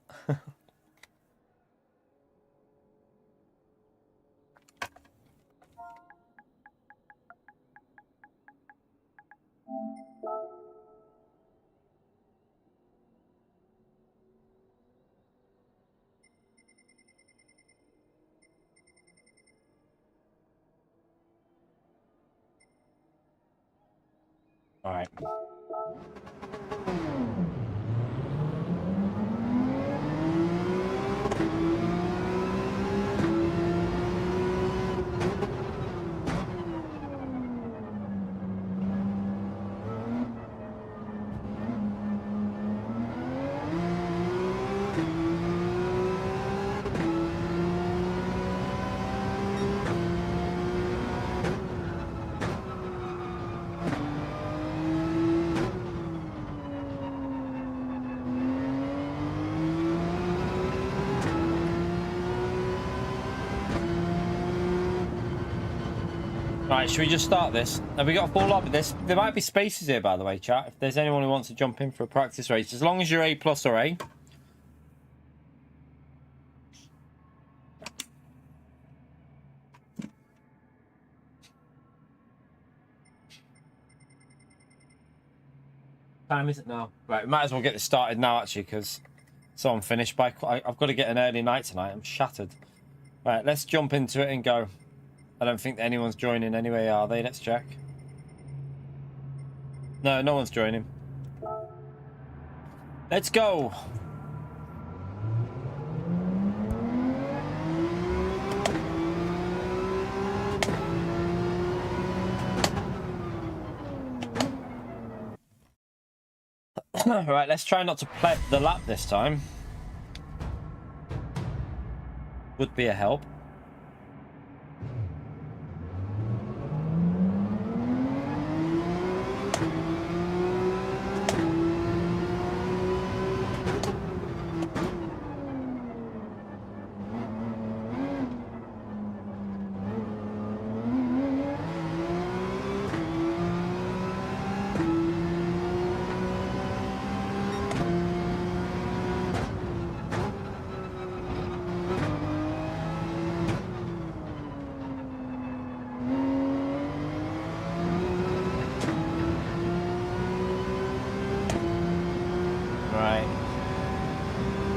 All right. Right, should we just start this? Have we got a full lobby? There might be spaces here, by the way, chat. If there's anyone who wants to jump in for a practice race, as long as you're A+ or A. Time is it now? Right, we might as well get this started now, actually, because so I'm finished by. I've got to get an early night tonight. I'm shattered. Right, let's jump into it and go. I don't think anyone's joining anyway, are they? Let's check. No, no one's joining. Let's go. Right, let's try not to pleb the lap this time. Would be a help.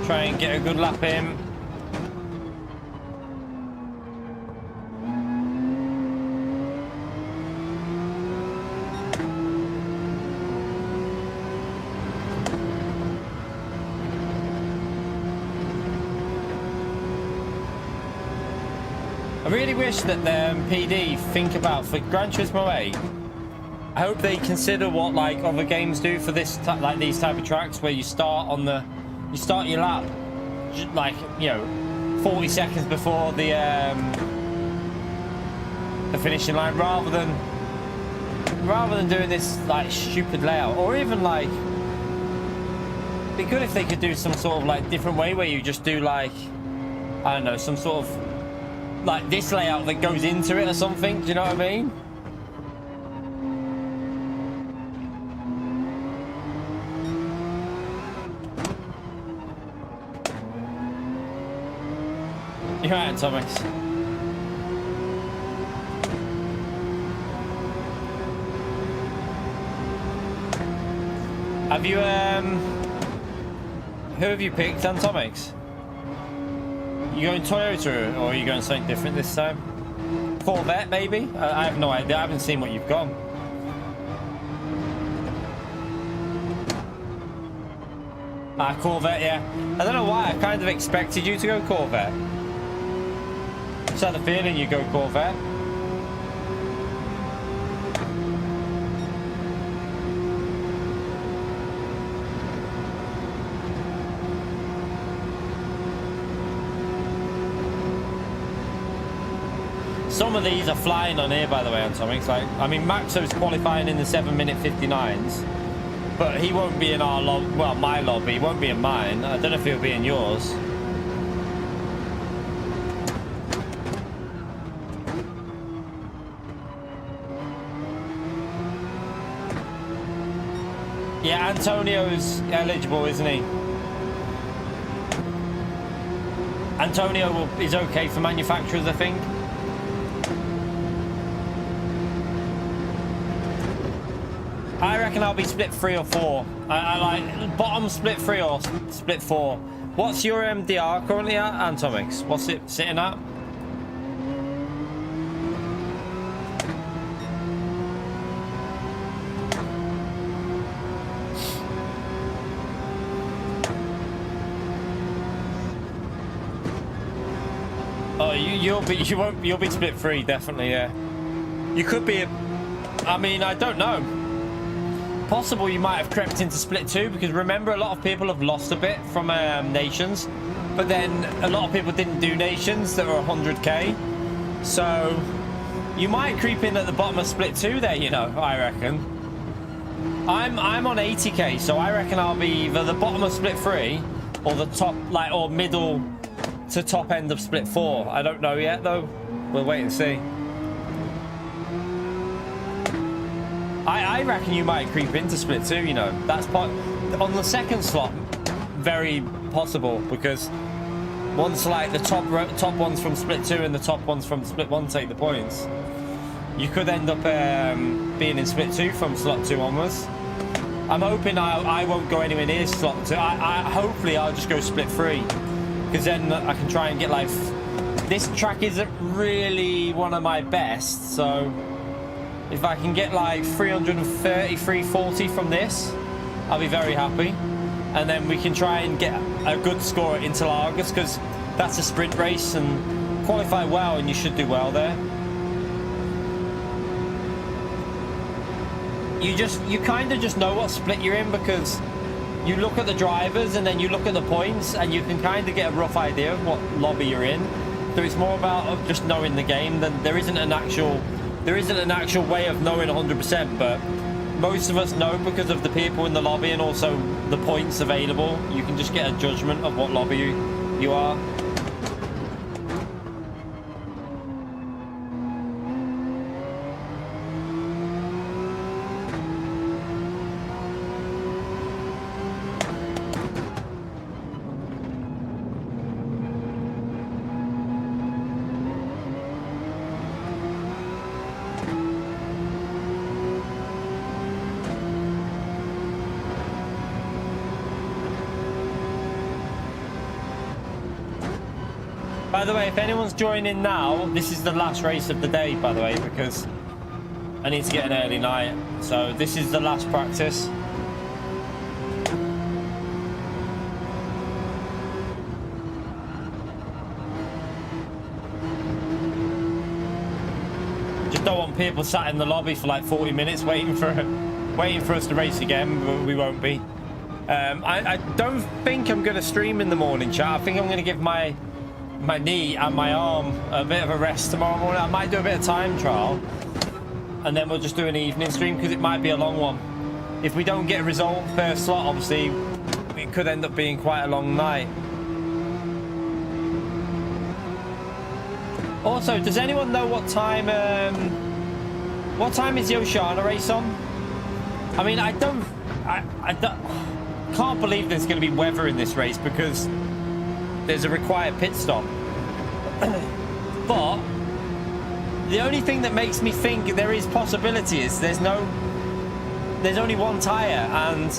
Try and get a good lap in. I really wish that the PD think about for Gran Turismo 8. I hope they consider what like other games do for this like these type of tracks where you start on the your lap like 40 seconds before the finishing line, rather than doing this like stupid layout. Or even like it'd be good if they could do some sort of like different way where you just do like I don't know, some sort of like this layout that goes into it or something. Do you know what I mean? You're right, Atomics. Have you who have you picked, Atomics? You going Toyota or are you going something different this time? Corvette maybe? I have no idea. I haven't seen what you've gone. Corvette, yeah. I don't know why. I kind of expected you to go Corvette. Just had a feeling you go Corvette. Some of these are flying on here, by the way, on Atomics. Like, I mean, Maxo's qualifying in the 7-minute 59s. But he won't be in our lobby. Well, my lobby. He won't be in mine. I don't know if he'll be in yours. Yeah, Antonio's eligible, isn't he? Antonio is okay for manufacturers, I think. I reckon I'll be split 3 or 4. I like bottom split 3 or split 4. What's your MDR currently at, Antomix? What's it sitting at? Oh, you'll be split 3, definitely. Yeah, you could be. I mean, I don't know. Possible you might have crept into split 2, because remember, a lot of people have lost a bit from nations, but then a lot of people didn't do nations that were 100k, so you might creep in at the bottom of split 2 there, you know. I reckon I'm on 80k, so I reckon I'll be either the bottom of split 3 or the top, like, or middle to top end of split 4. I don't know yet though, we'll wait and see. I reckon you might creep into split 2, you know. That's on the second slot, very possible, because once like the top ones from split 2 and the top ones from split 1 take the points, you could end up being in split 2 from slot 2 onwards. I'm hoping I won't go anywhere near slot 2. Hopefully I'll just go split 3, because then I can try and get like, this track isn't really one of my best, so if I can get like 330, 340 from this, I'll be very happy. And then we can try and get a good score at Interlagos, because that's a sprint race, and qualify well and you should do well there. You kind of just know what split you're in, because you look at the drivers and then you look at the points, and you can kind of get a rough idea of what lobby you're in. So it's more about just knowing the game. Than there isn't an actual way of knowing 100%, but most of us know because of the people in the lobby and also the points available. You can just get a judgment of what lobby you are. By the way, if anyone's joining now, this is the last race of the day, by the way, because I need to get an early night. So this is the last practice. Just don't want people sat in the lobby for like 40 minutes waiting for us to race again, but we won't be. I don't think I'm going to stream in the morning, chat. I think I'm going to give my knee and my arm a bit of a rest tomorrow morning. I might do a bit of time trial, and then we'll just do an evening stream, because it might be a long one. If we don't get a result first slot, obviously it could end up being quite a long night. Also, does anyone know what time is the Oceana race on? I mean, I can't believe there's going to be weather in this race, because there's a required pit stop. But the only thing that makes me think there is possibility is there's only one tyre, and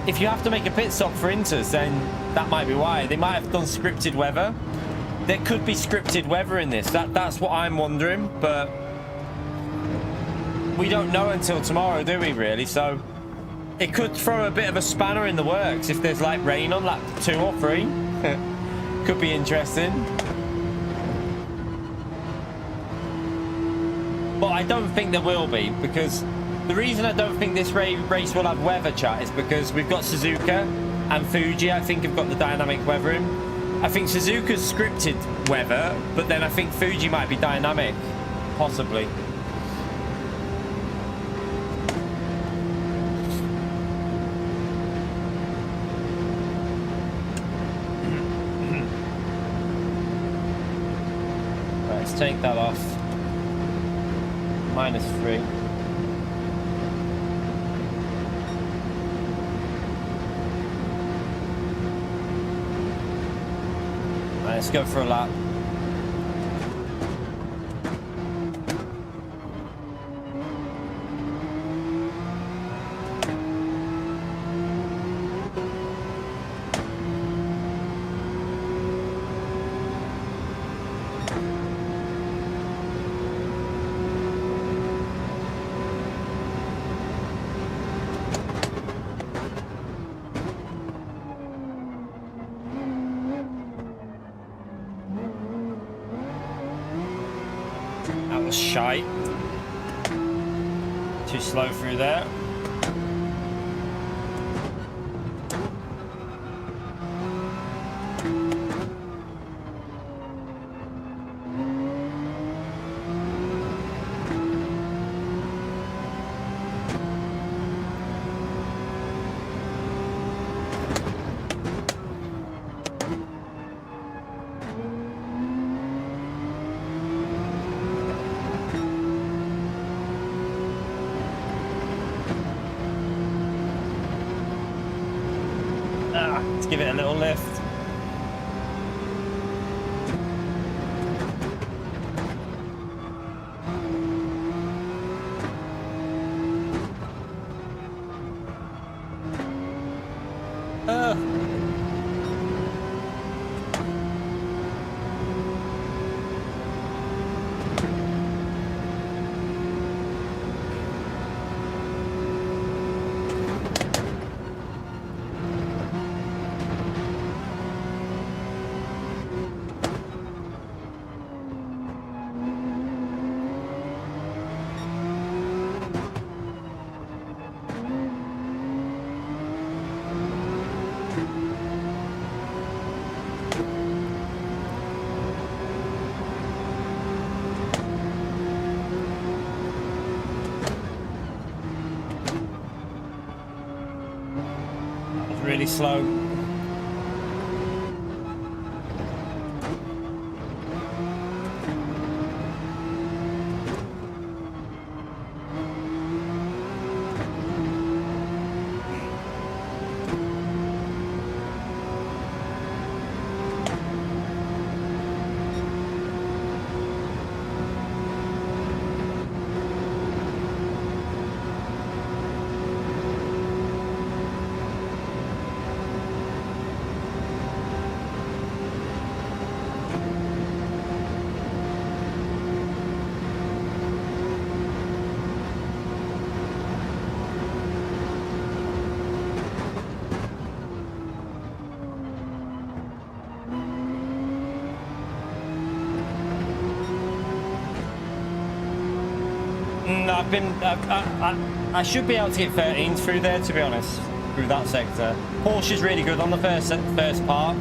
if you have to make a pit stop for Inters, then that might be why. They might have done scripted weather. There could be scripted weather in this. That's what I'm wondering, but we don't know until tomorrow, do we, really? So it could throw a bit of a spanner in the works if there's like rain on lap 2 or 3. Could be interesting. But I don't think there will be, because the reason I don't think this race will have weather, chat, is because we've got Suzuka and Fuji, I think, have got the dynamic weather in. I think Suzuka's scripted weather, but then I think Fuji might be dynamic, possibly. let's take that off. -3. Right, let's go for a lap. That was shite. Too slow through there. Let's give it a little lift. Really slow. I should be able to get 13 through there, to be honest, through that sector. Porsche's really good on the first part.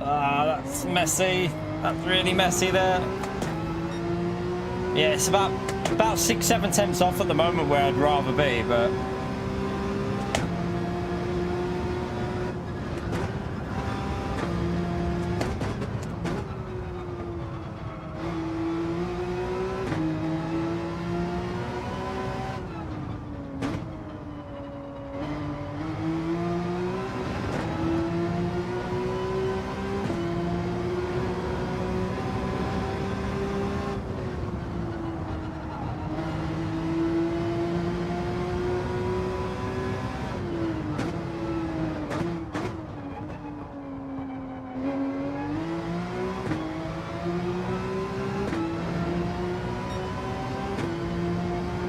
That's messy. That's really messy there. Yeah, it's about 6-7 tenths off at the moment where I'd rather be, but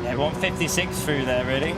yeah, 156 through there, really.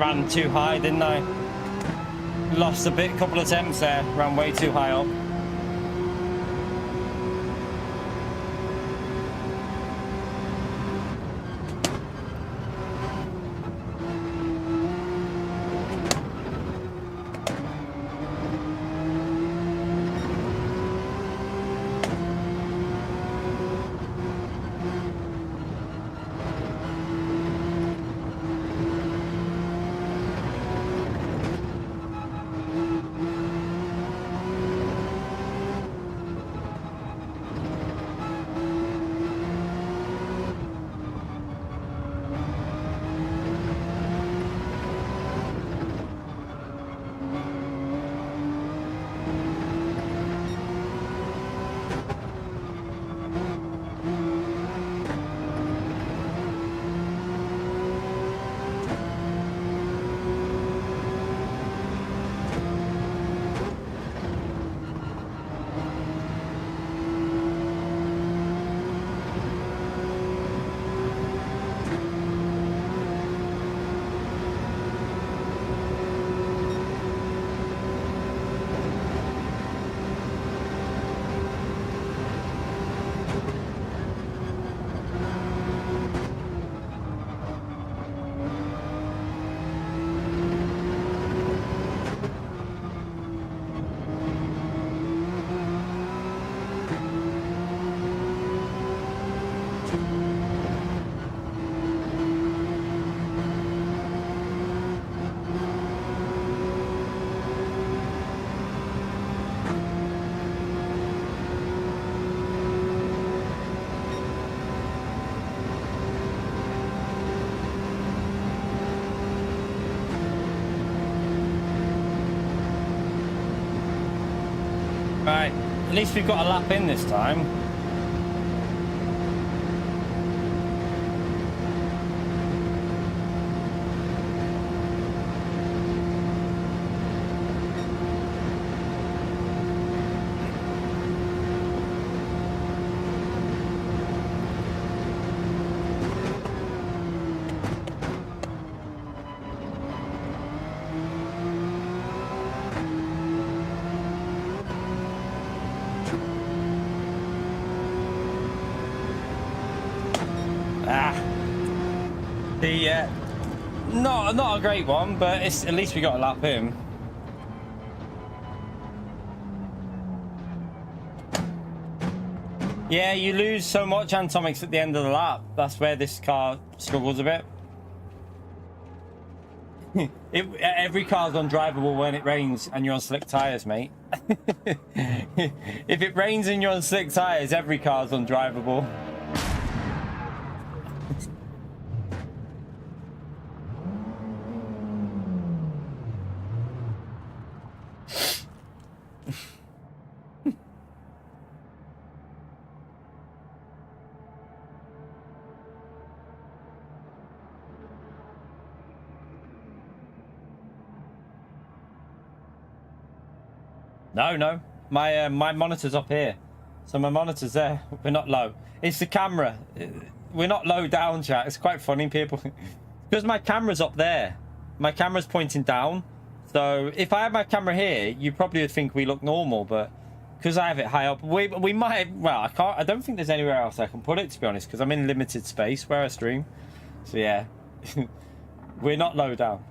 ran too high, didn't I? Lost a couple of attempts there. Ran way too high up. Right, at least we've got a lap in this time. Not a great one, but it's at least we got a lap in. Yeah, you lose so much anatomics at the end of the lap. That's where this car struggles a bit. Every car's undrivable when it rains and you're on slick tires, mate. If it rains and you're on slick tires, every car's undrivable. No, my monitor's up here, so my monitor's there. We're not low. It's the camera. We're not low down, chat. It's quite funny, people, because my camera's up there. My camera's pointing down. So if I had my camera here, you probably would think we look normal, but because I have it high up, we might. Well, I can't. I don't think there's anywhere else I can put it, to be honest, because I'm in limited space where I stream. So yeah, we're not low down.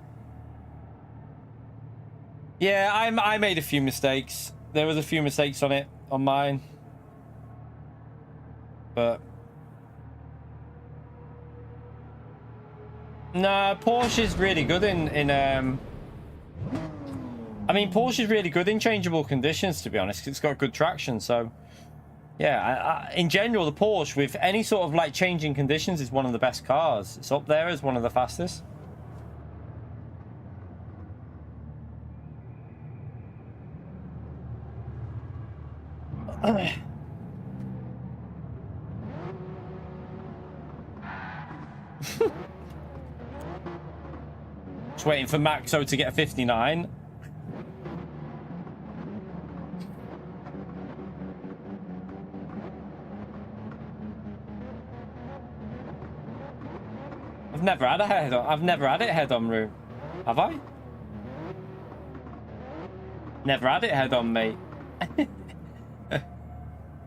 Yeah, I made a few mistakes. There was a few mistakes on mine. But nah, Porsche is really good in I mean, Porsche is really good in changeable conditions, to be honest. It's got good traction, so yeah. In general, the Porsche with any sort of like changing conditions is one of the best cars. It's up there as one of the fastest. Just waiting for Maxo to get a 59. I've never had it head on route. Have I? Never had it head on, mate.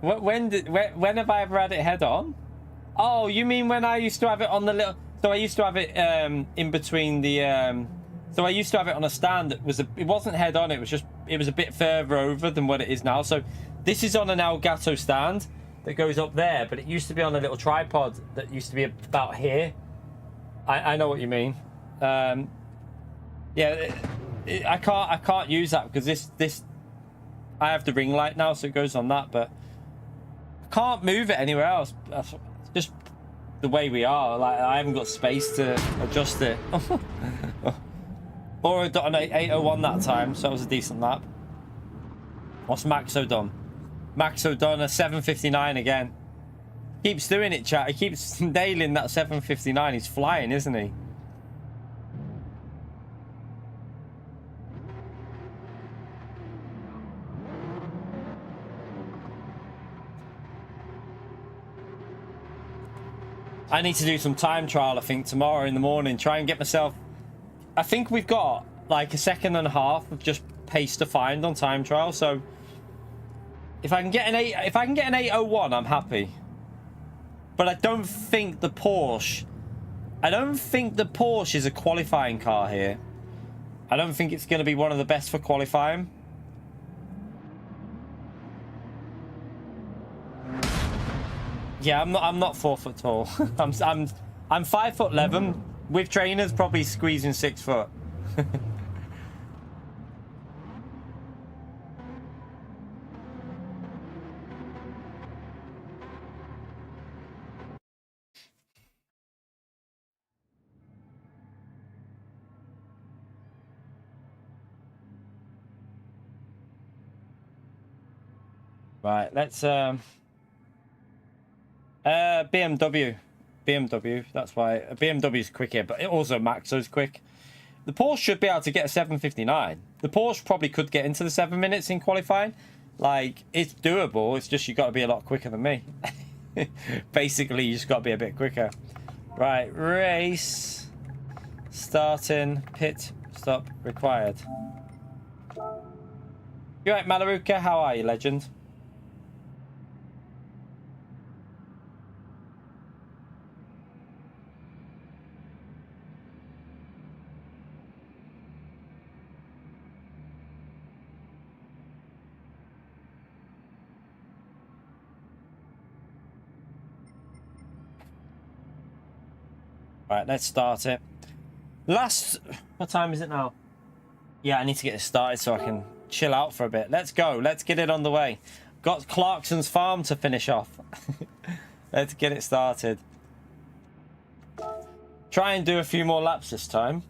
when have I ever had it head on? Oh, you mean when I used to have it on the little... So I used to have it in between the... So I used to have it on a stand that was... It wasn't head on, it was just... It was a bit further over than what it is now. So this is on an Elgato stand that goes up there, but it used to be on a little tripod that used to be about here. I know what you mean. Yeah, I can't use that because this... I have the ring light now, so it goes on that, but... I can't move it anywhere else. That's just the way we are. Like, I haven't got space to adjust it. Or I got an 801 that time, so that was a decent lap. What's Maxo done? Maxo done a 759 again. Keeps doing it, chat. He keeps nailing that 759. He's flying, isn't he? I need to do some time trial, I think, tomorrow in the morning. Try and get myself... I think we've got like a second and a half of just pace to find on time trial. So if I can get an 801, I'm happy. But I don't think the Porsche... I don't think the Porsche is a qualifying car here. I don't think it's going to be one of the best for qualifying. Yeah, I'm not 4 foot tall. I'm 5'11" with trainers, probably squeezing 6 foot. Right, let's BMW, that's why. A BMW is quick here, but it also Maxo's quick. The Porsche should be able to get a 759. The Porsche probably could get into the 7 minutes in qualifying. Like, it's doable, it's just you got to be a lot quicker than me. Basically, you just got to be a bit quicker. Right, race, starting, pit stop required. You right, Malaruka? How are you, legend? Right, let's start it. What time is it now? Yeah, I need to get this started so I can chill out for a bit. Let's go. Let's get it on the way. Got Clarkson's farm to finish off. Let's get it started. Try and do a few more laps this time.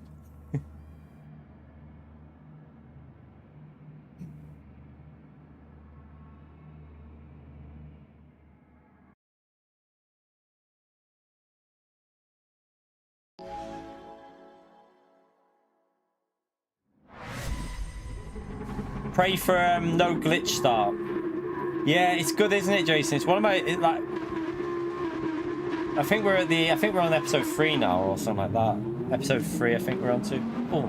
Pray for no glitch start. Yeah, it's good, isn't it, Jason? It's one of my like. I think we're on episode 3 now or something like that. Episode 3, I think we're on to. Oh,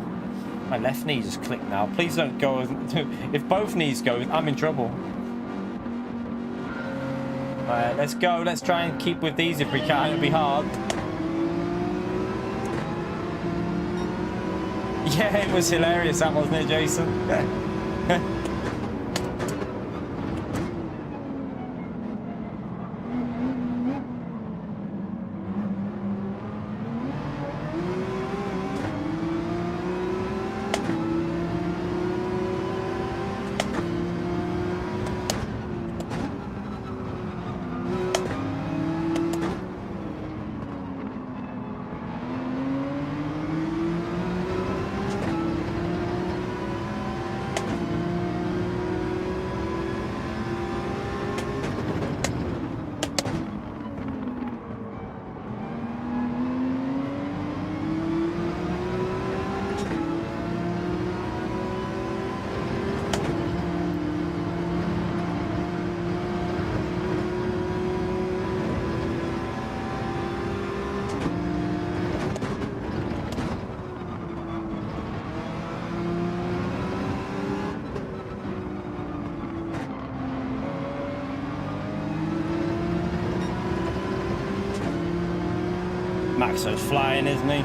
my left knee just clicked now. Please don't go. If both knees go, I'm in trouble. All right, let's go. Let's try and keep with these if we can. It'll be hard. Yeah, it was hilarious, that wasn't it, Jason? Maxo's flying, isn't he?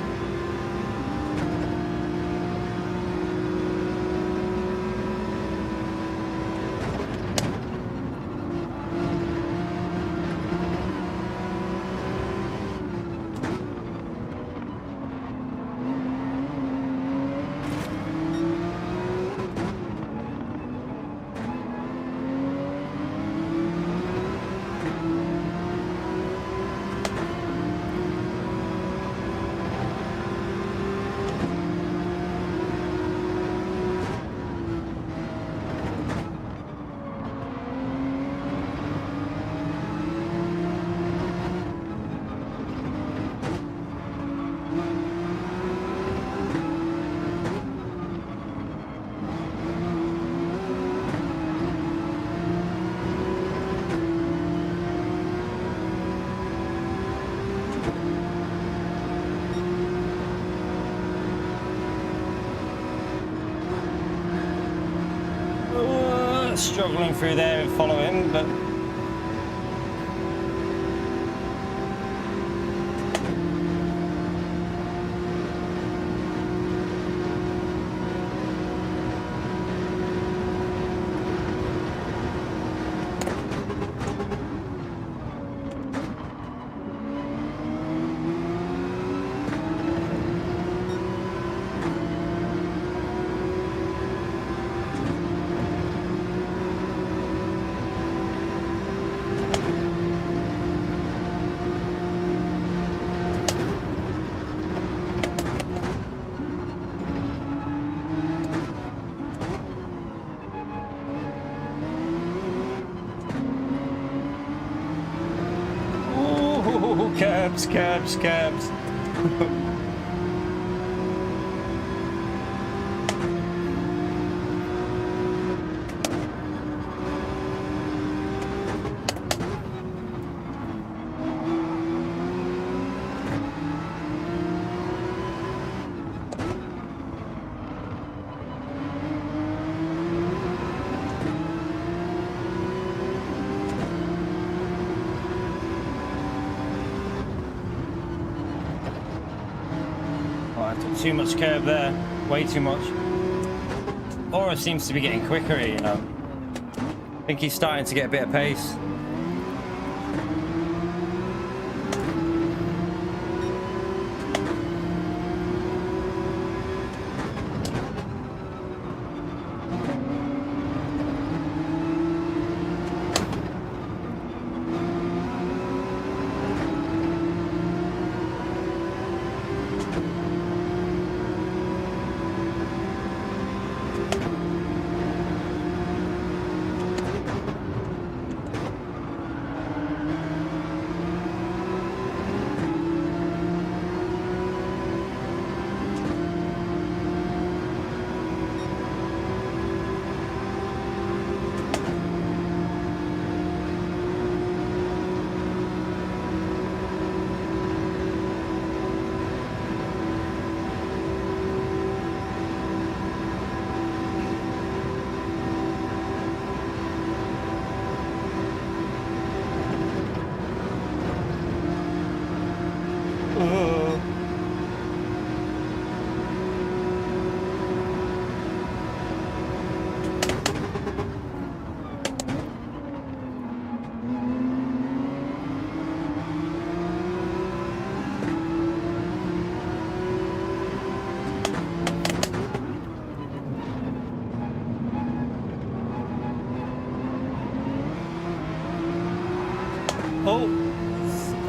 Struggling through there and follow him, but Curbs. Too much curve there, way too much. Aura seems to be getting quicker here, you know. I think he's starting to get a bit of pace.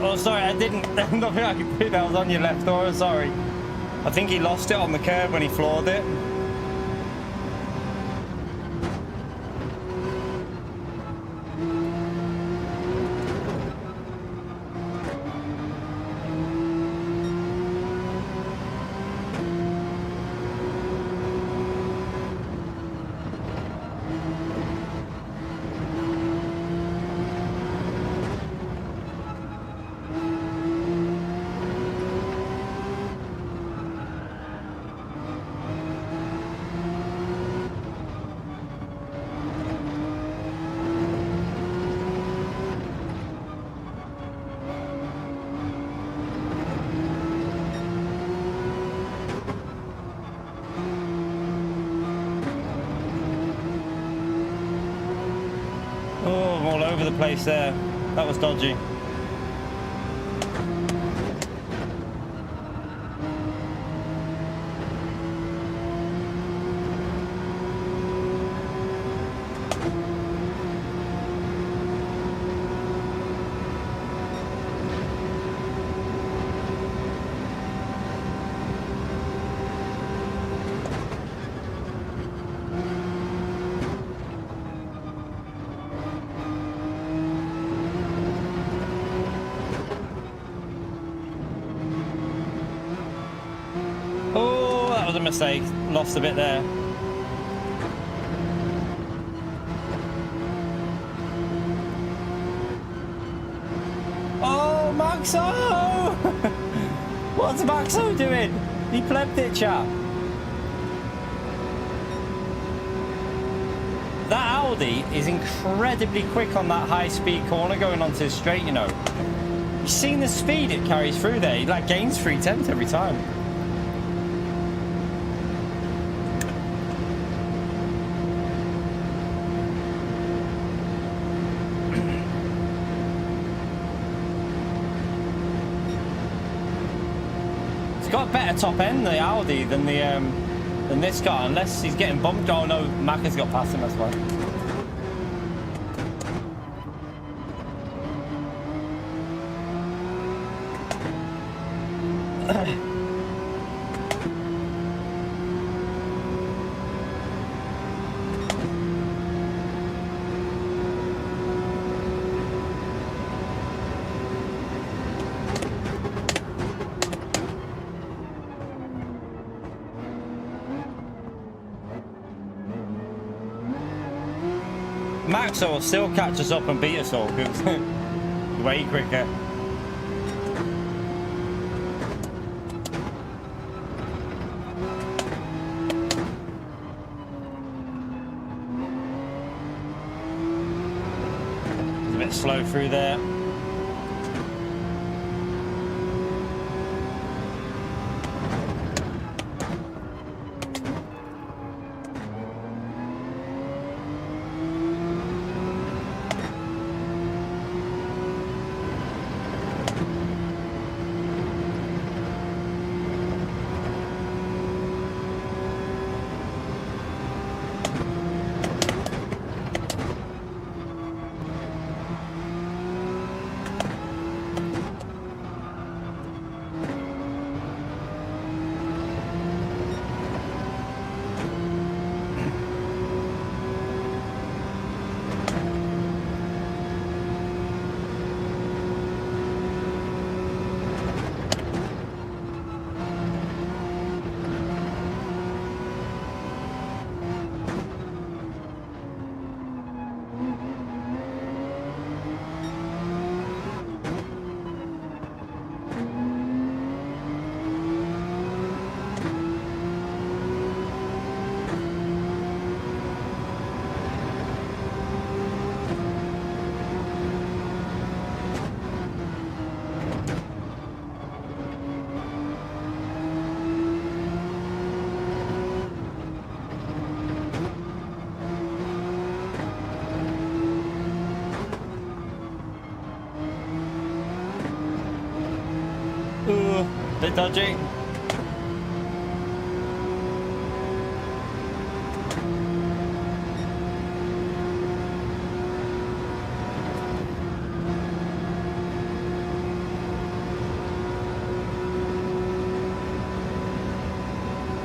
Oh, sorry, I didn't. Nothing I could do. That was on your left door. Sorry. I think he lost it on the curb when he floored it. all over the place there. That was dodgy. Mistake, lost a bit there. Oh, Maxo! What's Maxo doing? He plebbed it, chap. That Audi is incredibly quick on that high-speed corner going onto the straight, you know. You've seen the speed it carries through there. He like gains 3/10 every time. Got better top end the Audi than this car, unless he's getting bumped. Oh no, Mac has got past him, that's why. Maxo will still catch us up and beat us all because way quicker. It's a bit slow through there. Bit dodgy.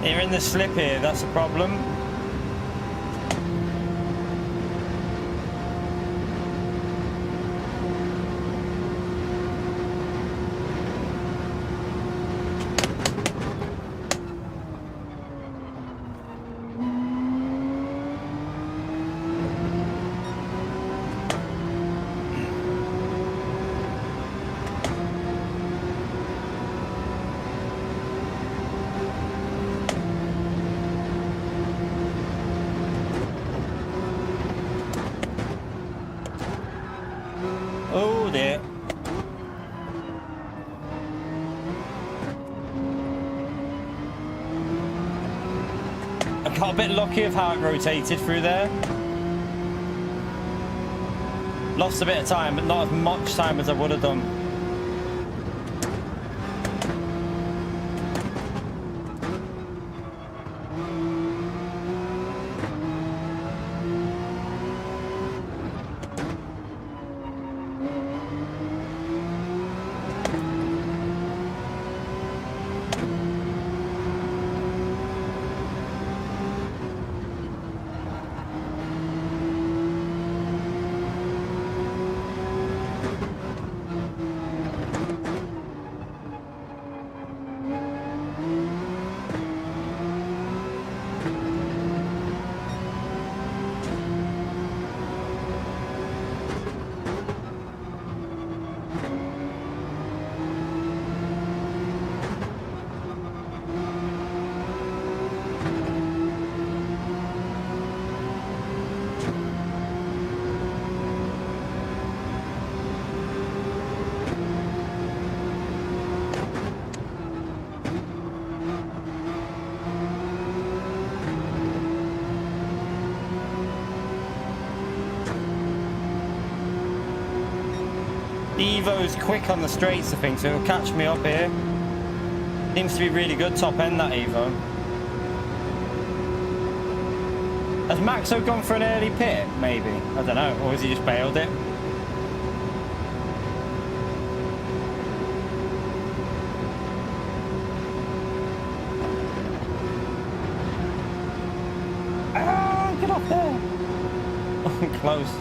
You're in the slip here, that's a problem. Oh dear. I got a bit lucky of how it rotated through there. Lost a bit of time, but not as much time as I would have done. The Evo's quick on the straights, I think, so it'll catch me up here. Seems to be really good top end, that Evo. Has Maxo gone for an early pit, maybe? I don't know, or has he just bailed it? Ah, get off there! Oh, close.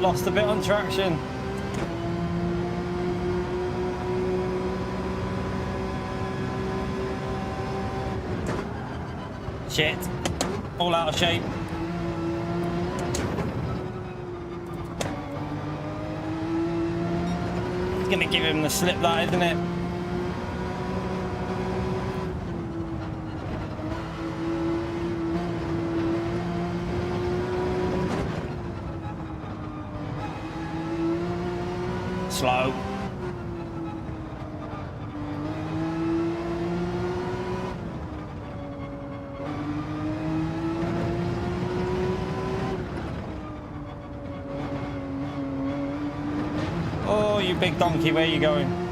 Lost a bit on traction. Shit. All out of shape. It's gonna give him the slip, that, isn't it? Slow. Oh, you big donkey, where are you going?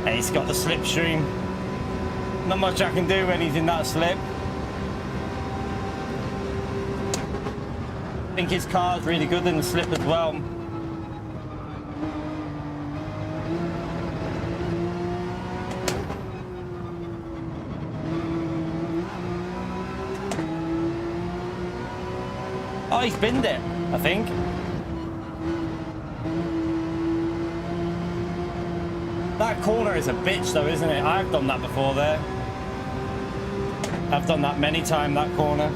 He's got the slipstream. Not much I can do when he's in that slip. I think his car's really good in the slip as well. Oh, he's binned it, I think. That corner is a bitch though, isn't it? I've done that before there. I've done that many times, that corner.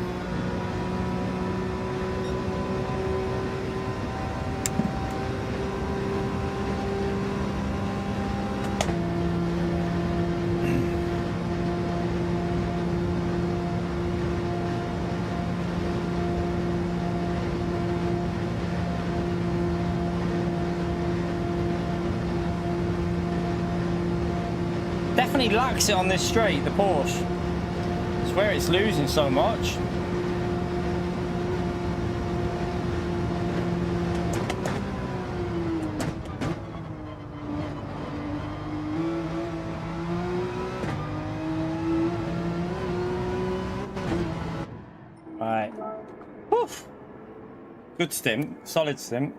Definitely lacks it on this straight, the Porsche. It's where it's losing so much. Right. Woof. Good stint, solid stint.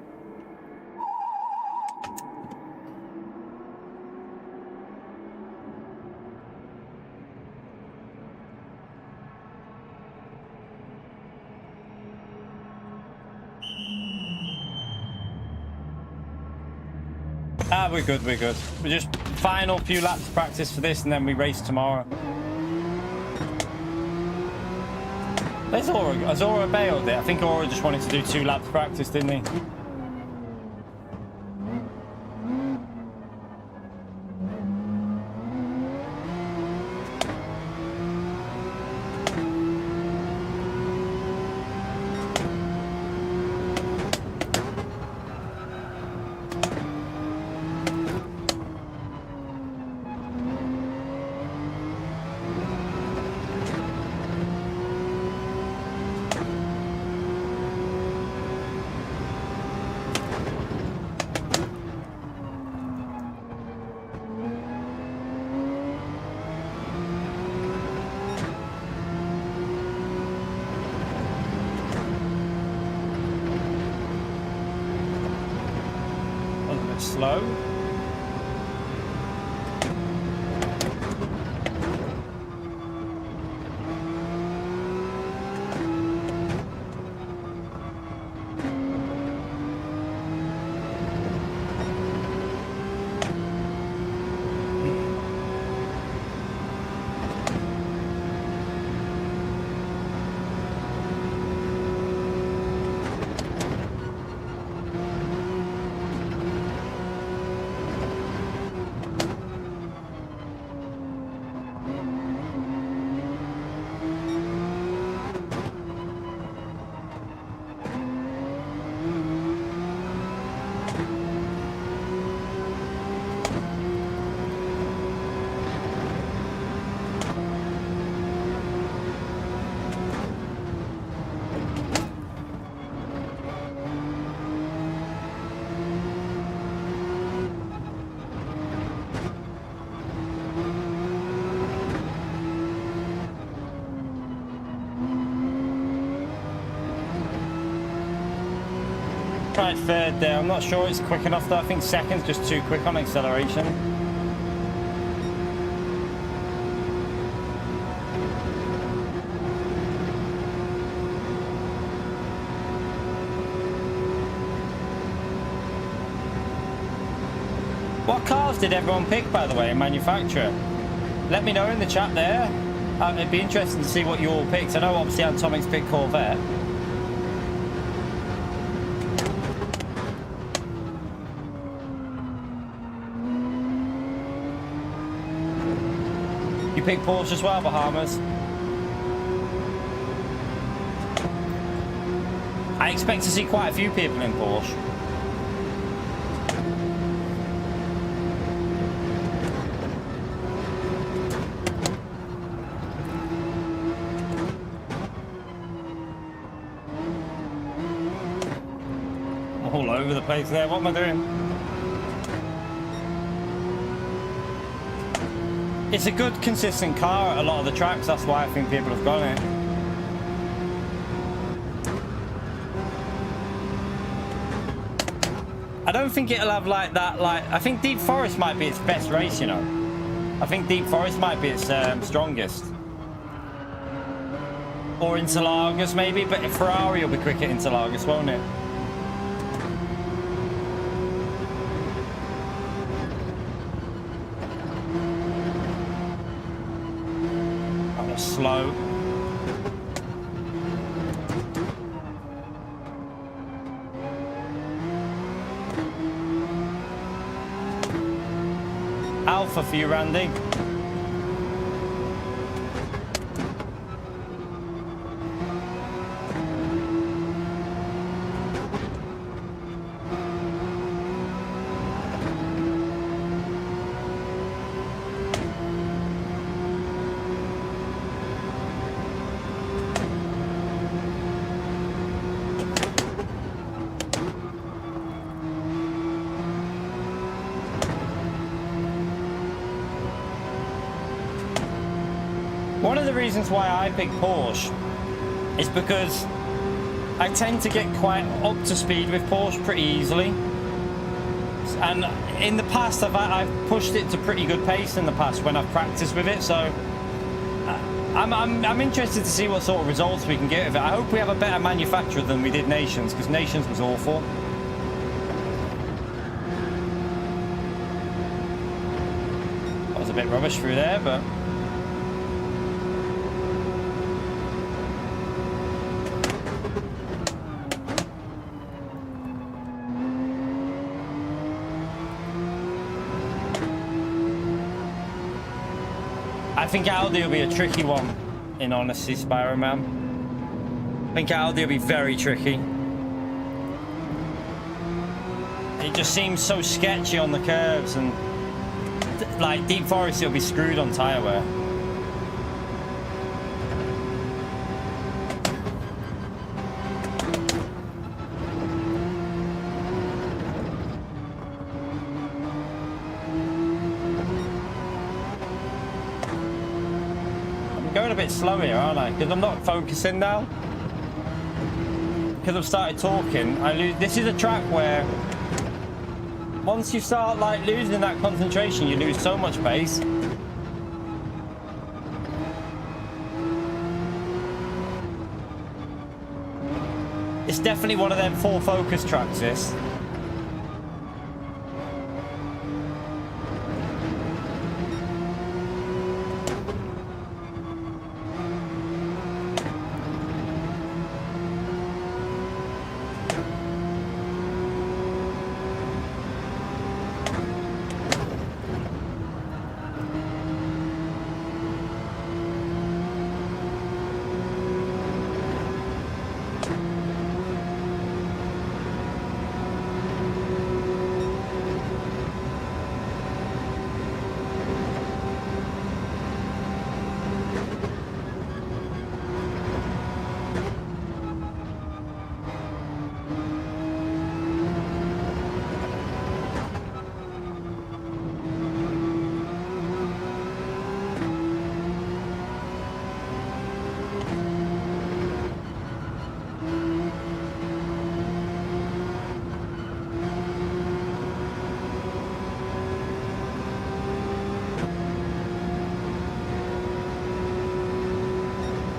Ah, we're good, we're good. We're just final few laps of practice for this, and then we race tomorrow. There's Aura. Has Aura bailed it? I think Aura just wanted to do 2 laps of practice, didn't he? Slow. Tried third there. I'm not sure it's quick enough though. I think second's just too quick on acceleration. What cars did everyone pick, by the way, in manufacturer? Let me know in the chat there. It'd be interesting to see what you all picked. I know obviously Atomic's picked Corvette. You picked Porsche as well, Bahamas. I expect to see quite a few people in Porsche. I'm all over the place there. What am I doing? It's a good, consistent car at a lot of the tracks. That's why I think people have got it. I don't think it'll have like that. I think Deep Forest might be its best race, you know. I think Deep Forest might be its strongest. Or Interlagos maybe, but Ferrari will be quick at Interlagos, won't it? Slow. Alpha for you, Randy. One of the reasons why I pick Porsche is because I tend to get quite up to speed with Porsche pretty easily. And in the past, I've pushed it to pretty good pace in the past when I've practiced with it. So I'm interested to see what sort of results we can get with it. I hope we have a better manufacturer than we did Nations, because Nations was awful. bit rubbish through there, but I think Aldi will be a tricky one, in honesty, Spider-Man. I think Aldi will be very tricky. It just seems so sketchy on the curves, and like Deep Forest, it'll be screwed on tyre wear. I'm going a bit slow here, aren't I? Because I'm not focusing now. Because I've started talking, I lose. This is a track where once you start like losing that concentration, you lose so much pace. It's definitely one of them full focus tracks, this.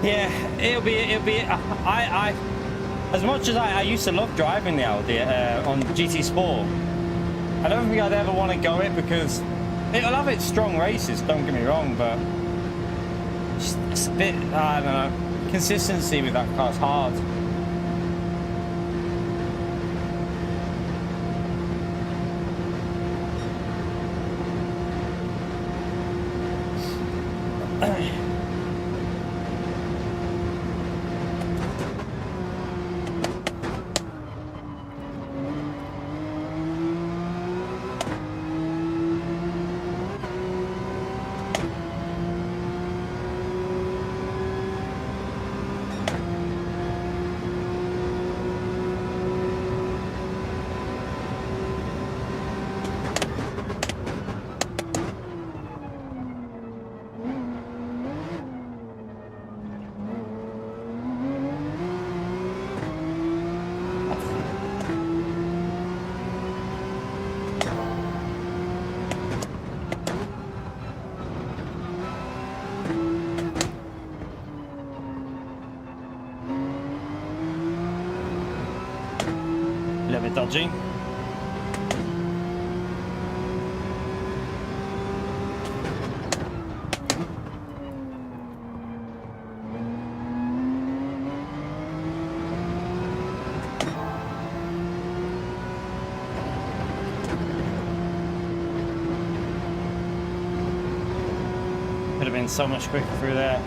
Yeah, it'll be. I as much as I used to love driving the Audi on GT Sport, I don't think I'd ever want to go it because it'll have its strong races. Don't get me wrong, but it's a bit. I don't know. Consistency with that car's hard. A little bit dodgy. Could have been so much quicker through there.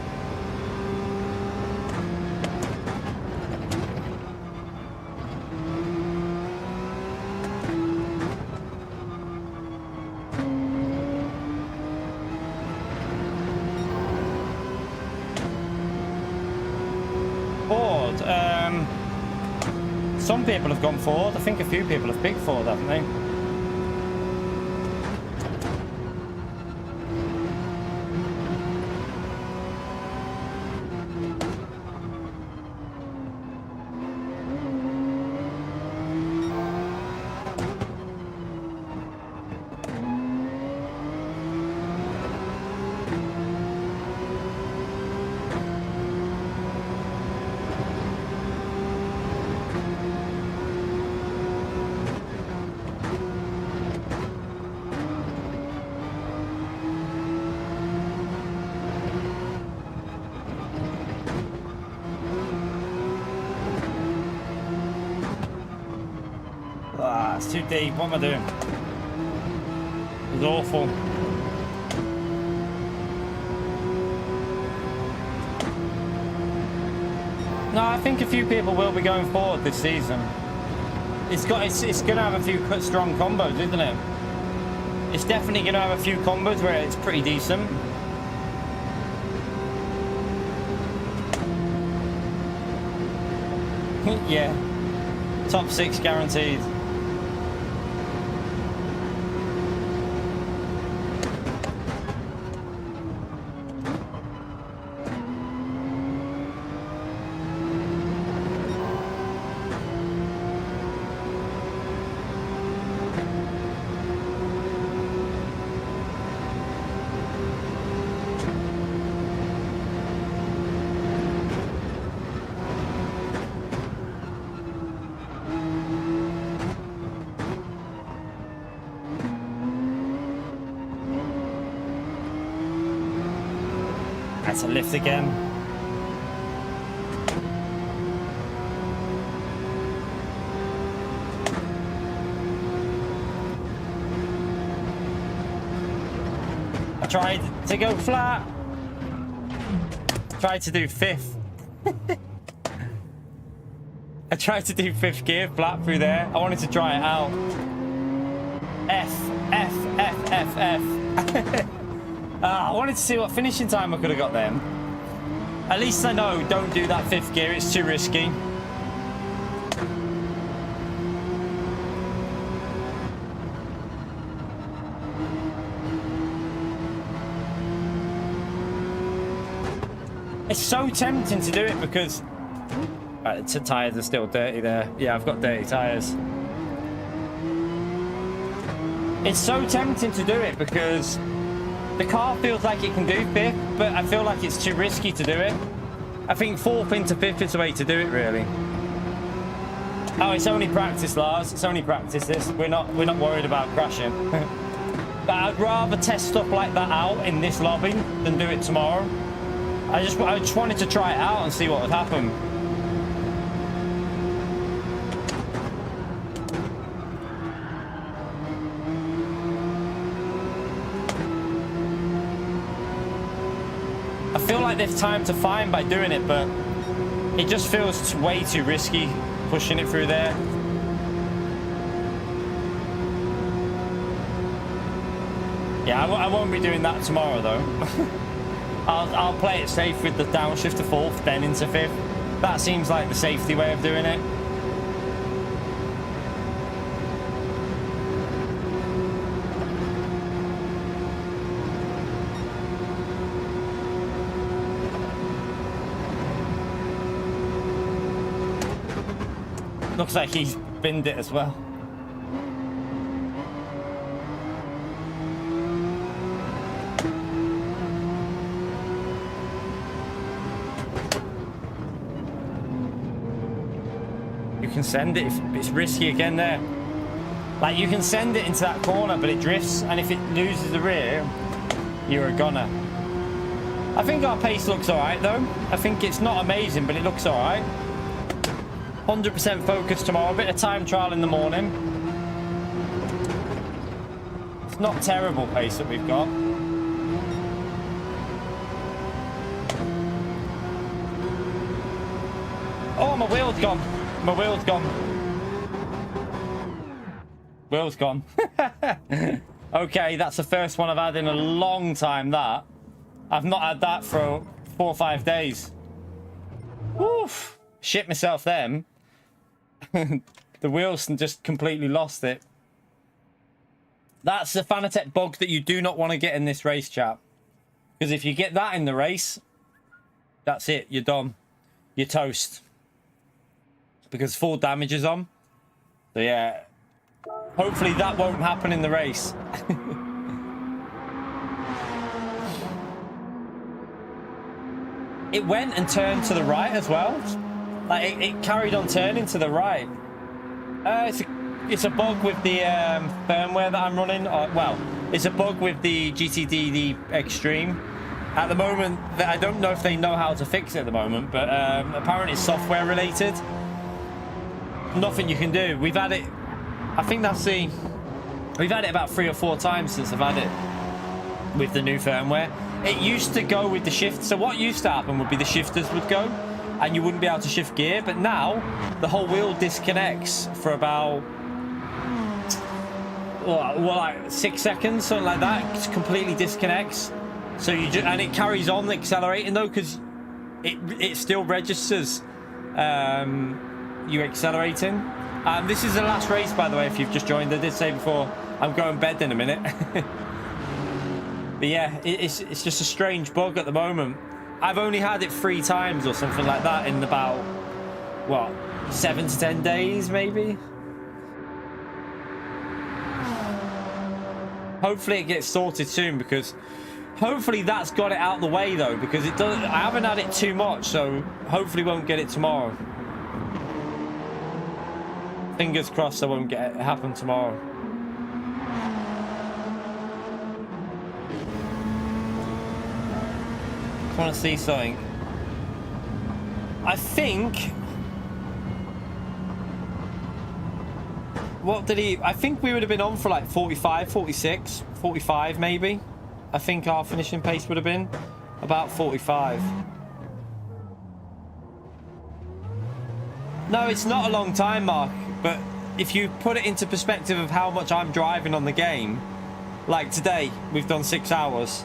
Some people have gone forward. I think a few people have picked forward, haven't they? that's too deep. What am I doing? It was awful. No, I think a few people will be going forward this season. It's going to have a few strong combos, isn't it? It's definitely going to have a few combos where it's pretty decent. Yeah, top 6 guaranteed. That's a lift again. I tried to go flat. Tried to do 5th. I tried to do 5th gear flat through there. I wanted to try it out. F. I wanted to see what finishing time I could have got then. At least I know don't do that 5th gear, it's too risky. It's so tempting to do it because... Right, the tyres are still dirty there. Yeah, I've got dirty tyres. It's so tempting to do it because the car feels like it can do 5th, but I feel like it's too risky to do it. I think 4th into 5th is the way to do it, really. Oh, it's only practice, Lars. It's only practice. This we're not worried about crashing. But I'd rather test stuff like that out in this lobby than do it tomorrow. I just wanted to try it out and see what would happen. I feel like there's time to find by doing it, but it just feels way too risky pushing it through there. Yeah, I won't be doing that tomorrow though. I'll play it safe with the downshift to 4th, then into 5th. That seems like the safety way of doing it. Looks like he's binned it as well. You can send it, it's risky again there. Like you can send it into that corner, but it drifts, and if it loses the rear, you're a goner. I think our pace looks alright though. I think it's not amazing, but it looks alright. 100% focus tomorrow, a bit of time trial in the morning. It's not terrible pace that we've got. Oh, my wheel's gone. My wheel's gone. Wheel's gone. Okay, that's the first one I've had in a long time, that. I've not had that for 4 or 5 days. Woof. Shit myself then. The wheels just completely lost it. That's the Fanatec bug that you do not want to get in this race, chap. Because if you get that in the race, that's it. You're done. You're toast. Because full damage is on. So yeah, hopefully that won't happen in the race. It went and turned to the right as well. Like it carried on turning to the right. It's a bug with the firmware that I'm running. Well, it's a bug with the GTD Extreme. At the moment, I don't know if they know how to fix it at the moment, but apparently it's software related. Nothing you can do. We've had it I think that's the... We've had it about 3 or 4 times since I've had it with the new firmware. It used to go with the shift. So what used to happen would be the shifters would go and you wouldn't be able to shift gear. But now the whole wheel disconnects for about, well, like 6 seconds, something like that. It completely disconnects. So you just, and it carries on accelerating though, because it still registers you accelerating. This is the last race, by the way, if you've just joined. I did say before, I'm going to bed in a minute. But yeah, it's just a strange bug at the moment. I've only had it 3 times or something like that in about, what, 7 to 10 days, maybe? Hopefully it gets sorted soon, because hopefully that's got it out of the way, though, because it doesn't. I haven't had it too much, so hopefully won't get it tomorrow. Fingers crossed I won't get it happen tomorrow. I want to see something. I think... What did he... I think we would have been on for like 45, 46, 45 maybe. I think our finishing pace would have been about 45. No, it's not a long time, Mark. But if you put it into perspective of how much I'm driving on the game, like today, we've done 6 hours.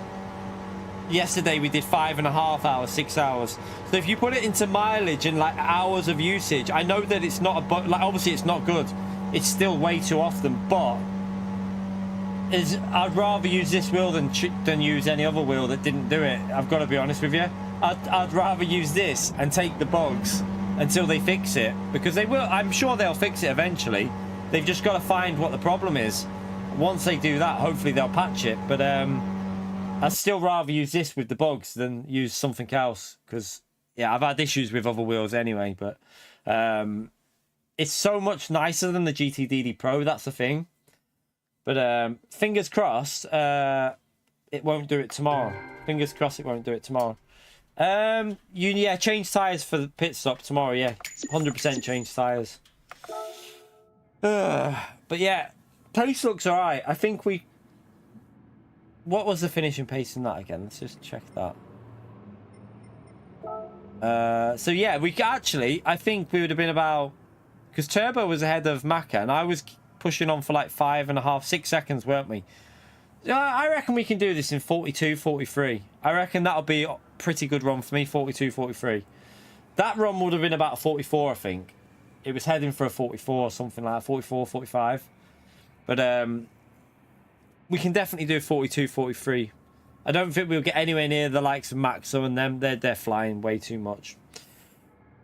Yesterday, we did 5.5 hours, 6 hours. So if you put it into mileage and like hours of usage, I know that it's not a... Like, obviously, it's not good. It's still way too often, but I'd rather use this wheel than use any other wheel that didn't do it. I've got to be honest with you. I'd rather use this and take the bugs until they fix it, because they will. I'm sure they'll fix it eventually. They've just got to find what the problem is. Once they do that, hopefully they'll patch it. But I'd still rather use this with the bugs than use something else, because yeah, I've had issues with other wheels anyway. But it's so much nicer than the GTDD Pro. That's the thing. But fingers crossed, it won't do it tomorrow. Fingers crossed it won't do it tomorrow. Yeah, change tyres for the pit stop tomorrow. Yeah, 100% change tyres. But yeah, pace looks alright. I think we... What was the finishing pace in that again? Let's just check that. So yeah, we actually... I think we would have been about... Because Turbo was ahead of Macca, and I was pushing on for like 5.5, 6 seconds, weren't we? I reckon we can do this in 42, 43. I reckon that'll be a pretty good run for me, 42, 43. That run would have been about a 44, I think. It was heading for a 44 or something like that, 44, 45. But we can definitely do 42, 43. I don't think we'll get anywhere near the likes of Maxo and them. They're flying way too much.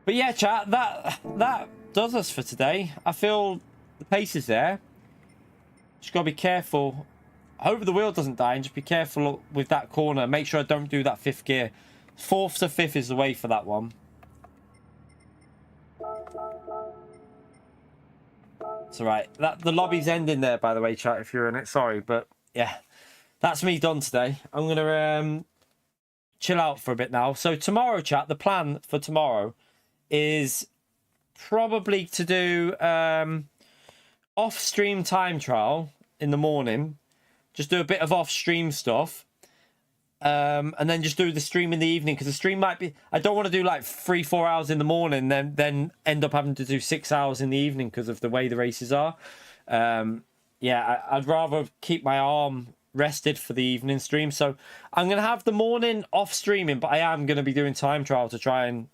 But yeah, chat, that does us for today. I feel the pace is there. Just got to be careful. I hope the wheel doesn't die, and just be careful with that corner. Make sure I don't do that 5th gear. 4th to 5th is the way for that one. It's alright. The lobby's ending there, by the way, chat, if you're in it. Sorry, but yeah. That's me done today. I'm going to chill out for a bit now. So tomorrow, chat, the plan for tomorrow is probably to do off-stream time trial in the morning. Just do a bit of off-stream stuff. And then just do the stream in the evening, because the stream might be... I don't want to do like 3-4 hours in the morning, then end up having to do 6 hours in the evening because of the way the races are. Yeah, I'd rather keep my arm rested for the evening stream. So I'm going to have the morning off streaming, but I am going to be doing time trial to try and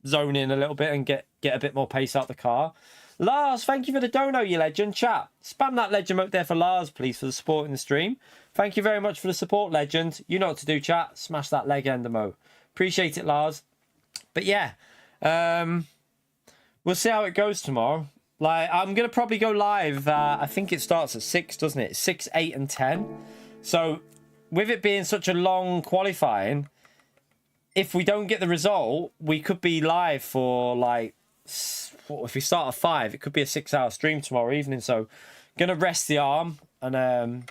zone in a little bit and get a bit more pace out the car. Lars, thank you for the dono, you legend. Chat, spam that legend up there for Lars, please, for the support in the stream. Thank you very much for the support, legend. You know what to do, chat. Smash that leg end emote. Appreciate it, Lars. But yeah, we'll see how it goes tomorrow. Like, I'm going to probably go live. I think it starts at 6, doesn't it? 6, 8 and 10. So with it being such a long qualifying, if we don't get the result, we could be live for like... If we start at 5, it could be a 6-hour stream tomorrow evening. So gonna rest the arm and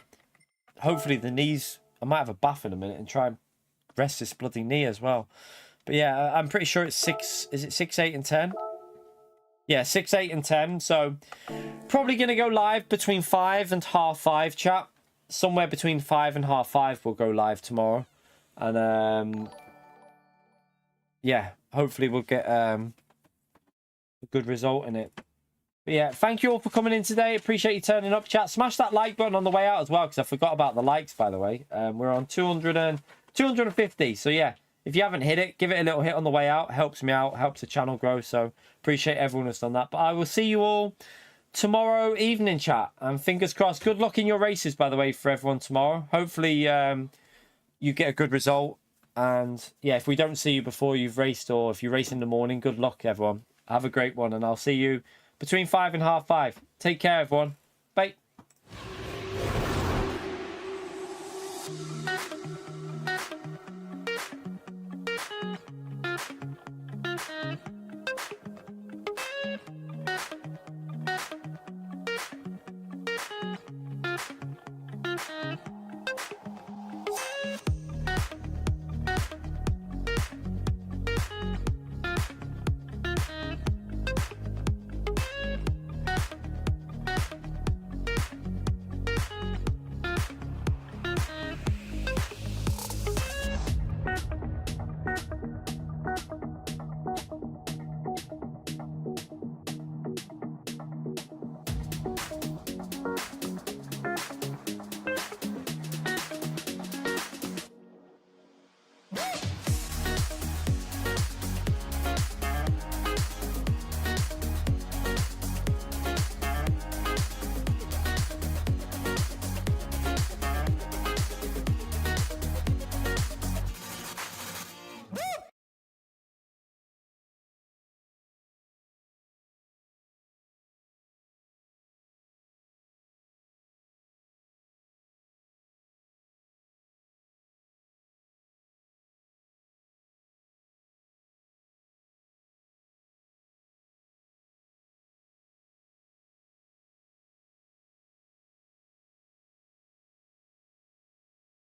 hopefully the knees. I might have a bath in a minute and try and rest this bloody knee as well. But yeah, I'm pretty sure it's 6. Is it 6, 8 and 10? Yeah, 6, 8, and 10. So probably going to go live between 5 and half 5, chat. Somewhere between 5 and half 5 we'll go live tomorrow. And yeah, hopefully we'll get a good result in it. But yeah, thank you all for coming in today. Appreciate you turning up, chat. Smash that like button on the way out as well, because I forgot about the likes, by the way. We're on 250. So yeah, if you haven't hit it, give it a little hit on the way out. Helps me out, helps the channel grow. So appreciate everyone who's done that. But I will see you all tomorrow evening, chat. And fingers crossed. Good luck in your races, by the way, for everyone tomorrow. Hopefully you get a good result. And yeah, if we don't see you before you've raced, or if you race in the morning, good luck, everyone. Have a great one, and I'll see you between 5 and half 5. Take care, everyone. Bye.